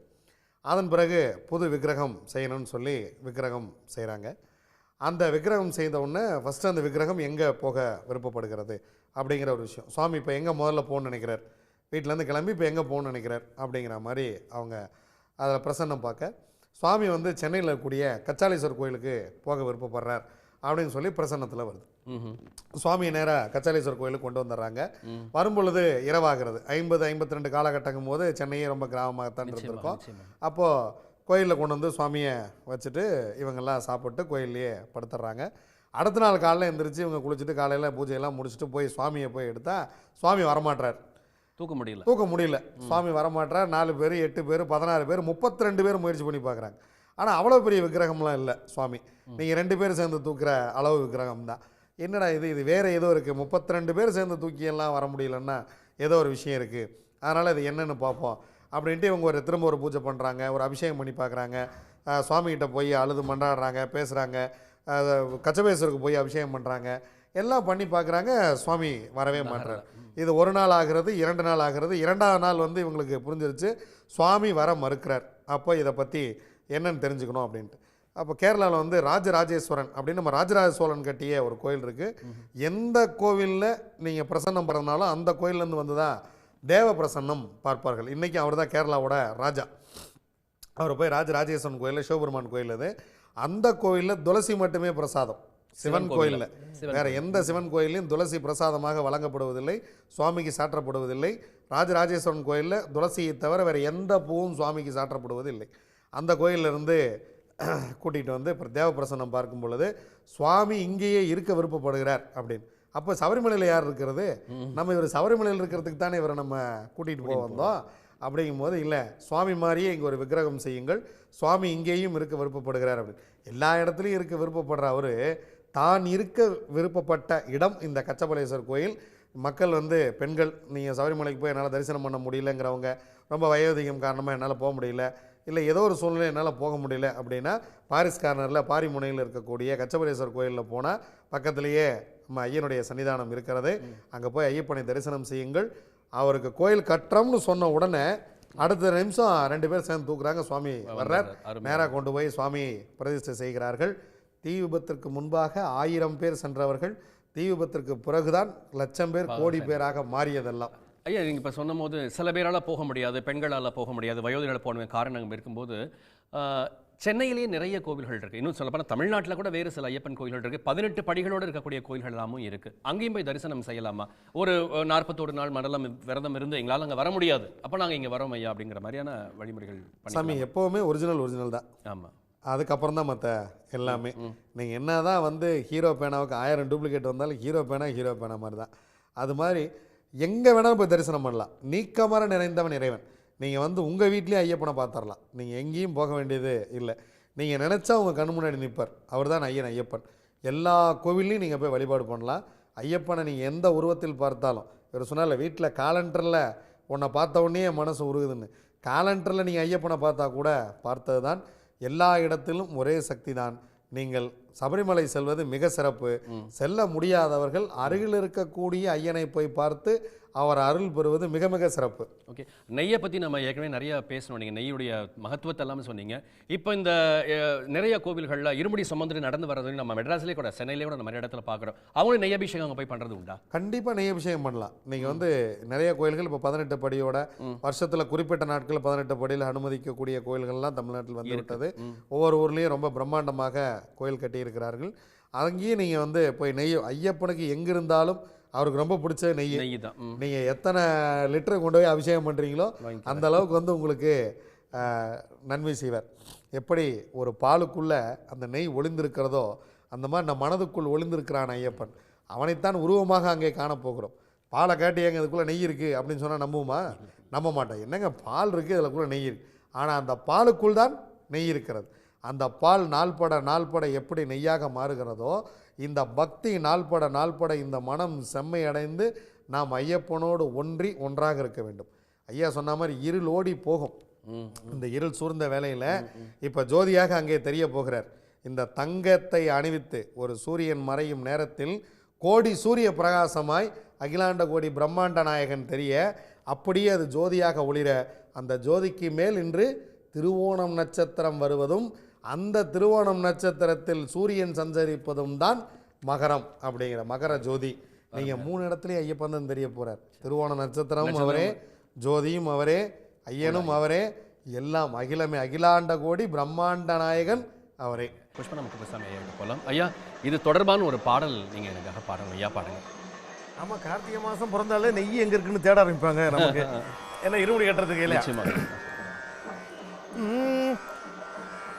அதன் பிறகு புது விக்கிரகம் செய்யணும்னு சொல்லி விக்கிரகம் செய்கிறாங்க. அந்த விக்கிரகம் செய்த உடனே ஃபஸ்ட்டு அந்த விக்கிரகம் எங்கே போக விருப்பப்படுகிறது அப்படிங்கிற ஒரு விஷயம். சுவாமி இப்போ எங்கே முதல்ல போகணும்னு நினைக்கிறார், வீட்டிலேருந்து கிளம்பி இப்போ எங்கே போகணும்னு நினைக்கிறார் அப்படிங்கிற மாதிரி அவங்க அதில் பிரசன்னம் பார்க்க, சுவாமி வந்து சென்னையில் இருக்கக்கூடிய கச்சாலீஸ்வரர் கோயிலுக்கு போக விருப்பப்படுறார் அப்படின்னு சொல்லி பிரசன்னத்தில் வருது. சுவாமியை நேராக கச்சாலீஸ்வரர் கோயிலுக்கு கொண்டு வந்துடுறாங்க. வரும்பொழுது இரவாகிறது. 50-52 காலகட்டங்கும் போது சென்னையே ரொம்ப கிராமமாகத்தான் இருந்திருக்கும். அப்போது கோயிலில் கொண்டு வந்து சுவாமியை வச்சுட்டு இவங்கெல்லாம் சாப்பிட்டு கோயில்லையே படுத்துடுறாங்க. அடுத்த நாள் காலையில் எழுந்திரிச்சு இவங்க குளிச்சுட்டு காலையில் பூஜையெல்லாம் முடிச்சுட்டு போய் சுவாமியை போய் எடுத்தால் சுவாமி வரமாட்டார். தூக்க முடியல. சுவாமி வரமாட்டார். 4 பேர் 8 பேர் 16 பேர் 32 பேர் முயற்சி பண்ணி பார்க்குறாங்க. ஆனால் அவ்வளோ பெரிய விக்கிரகம்லாம் இல்லை சுவாமி. நீங்கள் 2 பேர் சேர்ந்து தூக்குற அளவு விக்கிரகம் தான். என்னடா இது வேறு ஏதோ இருக்குது, 32 பேர் சேர்ந்து தூக்கியெல்லாம் வர முடியலன்னா ஏதோ ஒரு விஷயம் இருக்குது, அதனால் இது என்னென்னு பார்ப்போம் அப்படின்ட்டு இவங்க திரும்ப ஒரு பூஜை பண்ணுறாங்க, ஒரு அபிஷேகம் பண்ணி பார்க்குறாங்க. சுவாமிகிட்ட போய் அழுது மன்றாடுறாங்க, பேசுகிறாங்க. கச்சபேஸ்வருக்கு போய் அபிஷேகம் பண்ணுறாங்க, எல்லாம் பண்ணி பார்க்குறாங்க. சுவாமி வரவே மாட்டார். இது 1 நாள் ஆகிறது, 2 நாள் ஆகிறது. 2ஆவது நாள் வந்து இவங்களுக்கு புரிஞ்சிருச்சு சுவாமி வர மறுக்கிறார். அப்போ இதை பற்றி என்னன்னு தெரிஞ்சுக்கணும் அப்படின்ட்டு. அப்போ கேரளாவில் வந்து ராஜராஜேஸ்வரன் அப்படின்னு நம்ம ராஜராஜ சோழன் கட்டிய ஒரு கோயில் இருக்குது. எந்த கோவிலில் நீங்கள் பிரசன்னம் பண்ணுறதுனாலும் அந்த கோயிலேருந்து வந்து தான் தேவ பிரசன்னம் பார்ப்பார்கள். இன்றைக்கி அவர் தான் கேரளாவோட ராஜா. அவர் போய் ராஜராஜேஸ்வரன் கோயிலில், சிவபெருமான் கோயில் அது, அந்த கோயிலில் துளசி மட்டுமே பிரசாதம். சிவன் கோயிலில் வேறு எந்த சிவன் கோயிலையும் துளசி பிரசாதமாக வழங்கப்படுவதில்லை, சுவாமிக்கு சாற்றப்படுவதில்லை. ராஜராஜேஸ்வரன் கோயிலில் துளசியை தவிர வேறு எந்த பூவும் சுவாமிக்கு சாற்றப்படுவதில்லை. அந்த கோயிலிருந்து கூட்டிகிட்டு வந்து தேவ பிரசன்னம் பார்க்கும் பொழுது சுவாமி இங்கேயே இருக்க விருப்பப்படுகிறார் அப்படின்னு. அப்போ சபரிமலையில் யார் இருக்கிறது? நம்ம இவர் சபரிமலையில் இருக்கிறதுக்கு தானே இவரை நம்ம கூட்டிகிட்டு போக வந்தோம். அப்படிங்கும் போது இல்லை, சுவாமி மாதிரியே இங்கே ஒரு விக்கிரகம் செய்யுங்கள், சுவாமி இங்கேயும் இருக்க விருப்பப்படுகிறார் அப்படின்னு. எல்லா இடத்துலையும் இருக்க விருப்பப்படுற அவர் தான் இருக்க விருப்பப்பட்ட இடம் இந்த கச்சபலேஸ்வரர் கோயில். மக்கள் வந்து பெண்கள், நீங்கள் சபரிமலைக்கு போய் என்னால் தரிசனம் பண்ண முடியலங்கிறவங்க, ரொம்ப வயோதிகம் காரணமாக என்னால் போக முடியல, இல்லை ஏதோ ஒரு சூழ்நிலை என்னால் போக முடியல அப்படின்னா பாரிஸ் கார்னரில் பாரிமுனையில் இருக்கக்கூடிய கச்சபலேஸ்வரர் கோயிலில் போனால் பக்கத்துலேயே நம்ம ஐயனுடைய சன்னிதானம் இருக்கிறது. அங்கே போய் ஐயப்பனை தரிசனம் செய்யுங்கள். அவருக்கு கோயில் கட்டுறோம்னு சொன்ன உடனே அடுத்த நிமிஷம் 2 பேர் சேர்ந்து தூக்குறாங்க. சுவாமி வர்றார். நேராக கொண்டு போய் சுவாமி பிரதிஷ்டை செய்கிறார்கள். தீ விபத்திற்கு முன்பாக 1000 பேர் சென்றவர்கள் தீ விபத்திற்கு பிறகுதான் லட்சம் பேர் கோடி பேராக மாறியதெல்லாம். ஐயா, நீங்கள் இப்போ சொன்னும் போது சில பேரால் போக முடியாது, பெண்களால் போக முடியாது, வயோதிகளால் போன காரணம் இருக்கும்போது சென்னையிலேயே நிறைய கோவில்கள் இருக்குது. இன்னும் சொல்லப்போனால் தமிழ்நாட்டில் கூட வேறு சில ஐயப்பன் கோயில்கள் இருக்குது. 18 படிகளோடு இருக்கக்கூடிய கோயில்கள் எல்லாமும் இருக்குது. அங்கேயும் போய் தரிசனம் செய்யலாமா? ஒரு 41 நாள் மண்டலம் விரதம் இருந்து எங்களால் அங்கே வர முடியாது, அப்போ நாங்கள் இங்கே வரோம் ஐயா அப்படிங்கிற மாதிரியான வழிமுறைகள் சாமி எப்போவுமே ஒரிஜினல் தான். ஆமாம், அதுக்கப்புறம் தான் மற்ற எல்லாமே. நீங்கள் என்ன தான் வந்து ஹீரோ பேனாவுக்கு 1000 டூப்ளிகேட் வந்தாலும் ஹீரோ பேனா மாதிரி தான். அது மாதிரி எங்கே வேணாலும் போய் தரிசனம் பண்ணலாம். நீக்கமர நிறைந்தவன் இறைவன். நீங்கள் வந்து உங்கள் வீட்லேயே ஐயப்பனை பார்த்துடலாம். நீங்கள் எங்கேயும் போக வேண்டியது இல்லை. நீங்கள் நினச்சா உங்கள் கண் முன்னாடி நிற்பார். அவர் தான் ஐயப்பன். எல்லா கோவில்லையும் நீங்கள் போய் வழிபாடு பண்ணலாம். ஐயப்பனை நீங்கள் எந்த உருவத்தில் பார்த்தாலும், இவர் சொன்னால வீட்டில் காலண்டரில் உன்னை பார்த்த உடனே மனசு உருகுதுன்னு, காலண்டரில் நீங்கள் ஐயப்பனை பார்த்தா கூட பார்த்தது தான். எல்லா இடத்திலும் ஒரே சக்தி தான். நீங்கள் சபரிமலை செல்வது மிக சிறப்பு. செல்ல முடியாதவர்கள் அருகில் இருக்கக்கூடிய ஐயனை போய் பார்த்து அவர் அருள் பெறுவது மிக மிக சிறப்பு. ஓகே, நெய்யை பற்றி நம்ம ஏற்கனவே நிறைய பேசணும். நீங்கள் நெய்யுடைய மகத்துவத்தை எல்லாமே சொன்னீங்க. இப்போ இந்த நிறைய கோவில்களில் இருமுடி சுமந்து நடந்து வர்றது நம்ம மெட்ராஸ்லேயே கூட, சென்னையிலே கூட நிறைய இடத்துல பார்க்குறோம். அவங்களும் நெய் அபிஷேகம் அங்கே போய் பண்ணுறது உண்டா? கண்டிப்பாக நெய் அபிஷேகம் பண்ணலாம். நீங்கள் வந்து நிறைய கோயில்கள் இப்போ 18 படியோட வருஷத்தில் குறிப்பிட்ட நாட்கள் 18 படியில் அனுமதிக்கக்கூடிய கோயில்கள்லாம் தமிழ்நாட்டில் வந்து விட்டது. ஒவ்வொரு ஊர்லேயும் ரொம்ப பிரம்மாண்டமாக கோயில் கட்டியிருக்கிறார்கள். அங்கேயும் நீங்கள் வந்து போய் நெய் ஐயப்பனுக்கு எங்கே இருந்தாலும் அவருக்கு ரொம்ப பிடிச்ச நெய் தான். நீங்கள் எத்தனை லிட்டரை கொண்டு போய் அபிஷேகம் பண்ணுறீங்களோ அந்த அளவுக்கு வந்து உங்களுக்கு நன்மை செய்வார். எப்படி ஒரு பாலுக்குள்ளே அந்த நெய் ஒளிந்திருக்கிறதோ அந்த மாதிரி நம்ம மனதுக்குள் ஒளிந்திருக்கிறான் ஐயப்பன். அவனைத்தான் உருவமாக அங்கே காணப்போகிறோம். பாலை காட்டி எங்கே அதுக்குள்ளே நெய் இருக்குது அப்படின்னு சொன்னால் நம்புமா? நம்ப மாட்டோம். என்னங்க பால் இருக்குது, அதுக்குள்ளே நெய் இருக்குது. ஆனால் அந்த பாலுக்குள் தான் நெய் இருக்கிறது. அந்த பால் நாள்பட எப்படி நெய்யாக மாறுகிறதோ, இந்த பக்தி நாள்பட இந்த மனம் செம்மை அடைந்து நாம் ஐயப்பனோடு ஒன்றாக இருக்க வேண்டும். ஐயா சொன்ன மாதிரி இருள் ஓடி போகும். இந்த இருள் சூழ்ந்த வேளையில இப்ப ஜோதியாக அங்கே தெரிய போகிறார். இந்த தங்கத்தை அணிவித்து ஒரு சூரியன் மறையும் நேரத்தில் கோடி சூரிய பிரகாசமாய் அகிலாண்ட கோடி பிரம்மாண்ட நாயகன் தெரிய, அப்படியே அது ஜோதியாக ஒளிர, அந்த ஜோதிக்கு மேல் இன்று திருவோணம் நட்சத்திரம் வருவதும் அந்த திருவோணம் நட்சத்திரத்தில் சூரியன் சஞ்சரிப்பதும் தான் மகரம் அப்படிங்கிற மகர ஜோதி. நீங்க 3 இடத்துலயும் ஐயப்பன் தான் தெரிய போறார். திருவோண நட்சத்திரமும் அவரே, ஜோதியும் அவரே, ஐயனும் அவரே, எல்லாம் அகிலமே அகிலாண்ட கோடி பிரம்மாண்ட நாயகன் அவரே. புஷ்பனம் குப்புசாமி ஐயா போகலாம். ஐயா, இது தொடர்பான ஒரு பாடல் நீங்க எனக்காக பாடுங்க ஐயா, பாடுங்க. ஆமா, கார்த்திகை மாசம் பிறந்தாலே நெய் எங்க இருக்குன்னு தேட ஆரம்பிப்பாங்க நமக்கு. ஏன்னா இருமுடி கட்டுறதுக்கு இல்லையா?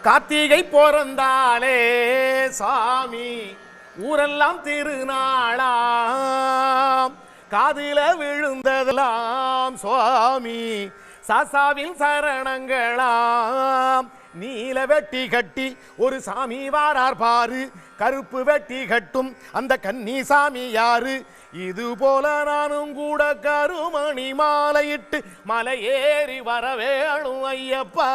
கார்த்திகை பிறந்தாலே சாமி ஊரெல்லாம் திருநாளாம், காதில விழுந்ததெல்லாம் சுவாமி சாசாவின் சரணங்களாம். நீல வெட்டி கட்டி ஒரு சாமி வாரார் பாரு, கருப்பு வெட்டி கட்டும் அந்த கன்னி சாமி யாரு? இது போல நானும் கூட கருமணி மாலையிட்டு மலை ஏறி வர வேணும் ஐயப்பா,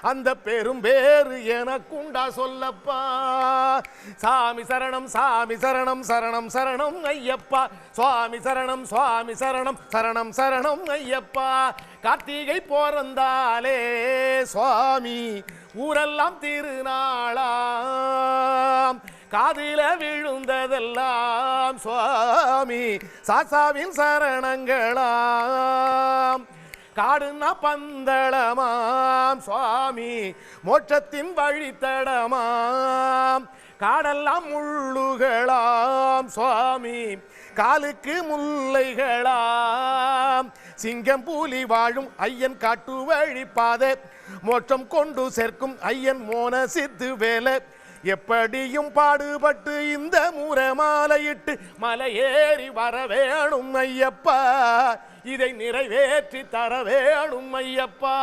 அந்த பெரும் பேரு எனக்குண்டா சொல்லப்பா. சாமி சரணம் சாமி சரணம் சரணம் சரணம் ஐயப்பா, சுவாமி சரணம் சுவாமி சரணம் சரணம் சரணம் ஐயப்பா. கார்த்திகை பிறந்தாலே சுவாமி ஊரெல்லாம் திருநாளாம், காதில விழுந்ததெல்லாம் சுவாமி சாசாவின் சரணங்களாம். காடுன்னா பந்தளமாம் சுவாமி மோட்சத்தின் வழித்தடமாம், காடெல்லாம் முள்ளுகளாம் சுவாமி காலுக்கு முல்லைகளாம். சிங்கம் புலி வாழும் ஐயன் காட்டு வழிப்பாதை, மோட்சம் கொண்டு சேர்க்கும் ஐயன் மோன சித்து வேலை. எப்படியும் பாடுபட்டு இந்த முறை மாலையிட்டு மலை ஏறி வர வேணும் ஐயப்பா, இதை நிறைவேற்றி தர வேணும் ஐயப்பா.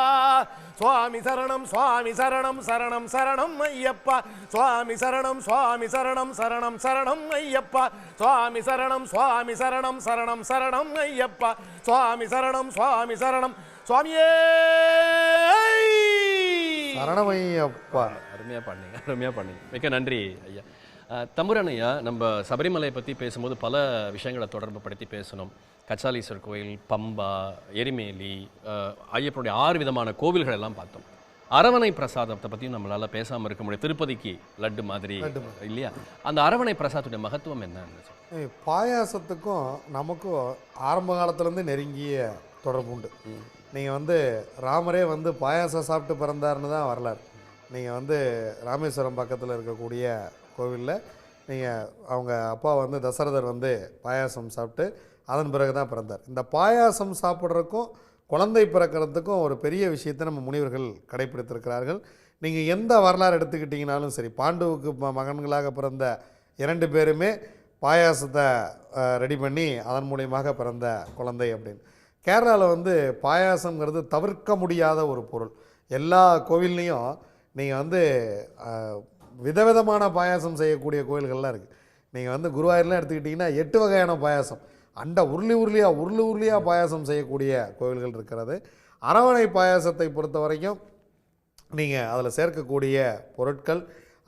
சுவாமி சரணம் சுவாமி சரணம் சரணம் சரணம் ஐயப்பா, சுவாமி சரணம் சுவாமி சரணம் சரணம் சரணம் ஐயப்பா, சுவாமி சரணம் சுவாமி சரணம் சரணம் சரணம் ஐயப்பா, சுவாமி சரணம் சுவாமி சரணம் சுவாமியே சரணமையப்பா. அருமையா பண்ணீங்க, அருமையா பண்ணீங்க. மிக்க நன்றி ஐயா. தம்புரான் ஐயா, நம்ம சபரிமலையை பற்றி பேசும்போது பல விஷயங்களை தொடர்பு படுத்தி பேசணும். கச்சாலீஸ்வரர் கோயில், பம்பா, எரிமேலி, ஐயப்பனுடைய 6 விதமான கோவில்கள் எல்லாம் பார்த்தோம். அரவணை பிரசாதத்தை பற்றியும் நம்மளால் பேசாமல் இருக்க முடியும். திருப்பதிக்கு லட்டு மாதிரி இல்லையா? அந்த அரவணை பிரசாதத்துடைய மகத்துவம் என்ன? பாயாசத்துக்கும் நமக்கும் ஆரம்ப காலத்துலேருந்து நெருங்கிய தொடர்பு உண்டு. நீங்கள் வந்து ராமரே வந்து பாயாசம் சாப்பிட்டு பிறந்தாருன்னு தான் வரலாறு. நீங்கள் வந்து ராமேஸ்வரம் பக்கத்தில் இருக்கக்கூடிய கோவிலில் நீங்கள் அவங்க அப்பா வந்து தசரதர் வந்து பாயாசம் சாப்பிட்டு அதன் பிறகு தான் பிறந்தார். இந்த பாயாசம் சாப்பிட்றதுக்கும் குழந்தை பிறக்கிறதுக்கும் ஒரு பெரிய விஷயத்தை நம்ம முனிவர்கள் கடைப்பிடித்திருக்கிறார்கள். நீங்கள் எந்த வரலாறு எடுத்துக்கிட்டிங்கனாலும் சரி, பாண்டுவுக்கு மகன்களாக பிறந்த 2 பேருமே பாயாசத்தை ரெடி பண்ணி அதன் மூலியமாக பிறந்த குழந்தை அப்படின்னு. கேரளாவில் வந்து பாயாசங்கிறது தவிர்க்க முடியாத ஒரு பொருள். எல்லா கோவில்லையும் நீங்கள் வந்து விதவிதமான பாயாசம் செய்யக்கூடிய கோயில்கள்லாம் இருக்குது. நீங்கள் வந்து குருவாயூர்லாம் எடுத்துக்கிட்டிங்கன்னா 8 வகையான பாயாசம், உருளி உருளியாக பாயாசம் செய்யக்கூடிய கோவில்கள் இருக்கிறது. அரவணை பாயாசத்தை பொறுத்த வரைக்கும் நீங்கள் அதில் சேர்க்கக்கூடிய பொருட்கள்,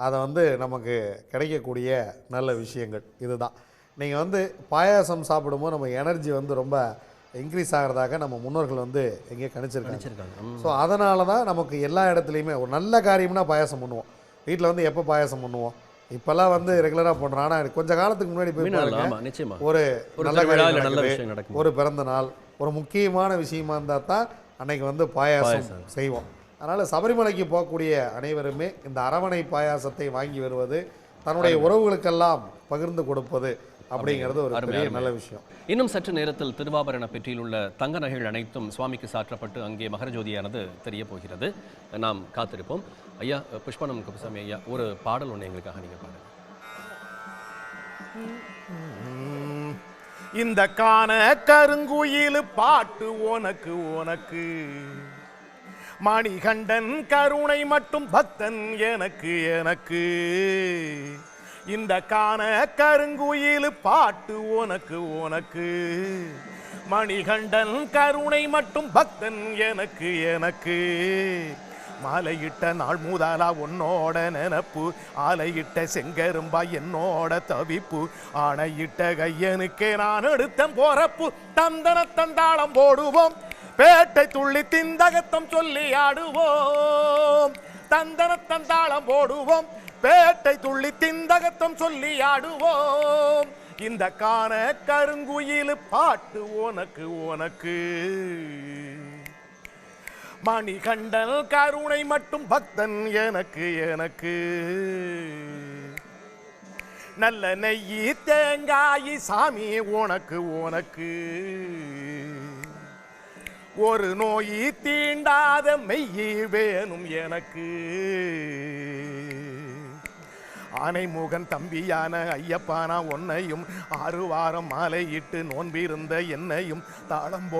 அதை வந்து நமக்கு கிடைக்கக்கூடிய நல்ல விஷயங்கள் இதுதான். நீங்கள் வந்து பாயாசம் சாப்பிடும்போது நம்ம எனர்ஜி வந்து ரொம்ப இன்க்ரீஸ் ஆகிறதாக நம்ம முன்னோர்கள் வந்து எங்கேயே கணிச்சிருக்காங்க. ஸோ அதனால தான் நமக்கு எல்லா இடத்துலையுமே ஒரு நல்ல காரியம்னா பாயாசம் பண்ணுவோம். வீட்டில் வந்து எப்போ பாயாசம் பண்ணுவோம்? இப்போல்லாம் வந்து ரெகுலராக பண்ணுறோம். ஆனால் கொஞ்ச காலத்துக்கு முன்னாடி போய் பாருங்க, ஒரு நல்ல காரியம் நடக்குது, ஒரு பிறந்த நாள், ஒரு முக்கியமான விஷயமா இருந்தால் தான் அன்னைக்கு வந்து பாயாசம் செய்வோம். அதனால் சபரிமலைக்கு போகக்கூடிய அனைவருமே இந்த அரவணை பாயாசத்தை வாங்கி வருவது, தன்னுடைய உறவுகளுக்கெல்லாம் பகிர்ந்து கொடுப்பது அப்படிங்கிறது ஒரு பெரிய நல்ல விஷயம். இன்னும் சற்று நேரத்தில் திருவாபரண பெட்டியில் உள்ள தங்க நகைகள் அனைத்தும் சுவாமிக்கு சாற்றப்பட்டு அங்கே மகரஜோதியானது தெரிய போகிறது. நாம் காத்திருப்போம். ஐயா, புஷ்பனம் குப்புசாமி ஐயா, ஒரு பாடல் ஒன்று எங்களுக்காக நீங்க பாடுங்க. இந்த காண கருங்குயில் பாட்டு உனக்கு உனக்கு, மணிகண்டன் கருணை மட்டும் பக்தன் எனக்கு எனக்கு, இந்த காண கருங்குயில் பாட்டு உனக்கு உனக்கு மணிகண்டன் கருணை மட்டும் பக்தன் எனக்கு எனக்கு மாலையிட்ட நாள் முதலா உன்னோட நினப்பு ஆலையிட்ட செங்கரும்பா என்னோட தவிப்பு ஆணையிட்ட கையனுக்கே நான் எடுத்தேன் போறப்பு தந்தன தந்தாளம் போடுவோம் பேட்டை துள்ளி திந்தகத்தம் சொல்லி ஆடுவோம் தந்தன தந்தாளம் போடுவோம் பேட்டை துள்ளி திந்தகத்தம் சொல்லி ஆடுவோம் இந்த காண கருங்குயில் பாட்டு உனக்கு உனக்கு மணிகண்டன் கருணை மட்டும் பக்தன் எனக்கு எனக்கு நல்ல நெய்யி தேங்காயி சாமி உனக்கு உனக்கு ஒரு நோயி தீண்டாத மெய்யி வேணும் எனக்கு ஆனைமுகன் தம்பியான ஐயப்பானா உன்னையும் 6 வாரம் மாலையிட்டு நோன்பிருந்த என்னையும் தாளம்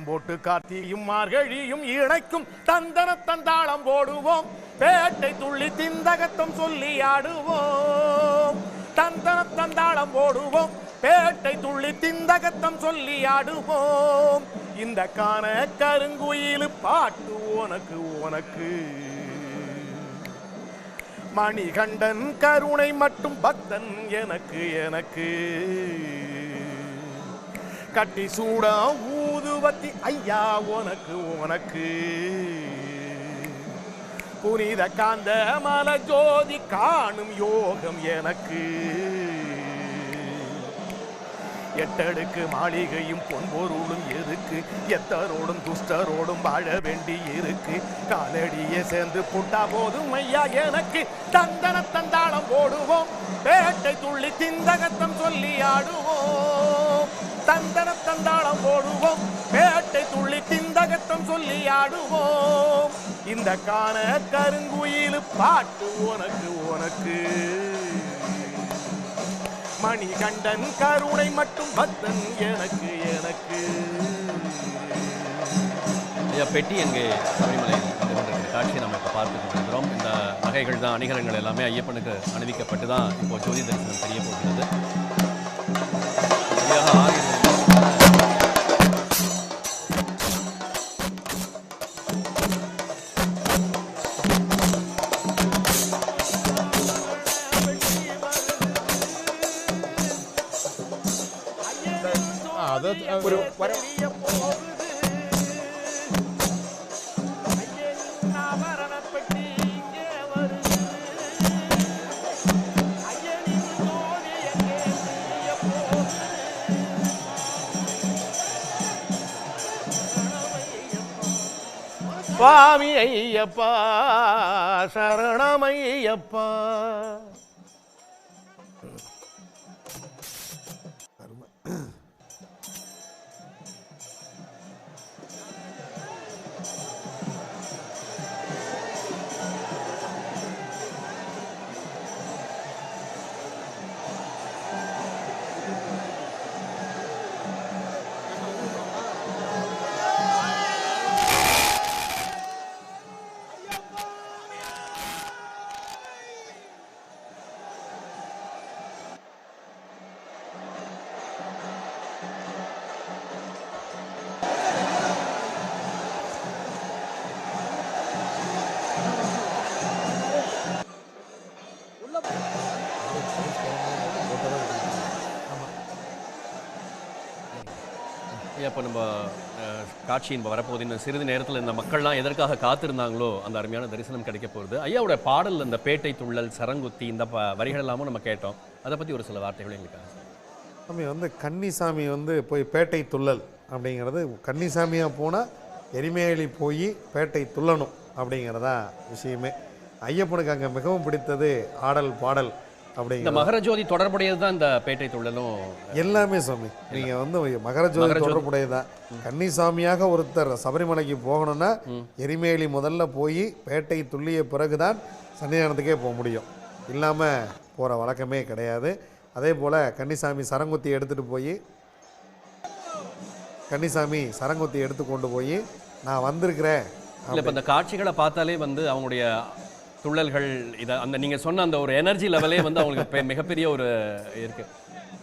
போட்டு கார்த்தியும் மார்கழியும் இணைக்கும் தந்தன தந்தாளம் போடுவோம் பேட்டை துள்ளி திந்தகத்தம் சொல்லி ஆடுவோம் தந்தன தந்தாளம் போடுவோம் பேட்டை துள்ளி திந்தகத்தம் சொல்லி ஆடுவோம் இந்த காண கருங்குயில் பாட்டு உனக்கு உனக்கு மணிகண்டன் கருணை மட்டும் பக்தன் எனக்கு எனக்கு கட்டி சூடா ஊதுவத்தி ஐயா உனக்கு உனக்கு புனித காந்த மல ஜோதி காணும் யோகம் எனக்கு எட்டடுக்கு மாளிகையும் பொன்பொருளும் எதுக்கு எத்தரோடும் துஷ்டரோடும் வாழ வேண்டி இருக்கு காலடியே சேர்ந்து புட்டா போதும் ஐயா எனக்கு தந்தன தந்தாளம் போடுவோம் பேட்டை துள்ளி திந்தகத்தம் சொல்லி ஆடுவோம் தந்தன தந்தாளம் போடுவோம் பேட்டை துள்ளி திந்தகத்தம் சொல்லி ஆடுவோம் இந்த காண கருங்குயில் பாட்டு உனக்கு உனக்கு மணிகண்டன் கருணை மட்டும் பக்தன் எனக்கு எனக்கு பெட்டி எங்கே சபரிமலை காட்சியை நம்ம இப்போ பார்த்து கொண்டிருக்கிறோம். இந்த நகைகள் தான் அணிகலன்கள் எல்லாமே ஐயப்பனுக்கு அணிவிக்கப்பட்டு தான் இப்போ ஜோதி தரிசனம் தெரிய போகிறது. ஒரு சுவாமி ஐயப்பா சரணமையப்பா இப்போ நம்ம காட்சி இப்போ வரப்போகுது. இன்னும் சிறிது நேரத்தில் இந்த மக்கள்லாம் எதற்காக காத்திருந்தாங்களோ அந்த அருமையான தரிசனம் கிடைக்க போகிறது. ஐயாவோட பாடல் இந்த பேட்டை துள்ளல் சரங்குத்தி இந்த வரிகள் எல்லாமும் நம்ம கேட்டோம். அதை பற்றி ஒரு சில வார்த்தைகள் எங்களுக்காக சாமி கன்னிசாமி போய் பேட்டை துள்ளல் அப்படிங்கிறது கன்னிசாமியாக போனால் எரிமேலி போய் பேட்டை துள்ளணும் அப்படிங்கிறதா விஷயமே. ஐயப்பனுக்கு அங்கே மிகவும் பிடித்தது ஆடல் பாடல் இந்த மகரஜோதி தொடர்புடையது தான் இந்த பேட்டை துள்ளலும் எல்லாமே சாமி. நீங்கள் மகரஜோதி தொடர்புடையதான். கன்னிசாமியாக ஒருத்தர் சபரிமலைக்கு போகணும்னா எரிமேலி முதல்ல போய் பேட்டை துள்ளிய பிறகுதான் சன்னிதானத்துக்கே போக முடியும். இல்லாமல் போகிற வழக்கமே கிடையாது. அதே போல் கன்னிசாமி சரங்குத்தி எடுத்து கொண்டு போய் நான் வந்திருக்கிறேன். இல்லை இப்போ இந்த காட்சிகளை பார்த்தாலே அவங்களுடைய துள்ளல்கள் இத அந்த நீங்க சொன்ன அந்த ஒரு எனர்ஜி லெவலே வந்து அவங்களுக்கு மிகப்பெரிய ஒரு இருக்கு.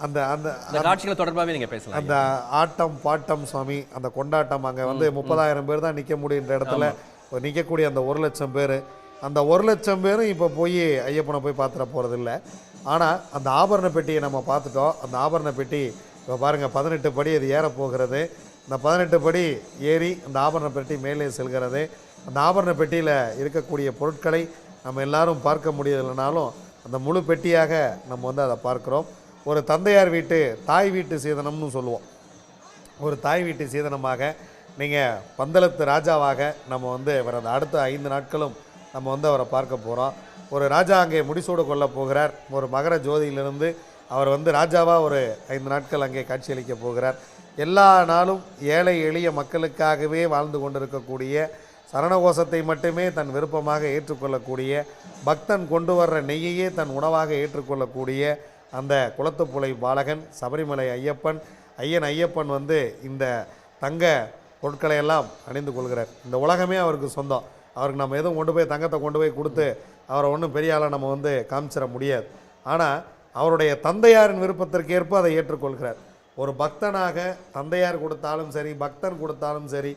அந்த அந்த அந்த காட்சிகள் தொடர்பாகவே நீங்க பேசலாம். அந்த ஆட்டம் பாட்டம் சுவாமி, அந்த கொண்டாட்டம், அங்கே வந்து 30,000 பேர் தான் நிற்க முடியுன்ற இடத்துல நிற்கக்கூடிய அந்த 1,00,000 பேர், அந்த 1,00,000 பேரும் இப்போ போய் ஐயப்பனை போய் பார்த்துட போகிறதில்ல. ஆனால் அந்த ஆபரண பெட்டியை நம்ம பார்த்துட்டோம். அந்த ஆபரண பெட்டி இப்போ பாருங்கள், 18 படி அது ஏற போகிறது. அந்த 18 படி ஏறி அந்த ஆபரண பெட்டி மேலே செல்கிறது. அந்த ஆபரண பெட்டியில் இருக்கக்கூடிய பொருட்களை நம்ம எல்லாரும் பார்க்க முடியலைனாலும் அந்த முழு பெட்டியாக நம்ம வந்து அதை பார்க்குறோம். ஒரு தந்தையார் வீட்டு தாய் வீட்டு சீதனம்னு சொல்லுவோம். ஒரு தாய் வீட்டு சீதனமாக நீங்கள் பந்தளத்து ராஜாவாக நம்ம வந்து வர அந்த அடுத்த 5 நாட்களும் நம்ம வந்து அவரை பார்க்க போகிறோம். ஒரு ராஜா அங்கே முடிசூடு கொள்ள போகிறார். ஒரு மகர ஜோதியிலிருந்து அவர் வந்து ராஜாவாக ஒரு 5 நாட்கள் அங்கே காட்சியளிக்க போகிறார். எல்லா நாளும் ஏழை எளிய மக்களுக்காகவே வாழ்ந்து கொண்டிருக்கக்கூடிய, சரணகோஷத்தை மட்டுமே தன் விருப்பமாக ஏற்றுக்கொள்ளக்கூடிய, பக்தன் கொண்டு வர்ற நெய்யையே தன் உணவாக ஏற்றுக்கொள்ளக்கூடிய அந்த குளத்துப்புழை பாலகன் சபரிமலை ஐயப்பன். ஐயப்பன் வந்து இந்த தங்க பொருட்களை எல்லாம் அணிந்து கொள்கிறார். இந்த உலகமே அவருக்கு சொந்தம். அவருக்கு நம்ம எதுவும் கொண்டு போய் தங்கத்தை கொண்டு போய் கொடுத்து அவரை ஒன்றும் பெரிய ஆளாக நம்ம வந்து காமிச்சிட முடியாது. ஆனால் அவருடைய தந்தையாரின் விருப்பத்திற்கு ஏற்ப அதை ஏற்றுக்கொள்கிறார். ஒரு பக்தனாக தந்தையார் கொடுத்தாலும் சரி, பக்தன் கொடுத்தாலும் சரி,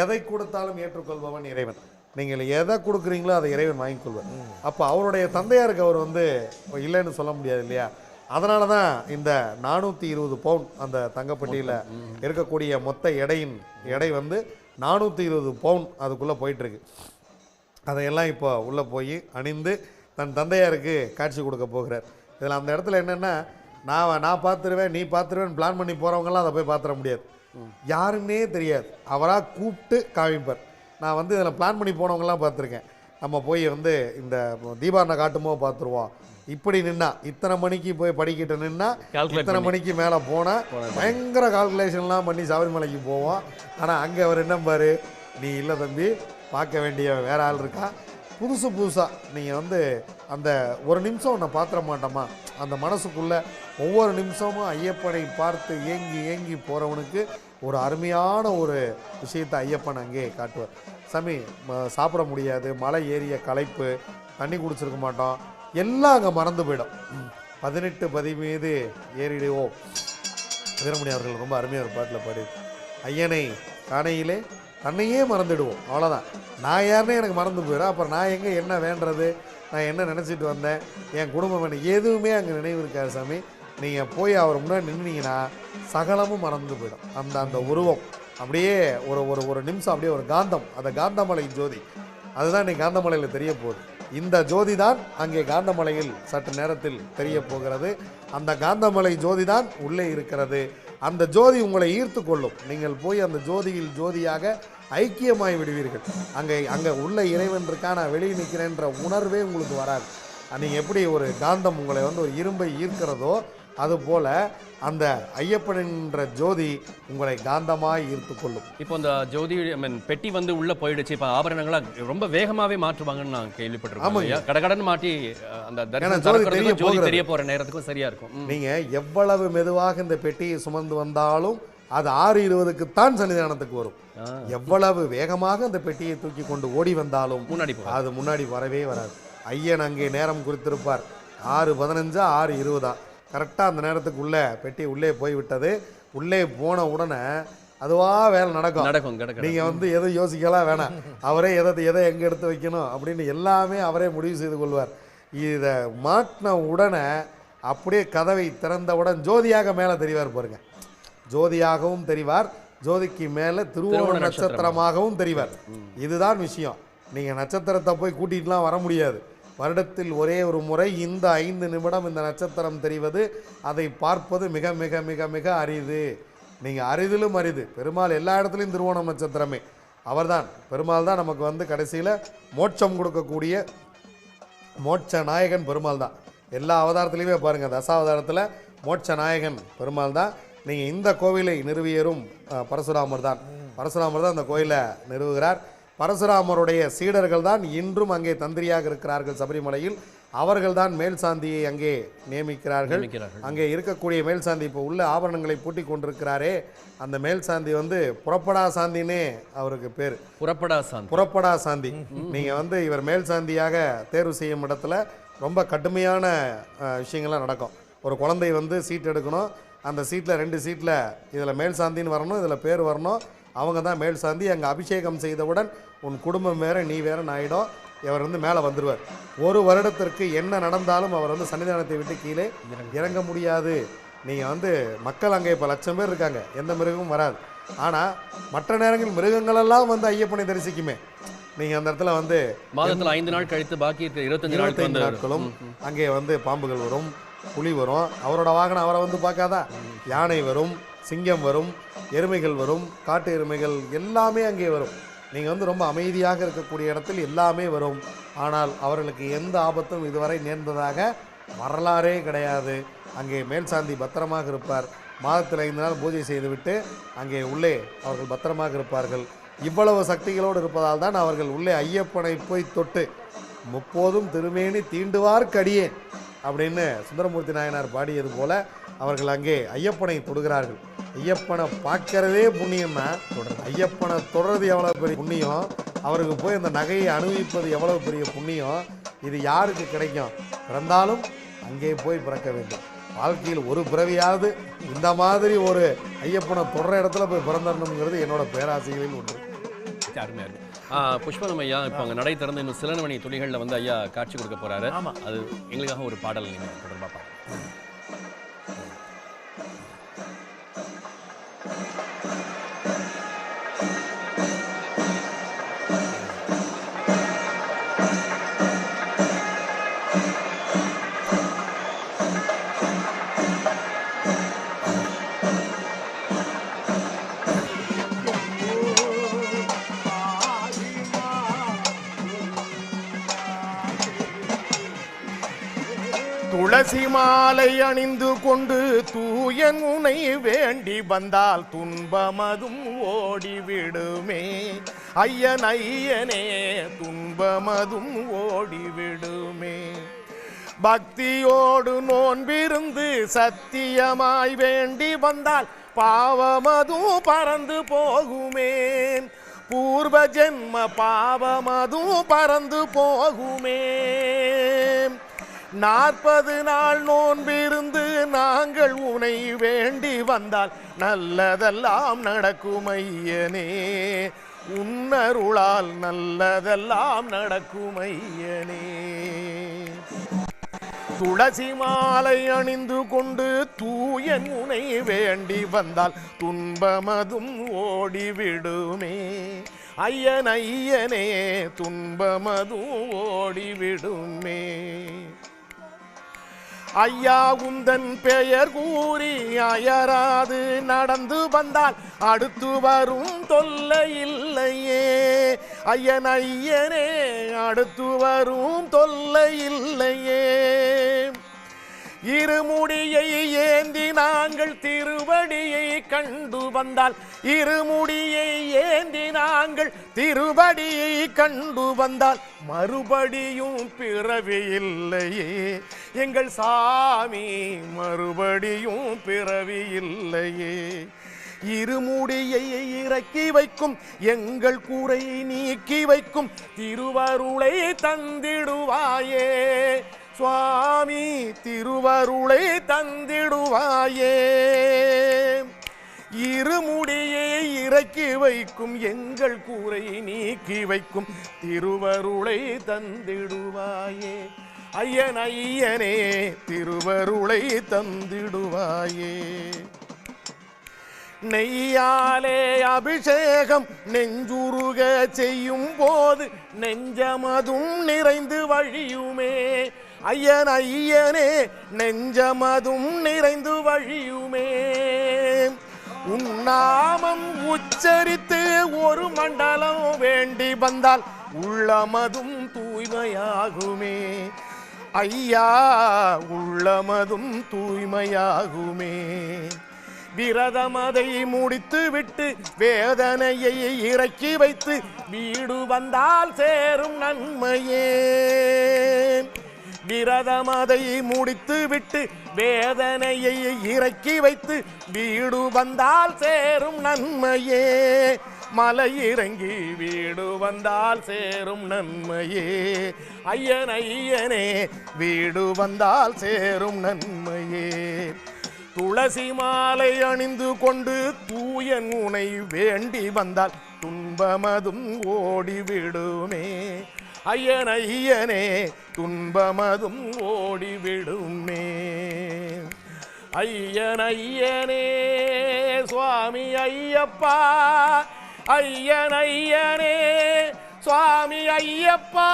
எதை கொடுத்தாலும் ஏற்றுக்கொள்பவன் இறைவன். நீங்கள் எதை கொடுக்குறீங்களோ அதை இறைவன் வாங்கிக்கொள்வார். அப்போ அவருடைய தந்தையாருக்கு அவர் வந்து இல்லைன்னு சொல்ல முடியாது இல்லையா? அதனால தான் இந்த 420 பவுன் அந்த தங்கப்பட்டியில் இருக்கக்கூடிய மொத்த எடை வந்து 420 பவுன் அதுக்குள்ளே போயிட்டுருக்கு. அதையெல்லாம் இப்போ உள்ளே போய் அணிந்து தன் தந்தையாருக்கு காட்சி கொடுக்க போகிறார். இதில் அந்த இடத்துல என்னென்னா, நான் பார்த்துருவேன், நீ பார்த்துருவேன் பிளான் பண்ணி போகிறவங்களாம் அதை போய் பார்த்துட முடியாது. யாருன்னே தெரியாது, அவராக கூப்பிட்டு காமிப்பார். நான் வந்து இதில் பிளான் பண்ணி போனவங்களாம் பார்த்துருக்கேன். நம்ம போய் வந்து இந்த தீபாவளி காட்டும்போது பார்த்துருவோம். இப்படி நின்னா இத்தனை மணிக்கு போய் படிக்கிட்டு நின்னா இத்தனை மணிக்கு மேலே போனால் பயங்கர கால்குலேஷன்லாம் பண்ணி சபரிமலைக்கு போவோம். ஆனால் அங்கே அவர் என்ன பாரு, நீ இல்லை தம்பி, பார்க்க வேண்டிய வேற ஆள் இருக்கா, புதுசாக நீங்கள் வந்து அந்த ஒரு நிமிஷம் உன்னை பார்த்துட மாட்டோமா, அந்த மனசுக்குள்ளே ஒவ்வொரு நிமிஷமும் ஐயப்பனை பார்த்து ஏங்கி போகிறவனுக்கு ஒரு அருமையான ஒரு விஷயத்தை ஐயப்பன் அங்கே காட்டுவார். சாமி சாப்பிட முடியாது, மலை ஏறிய களைப்பு, தண்ணி குடிச்சிருக்க மாட்டோம், எல்லாம் அங்கே மறந்து போயிடும். 18 பதி மீது ஏறிடுவோம். வீரமணி அவர்கள் ரொம்ப அருமையாக ஒரு பாட்டில் பாடி, ஐயனை காணையிலே தன்னையே மறந்துடுவோம், அவ்வளோதான். நான் யாருன்னே எனக்கு மறந்து போயிடும். அப்புறம் நான் எங்கே என்ன வேண்டது, நான் என்ன நினச்சிட்டு வந்தேன், என் குடும்பம் என்ன, எதுவுமே அங்கே நினைவு இருக்காது சாமி. நீங்கள் போய் அவர் முன்னாடி நின்னீங்கன்னா சகலமும் மறந்து போயிடும். அந்த உருவம் அப்படியே ஒரு நிமிஷம் அப்படியே ஒரு காந்தம், அந்த காந்தமலை ஜோதி அதுதான் இன்றைக்கி காந்தமலையில் தெரிய போகுது. இந்த ஜோதி தான் அங்கே காந்தமலையில் சற்று நேரத்தில் தெரிய போகிறது. அந்த காந்தமலை ஜோதி தான் உள்ளே இருக்கிறது. அந்த ஜோதி உங்களை ஈர்த்து கொள்ளும். நீங்கள் போய் அந்த ஜோதியில் ஜோதியாக ஐக்கியமாய் விடுவீர்கள். அங்கே உள்ள இறைவன் இருக்கா, நான் வெளியே நிற்கிறேன்ற உணர்வே உங்களுக்கு வராது. நீங்கள் எப்படி ஒரு காந்தம் உங்களை வந்து ஒரு இரும்பை ஈர்க்கிறதோ அதுபோல் அந்த ஐயப்பன் என்ற ஜோதி உங்களை காந்தமாய் ஈர்த்து கொள்ளும். இப்போ அந்த ஜோதி பெட்டி வந்து உள்ள போயிடுச்சு. இப்போ ஆபரணங்களா ரொம்ப வேகமாகவே மாற்றுவாங்கன்னு நான் கேள்விப்பட்டிருக்கேன். கடகடன் மாட்டி அந்த ஜோதி தெரிய போற நேரத்துக்கும் சரியா இருக்கும். நீங்க எவ்வளவு மெதுவாக இந்த பெட்டியை சுமந்து வந்தாலும் அது 6:20க்குத்தான் சன்னிதானத்துக்கு வரும். எவ்வளவு வேகமாக அந்த பெட்டியை தூக்கி கொண்டு ஓடி வந்தாலும் அது முன்னாடி வரவே வராது. ஐயன் அங்கே நேரம் குறித்திருப்பார். 6:15 6:20 கரெக்டாக அந்த நேரத்துக்கு உள்ள பெட்டி உள்ளே போய்விட்டது. உள்ளே போன உடனே அதுவாக வேலை நடக்கும். நீங்கள் வந்து எதுவும் யோசிக்கலாம் வேணாம். அவரே எதை எங்கே எடுத்து வைக்கணும் அப்படின்னு எல்லாமே அவரே முடிவு செய்து கொள்வார். இதை மாட்டின உடனே அப்படியே கதவை திறந்தவுடன் ஜோதியாக மேலே தெரிவார் பாருங்க. ஜோதியாகவும் தெரிவார், ஜோதிக்கு மேலே திருவோண நட்சத்திரமாகவும் தெரிவார். இதுதான் விஷயம். நீங்கள் நட்சத்திரத்தை போய் கூட்டிகிட்டுலாம் வர முடியாது. வருடத்தில் ஒரே ஒரு முறை இந்த 5 நிமிடம் இந்த நட்சத்திரம் தெரிவது, அதை பார்ப்பது மிக மிக மிக மிக அரிது. நீங்கள் அரிதிலும் அரிது. பெருமாள் எல்லா இடத்துலையும் திருவோணம் நட்சத்திரமே அவர்தான். பெருமாள் தான் நமக்கு வந்து கடைசியில் மோட்சம் கொடுக்கக்கூடிய மோட்ச நாயகன் பெருமாள் தான். எல்லா அவதாரத்துலேயுமே பாருங்கள், தசாவதாரத்தில் மோட்ச நாயகன் பெருமாள் தான். நீங்கள் இந்த கோவிலை நிறுவியரும் பரசுராமர் தான். பரசுராமர் தான் இந்த கோயிலை நிறுவுகிறார். பரசுராமருடைய சீடர்கள் தான் இன்றும் அங்கே தந்திரியாக இருக்கிறார்கள் சபரிமலையில். அவர்கள்தான் மேல் சாந்தியை அங்கே நியமிக்கிறார்கள். அங்கே இருக்கக்கூடிய மேல் சாந்தி இப்போ உள்ள ஆபரணங்களை பூட்டி கொண்டிருக்கிறாரே, அந்த மேல் சாந்தி வந்து புறப்படா சாந்தினே அவருக்கு பேர். புறப்படா சாந்தி. நீங்கள் இவர் மேல் சாந்தியாக தேர்வு செய்யும் இடத்துல ரொம்ப கடுமையான விஷயங்கள்லாம் நடக்கும். ஒரு குழந்தை சீட் எடுக்கணும், அந்த சீட்டில் 2 சீட்டில் இதில் மேல் சாந்தின்னு வரணும், இதில் பேர் வரணும், அவங்க தான் மேல் சாந்தி. அங்கே அபிஷேகம் செய்தவுடன் உன் குடும்பம் வேற நீ வேறன்னு ஆகிடும். இவர் மேலே வந்துடுவார். 1 வருடத்திற்கு என்ன நடந்தாலும் அவர் சன்னிதானத்தை விட்டு கீழே இறங்க முடியாது. நீங்கள் மக்கள் அங்கே இப்போ 1,00,000 பேர் இருக்காங்க, எந்த மிருகமும் வராது. ஆனால் மற்ற நேரங்கள் மிருகங்களெல்லாம் ஐயப்பனை தரிசிக்குமே. நீங்கள் அந்த இடத்துல மாதத்தில் 5 நாள் கழித்து பாக்கி 25 நாட்களும் அங்கே பாம்புகள் வரும், புலி வரும், அவரோட வாகனம் அவரை பார்க்காதா, யானை வரும், சிங்கம் வரும், எருமைகள் வரும், காட்டு எருமைகள் எல்லாமே அங்கே வரும். நீங்கள் ரொம்ப அமைதியாக இருக்கக்கூடிய இடத்தில் எல்லாமே வரும். ஆனால் அவர்களுக்கு எந்த ஆபத்தும் இதுவரை நேர்ந்ததாக வரலாறே கிடையாது. அங்கே மேல் சாந்தி பத்திரமாக இருப்பார். மாதத்தில் 5 நாள் பூஜை செய்துவிட்டு அங்கே உள்ளே அவர்கள் பத்திரமாக இருப்பார்கள். இவ்வளவு சக்திகளோடு இருப்பதால் தான் அவர்கள் உள்ளே ஐயப்பனை போய் தொட்டு முப்போதும் திருமேனி தீண்டுவார்க்கடியே அப்படின்னு சுந்தரமூர்த்தி நாயனார் பாடியது போல அவர்கள் அங்கே ஐயப்பனை தொடுகிறார்கள். ஐயப்பனை பார்க்கறதே புண்ணியம்னா ஐயப்பனை தொடர்றது எவ்வளோ பெரிய புண்ணியம், அவருக்கு போய் அந்த நகையை அனுபவிப்பது எவ்வளோ பெரிய புண்ணியம். இது யாருக்கு கிடைக்கும்? பிறந்தாலும் அங்கே போய் பிறக்க வேண்டும். வாழ்க்கையில் ஒரு பிறவியாவது இந்த மாதிரி ஒரு ஐயப்பனை தொடர இடத்துல போய் பிறந்தரணுங்கிறது என்னோட பேராசைகளில் ஒன்று. புஷ்பனம் ஐயா, இப்போ அங்கே நடை திறந்து இன்னும் சில மணி துளிகளில் ஐயா காட்சி கொடுக்க போறாரு. அது எங்களுக்காக ஒரு பாடல் நீங்கள் தொடர்பாக பார்க்கலாம். துளசி மாலை அணிந்து கொண்டு தூயன் உனை வேண்டி வந்தால் துன்பமதும் ஓடிவிடுமே. ஐயன் ஐயனே துன்பமதும் ஓடிவிடுமே. பக்தியோடு நோன்பிருந்து சத்தியமாய் வேண்டி வந்தால் பாவமதும் பறந்து போகுமே. பூர்வ ஜென்ம பாவமதும் பறந்து போகுமே. 40 நாள் நோன்பிருந்து நாங்கள் உனை வேண்டி வந்தால் நல்லதெல்லாம் நடக்கும் ஐயனே. உன்னருளால் நல்லதெல்லாம் நடக்கும் ஐயனே. துளசி மாலை அணிந்து கொண்டு தூயன் உனை வேண்டி வந்தால் துன்பமதும் ஓடிவிடுமே. ஐயன் ஐயனே துன்பமதும் ஓடிவிடுமே. ஐயா உந்தன் பெயர் கூறி அயராது நடந்து வந்தால் அடுத்து வரும் தொல்லை இல்லையே. ஐயன் ஐயனே அடுத்து வரும் தொல்லை இல்லையே. இருமுடியை ஏந்தி நாங்கள் திருவடியை கண்டு வந்தால் இருமுடியை ஏந்தி நாங்கள் திருவடியை கண்டு வந்தால் மறுபடியும் பிறவி இல்லையே. எங்கள் சாமி மறுபடியும் பிறவி இல்லையே. இருமுடியை இறக்கி வைக்கும் எங்கள் கூரை நீக்கி வைக்கும் திருவருளை தந்திடுவாயே. சுவாமி திருவருளை தந்திடுவாயே. இருமுடியை இறக்கி வைக்கும் எங்கள் கூரை நீக்கி வைக்கும் திருவருளை தந்திடுவாயே. ஐயன் ஐயனே திருவருளை தந்திடுவாயே. நெய்யாலே அபிஷேகம் நெஞ்சுருக செய்யும் போது நெஞ்சமதும் நிறைந்து வழியுமே. ஐயன் ஐயனே நெஞ்சமதும் நிறைந்து வழியுமே. உன்னாமம் உச்சரித்து ஒரு மண்டலம் வேண்டி வந்தால் உள்ளமதும் தூய்மையாகுமே. ஐயா உள்ளமதும் தூய்மையாகுமே. விரதமதை முடித்து விட்டு வேதனையை இறக்கி வைத்து வீடு வந்தால் சேரும் நன்மையே. விரதமதை முடித்து விட்டு வேதனையை இறக்கி வைத்து வீடு வந்தால் சேரும் நன்மையே, மலை இறங்கி வீடு வந்தால் சேரும் நன்மையே, ஐயன் ஐயனே வீடு வந்தால் சேரும் நன்மையே. துளசி மாலை அணிந்து கொண்டு தூயன் உனை வேண்டி வந்தால் துன்பமதும் ஓடிவிடுமே, ஐயன் ஐயனே துன்பமதும் ஓடிவிடுமே. ஐயன் ஐயனே சுவாமி ஐயப்பா, ஐயன் ஐயனே சுவாமி ஐயப்பா.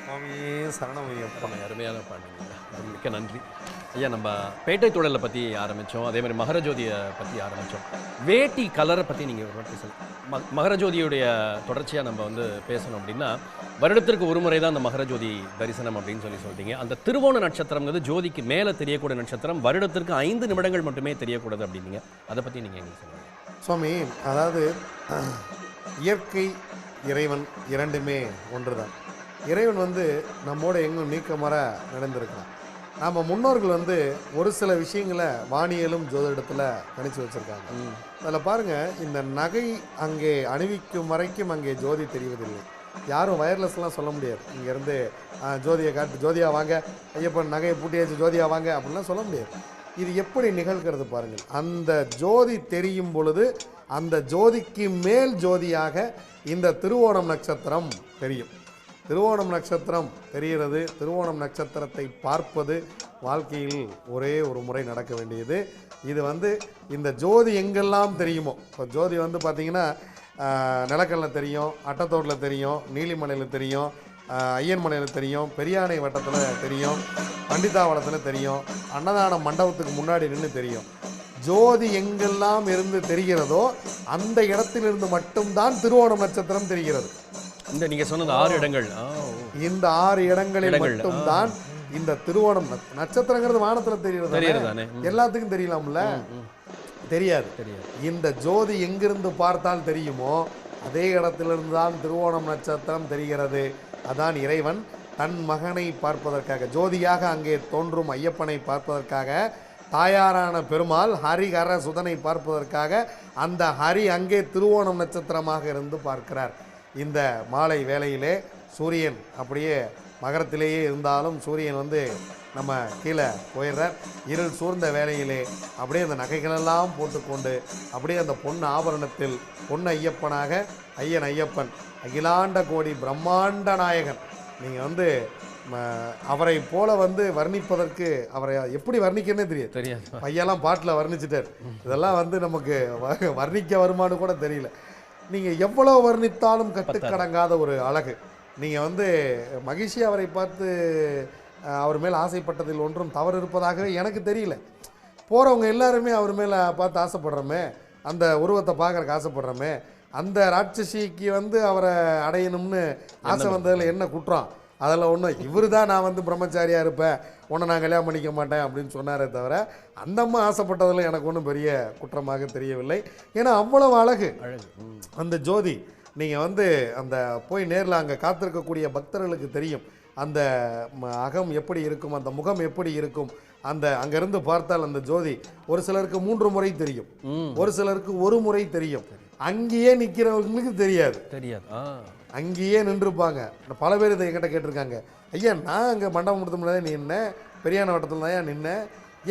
சுவாமியே சரணம் ஐயப்பா. அருமையான பாடுங்க, மிக்க நன்றி ஐயா. நம்ம பேட்டை தொழிலை பற்றி ஆரம்பித்தோம், அதே மாதிரி மகரஜோதியை பற்றி ஆரம்பித்தோம். வேட்டி கலரை பற்றி நீங்கள் ஒரு வாட்டி சொல்லுங்கள். மகரஜோதியுடைய தொடர்ச்சியாக நம்ம வந்து பேசணும் அப்படின்னா, வருடத்திற்கு ஒரு முறை தான் அந்த மகரஜோதி தரிசனம் அப்படின்னு சொல்லிட்டீங்க. அந்த திருவோண நட்சத்திரங்கிறது ஜோதிக்கு மேலே தெரியக்கூடிய நட்சத்திரம், வருடத்திற்கு 5 நிமிடங்கள் மட்டுமே தெரியக்கூடாது அப்படின்னீங்க. அதை பற்றி நீங்கள் எங்களுக்கு சொல்லுங்கள் சுவாமி. அதாவது இயற்கை இறைவன் இரண்டுமே ஒன்று தான். இறைவன் வந்து நம்மோட எங்கும் நீக்கமர நடந்திருக்கிறான். நம்ம முன்னோர்கள் வந்து ஒரு சில விஷயங்களை வானியலும் ஜோதிடத்தில் கணிச்சு வச்சுருக்காங்க. அதில் பாருங்கள், இந்த நகை அங்கே அணிவிக்கும் வரைக்கும் அங்கே ஜோதி தெரிவதில்லை. யாரும் வயர்லெஸ்லாம் சொல்ல முடியாது. இங்கேருந்து ஜோதியை காட்டு, ஜோதியா வாங்க, ஐயப்பன் நகையை பூட்டியாச்சு, ஜோதியா வாங்க அப்படின்லாம் சொல்ல முடியாது. இது எப்படி நிகழ்கிறது பாருங்கள். அந்த ஜோதி தெரியும் பொழுது அந்த ஜோதிக்கு மேல் ஜோதியாக இந்த திருவோணம் நட்சத்திரம் தெரியும். திருவோணம் நட்சத்திரம் தெரிகிறது. திருவோணம் நட்சத்திரத்தை பார்ப்பது வாழ்க்கையில் ஒரே ஒரு முறை நடக்க வேண்டியது. இது வந்து இந்த ஜோதி எங்கெல்லாம் தெரியுமோ, இப்போ ஜோதி வந்து பார்த்திங்கன்னா நிலக்கல்லில் தெரியும், அட்டத்தோட்டில் தெரியும், நீலிமலையில் தெரியும், ஐயன்மலையில் தெரியும், பெரியானை வட்டத்தில் தெரியும், பண்டிதாவளத்தில் தெரியும், அன்னதான மண்டபத்துக்கு முன்னாடி நின்று தெரியும். ஜோதி எங்கெல்லாம் இருந்து தெரிகிறதோ அந்த இடத்திலிருந்து மட்டும்தான் திருவோணம் நட்சத்திரம் தெரிகிறது. இந்த நீங்கள் சொன்னது 6 இடங்கள், இந்த 6 இடங்களில் மட்டும்தான் இந்த திருவோணம் நட்சத்திரங்கிறது வானத்தில் தெரிகிறது. எல்லாத்துக்கும் தெரியலாம்ல? தெரியாது. இந்த ஜோதி எங்கிருந்து பார்த்தால் தெரியுமோ அதே இடத்திலிருந்து தான் திருவோணம் நட்சத்திரம் தெரிகிறது. அதான் இறைவன் தன் மகனை பார்ப்பதற்காக, ஜோதியாக அங்கே தோன்றும் ஐயப்பனை பார்ப்பதற்காக, தாயாரான பெருமாள் ஹரிஹர சுதனை பார்ப்பதற்காக அந்த ஹரி அங்கே திருவோணம் நட்சத்திரமாக இருந்து பார்க்கிறார். இந்த மாலை வேளையிலே சூரியன் அப்படியே மகரத்திலேயே இருந்தாலும் சூரியன் வந்து நம்ம கீழே போயிடுறார். இருள் சூழ்ந்த வேளையிலே அப்படியே அந்த நகைகளெல்லாம் போட்டுக்கொண்டு அப்படியே அந்த பொன் ஆபரணத்தில் பொன் ஐயப்பனாக ஐயன் ஐயப்பன் அகிலாண்ட கோடி பிரம்மாண்ட நாயகன். நீங்கள் வந்து அவரை போல வந்து வர்ணிப்பதற்கு, அவரை எப்படி வர்ணிக்கன்னே தெரியாது. பையெல்லாம் பாட்டில் வர்ணிச்சிட்டார். இதெல்லாம் வந்து நமக்கு வர்ணிக்க வருமானு கூட தெரியல. நீங்கள் எவ்வளோ வர்ணித்தாலும் கட்டுக்கடங்காத ஒரு அழகு. நீங்கள் வந்து மகிழ்ச்சி அவரை பார்த்து அவர் மேலே ஆசைப்பட்டதில் ஒன்றும் தவறு இருப்பதாகவே எனக்கு தெரியல. போகிறவங்க எல்லாருமே அவர் மேலே பார்த்து ஆசைப்படுறோமே, அந்த உருவத்தை பார்க்குறக்கு ஆசைப்படுறோமே, அந்த ராட்சசிக்கு வந்து அவரை அடையணும்னு ஆசை வந்ததில் என்ன குற்றம்? அதில் ஒன்றும் இவர் தான் நான் வந்து பிரம்மச்சாரியாக இருப்பேன், உன்னை நான் கல்யாணம் பண்ணிக்க மாட்டேன் அப்படின்னு சொன்னாரே தவிர அந்த அம்மா ஆசைப்பட்டதில் எனக்கு ஒன்றும் பெரிய குற்றமாக தெரியவில்லை. ஏன்னா அவ்வளவு அழகு அந்த ஜோதி. நீங்கள் வந்து அந்த போய் நேரில் அங்கே காத்திருக்கக்கூடிய பக்தர்களுக்கு தெரியும் அந்த அகம் எப்படி இருக்கும், அந்த முகம் எப்படி இருக்கும். அந்த அங்கேருந்து பார்த்தால் அந்த ஜோதி ஒரு சிலருக்கு 3 முறை தெரியும், ஒரு சிலருக்கு 1 முறை தெரியும். அங்கேயே நிற்கிறவங்களுக்கு தெரியாது. அங்கேயே நின்றுப்பாங்க. பல பேர் இதை என்கிட்ட கேட்டிருக்காங்க, ஐயா நான் அங்கே மண்டபம் கொடுத்த முடியாது, நீ என்ன பெரியான வட்டத்தில் தான் நின்ன,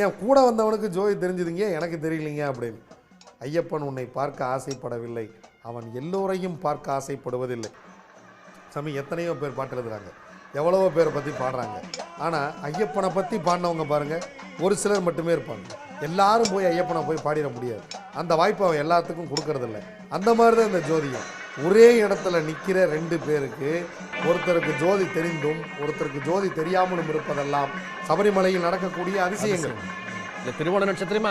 ஏன் கூட வந்தவனுக்கு ஜோதி தெரிஞ்சுதுங்க எனக்கு தெரியலிங்க அப்படின்னு. ஐயப்பன் உன்னை பார்க்க ஆசைப்படவில்லை, அவன் எல்லோரையும் பார்க்க ஆசைப்படுவதில்லை. சாமி எத்தனையோ பேர் பாட்டு எழுதுறாங்க, எவ்வளவோ பேரை பற்றி பாடுறாங்க. ஆனால் ஐயப்பனை பற்றி பாடினவங்க பாருங்கள் ஒரு சிலர் மட்டுமே இருப்பாங்க. எல்லாரும் போய் ஐயப்பனை போய் பாடிட முடியாது. அந்த வாய்ப்பு அவன் எல்லாத்துக்கும் கொடுக்கறதில்ல. அந்த மாதிரி தான் இந்த ஜோதியம். ஒரே இடத்துல நிற்கிற 2 பேருக்கு, ஒருத்தருக்கு ஜோதி தெரிந்தும் ஒருத்தருக்கு ஜோதி தெரியாமலும் இருப்பதெல்லாம் சபரிமலையில் நடக்கக்கூடிய அதிசயங்கள். இந்த திருவோண நட்சத்திரமே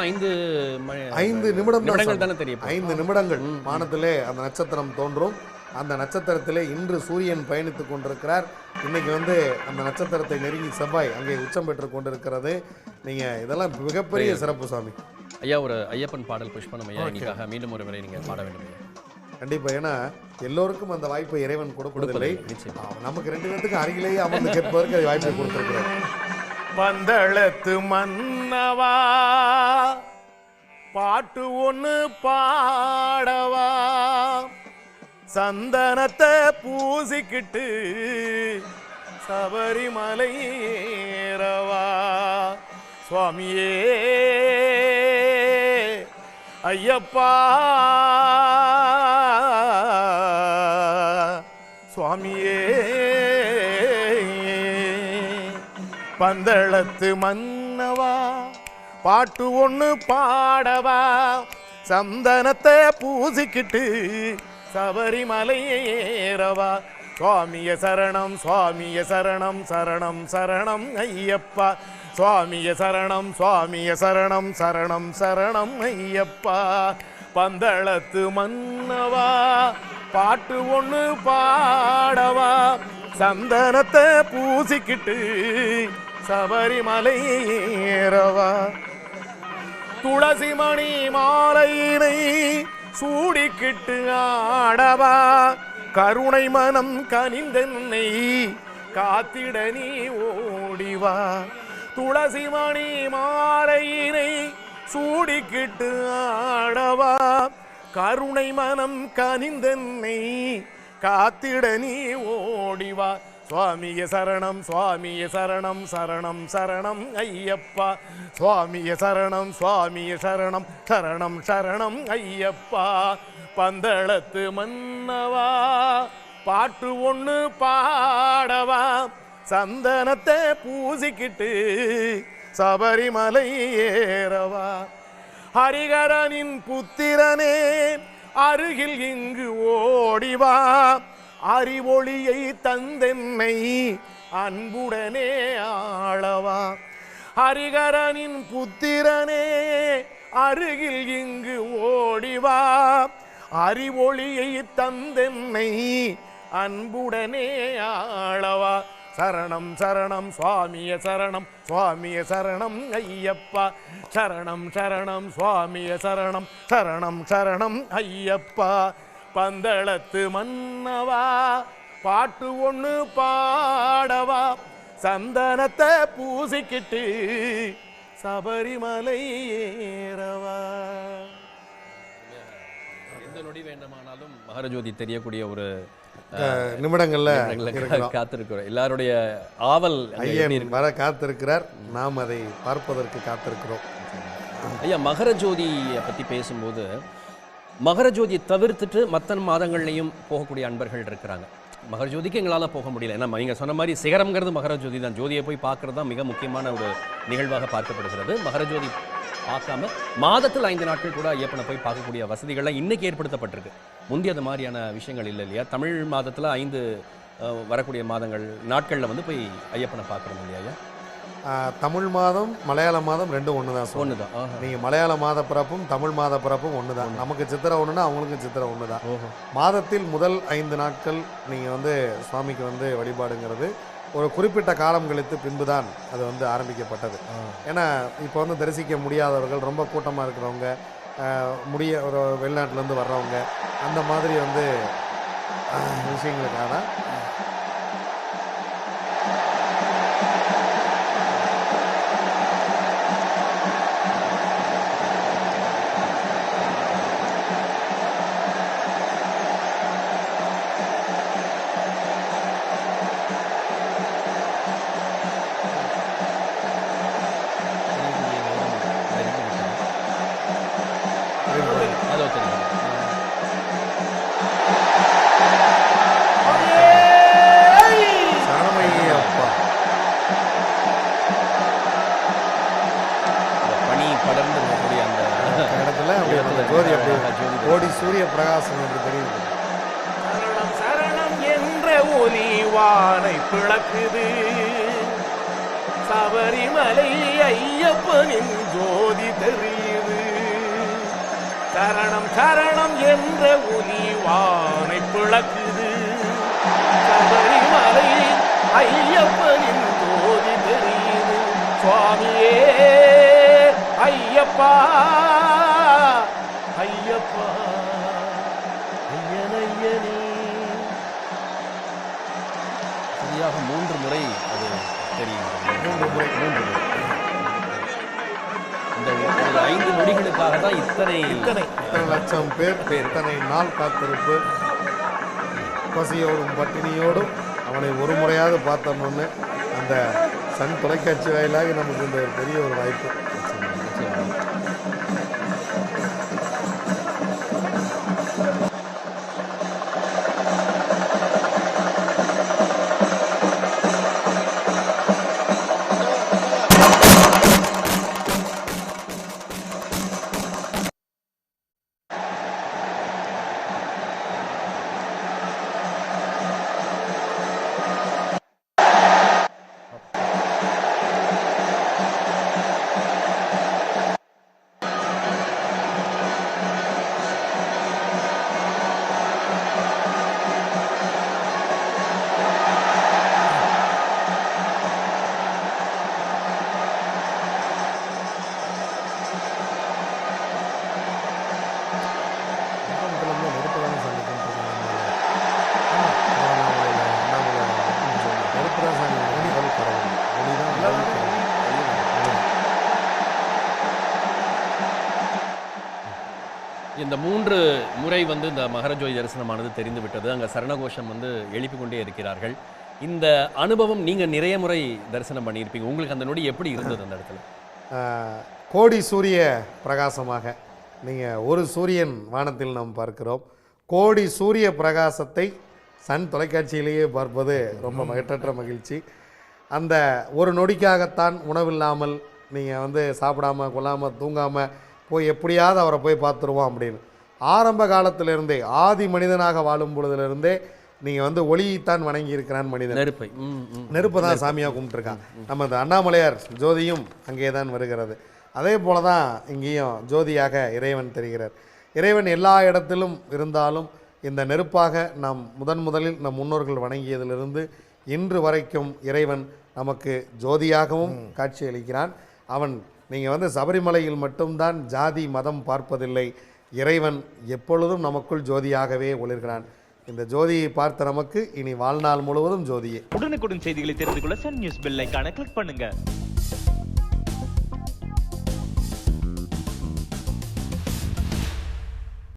5 நிமிடங்கள் தானே தெரியும். 5 நிமிடங்கள் வானத்திலே அந்த நட்சத்திரம் தோன்றும். அந்த நட்சத்திரத்திலே இன்று சூரியன் பயணித்து கொண்டிருக்கிறார். இன்னைக்கு வந்து அந்த நட்சத்திரத்தை நெருங்கி செவ்வாய் அங்கே உச்சம் பெற்று கொண்டிருக்கிறது. நீங்கள் இதெல்லாம் மிகப்பெரிய சிறப்பு சாமி. ஐயா ஒரு ஐயப்பன் பாடல் புஷ்பனம் ஐயா இன்னைக்காக மீண்டும் ஒரு முறை நீங்கள் பாட வேண்டும். கண்டிப்பா. ஏன்னா எல்லோருக்கும் அந்த வாய்ப்பை இறைவன் கொடுப்பதில்லை. நிச்சயமா. நமக்கு 2 பேத்துக்கும் அருகிலேயே அமர்ந்து கேட்பதற்கு அது வாய்ப்பை கொடுத்திருக்கிறார். பந்தளத்து மன்னவா பாட்டு ஒன்று பாடவா, சந்தனத்தை பூசிக்கிட்டு சபரிமலை ஏறவா, சுவாமியே ஐயப்பா சுவாமியே. பந்தளத்து மன்னவா பாட்டு ஒன்று பாடவா, சந்தனத்தை பூசிக்கிட்டு சபரிமலை ஏறவா, சுவாமிய சரணம் சுவாமிய சரணம் சரணம் சரணம் ஐயப்பா, சுவாமிய சரணம் சுவாமிய சரணம் சரணம் சரணம் ஐயப்பா. பந்தளத்து மன்னவா பாட்டு ஒன்று பாடவா, சந்தனத்தை பூசிக்கிட்டு சபரிமலை ஏறவா, துளசிமணி மாலையினை சூடிக்கிட்டு ஆடவா, கருணை மனம் கனிந்தென்னை காத்திட நீ ஓடிவா, துளசிமணி மாலையினை சூடிக்கிட்டு ஆடவா, கருணை மனம் கனிந்தென்னை காத்திட நீ ஓடிவா, சுவாமிய சரணம் சுவாமிய சரணம் சரணம் சரணம் ஐயப்பா, சுவாமிய சரணம் சுவாமிய சரணம் சரணம் சரணம் ஐயப்பா. பந்தளத்து மன்னவா பாட்டு ஒன்று பாடவா, சந்தனத்தை பூசிக்கிட்டு சபரிமலை ஏறவா, ஹரிகரனின் புத்திரனே அருகில் இங்கு ஓடிவா, அறிவொளியை தந்தென்னை அன்புடனே ஆளவா, ஹரிகரனின் புத்திரனே அருகில் இங்கு ஓடிவா, அறிவொளியை தந்தென்னை அன்புடனே ஆளவா, சரணம் சரணம் சுவாமிய சரணம் சுவாமிய சரணம் ஐயப்பா, சரணம் சரணம் சுவாமிய சரணம் சரணம் சரணம் ஐயப்பா. பந்தளத்து மன்னவா பாட்டு ஒன்று பாடவா, சந்தனத்தை பூசிக்கிட்டு சபரிமலை ஏறவா. எந்த நொடி வேண்டுமானாலும் மகரஜோதி தெரியக்கூடிய ஒரு நிமிடங்கள்ல காத்திருக்கிறோம். எல்லாருடைய ஆவல் ஐயன் வர காத்திருக்கிறார், நாம் அதை பார்ப்பதற்கு காத்திருக்கிறோம். ஐயா, மகரஜோதியை பற்றி பேசும்போது மகரஜோதியை தவிர்த்துட்டு மற்ற மாதங்கள்லையும் போகக்கூடிய அன்பர்கள் இருக்கிறாங்க. மகரஜோதிக்கு எங்களால் போக முடியல. ஏன்னா நீங்கள் சொன்ன மாதிரி சிகரம்ங்கிறது மகரஜோதி தான். ஜோதியை போய் பார்க்கறது தான் மிக முக்கியமான ஒரு நிகழ்வாக பார்க்கப்படுகிறது. மகரஜோதி பார்க்காம மாதத்தில் 5 நாட்கள் கூட ஐயப்பனை போய் பார்க்கக்கூடிய வசதிகள்லாம் இன்னைக்கு ஏற்படுத்தப்பட்டிருக்கு. முந்தைய அது மாதிரியான விஷயங்கள் இல்லை இல்லையா? தமிழ் மாதத்தில் 5 வரக்கூடிய மாதங்கள் நாட்களில் வந்து போய் ஐயப்பனை பார்க்குறோம் இல்லையா? தமிழ் மாதம் மலையாள மாதம் 2 ஒன்று தான். ஒன்று தான். நீங்கள் மலையாள மாத பிறப்பும் தமிழ் மாத பிறப்பும் ஒன்று தான். நமக்கு சித்திரை ஒன்றுனா அவங்களுக்கும் சித்திரை ஒன்று தான். மாதத்தில் முதல் 5 நாட்கள் நீங்கள் வந்து சுவாமிக்கு வந்து வழிபாடுங்கிறது ஒரு குறிப்பிட்ட காலம் கழித்து பின்பு தான் அது வந்து ஆரம்பிக்கப்பட்டது. ஏன்னா இப்போ வந்து தரிசிக்க முடியாதவர்கள், ரொம்ப கூட்டமாக இருக்கிறவங்க, ஒரு வெளிநாட்டிலேருந்து வர்றவங்க, அந்த மாதிரி வந்து விஷயங்களுக்காக கோடி சூரிய பிரகாசம் என்று தெரியுது. சரணம் சரணம் என்ற ஒலி வானை பிளக்குது, சபரிமலை ஐயப்பனின் ஜோதி தெரியுது. சரணம் சரணம் என்ற ஒலி வானை பிளக்குது, சபரிமலை ஐயப்பனின் ஜோதி தெரியுது. சுவாமியே ஐயப்பா ஐயப்பா ஐயப்பா. 5 நொடிகளுக்காக தான் இத்தனை இத்தனை இத்தனை லட்சம் பேர் இத்தனை நாள் காத்திருப்பு, பசியோடும் பட்டினியோடும் அவனை ஒரு முறையாவது பார்த்தோம்னு அந்த சன் தொலைக்காட்சி வாயிலாக நமக்கு இந்த ஒரு பெரிய ஒரு வாய்ப்பு. இந்த 3 முறை வந்து இந்த மகரஜோதி தரிசனமானது தெரிந்து விட்டது. அங்கே சரணகோஷம் வந்து எழுப்பிக் கொண்டே இருக்கிறார்கள். இந்த அனுபவம் நீங்க நிறைய முறை தரிசனம் பண்ணியிருப்பீங்க. உங்களுக்கு அந்த நொடி எப்படி இருந்தது அந்த இடத்துல? கோடி சூரிய பிரகாசமாக நீங்கள் ஒரு சூரியன் வானத்தில் நாம் பார்க்கிறோம். கோடி சூரிய பிரகாசத்தை சன் தொலைக்காட்சியிலேயே பார்ப்பது ரொம்ப மகிழ்ச்சற்ற மகிழ்ச்சி. அந்த ஒரு நொடிக்காகத்தான் உணவில்லாமல் நீங்கள் வந்து சாப்பிடாம கொள்ளாமல் தூங்காமல் போய் எப்படியாவது அவரை போய் பார்த்துருவோம் அப்படின்னு ஆரம்ப காலத்திலிருந்தே, ஆதி மனிதனாக வாழும் பொழுதுலேருந்தே நீங்கள் வந்து ஒளியைத்தான் வணங்கி இருக்கிறான் மனிதன். நெருப்பை நெருப்பு தான் சாமியாக கும்பிட்டுருக்கான். நம்ம இந்த அண்ணாமலையார் ஜோதியும் அங்கே தான் வருகிறது. அதே போல தான் இங்கேயும் ஜோதியாக இறைவன் தெரிகிறார். இறைவன் எல்லா இடத்திலும் இருந்தாலும் இந்த நெருப்பாக நாம் முதலில் நம் முன்னோர்கள் வணங்கியதிலிருந்து இன்று வரைக்கும் இறைவன் நமக்கு ஜோதியாகவும் காட்சியளிக்கிறான். அவன் நீங்கள் வந்து சபரிமலையில் மட்டும்தான் ஜாதி மதம் பார்ப்பதில்லை. இறைவன் எப்பொழுதும் நமக்குள் ஜோதியாகவே ஒளிர்கிறான். இந்த ஜோதியை பார்த்த நமக்கு இனி வாழ்நாள் முழுவதும் ஜோதியே. உடனுக்குடன் செய்திகளை தெரிந்து கொள்ள சன் நியூஸ் பெல் ஐகானை கிளிக் பண்ணுங்க.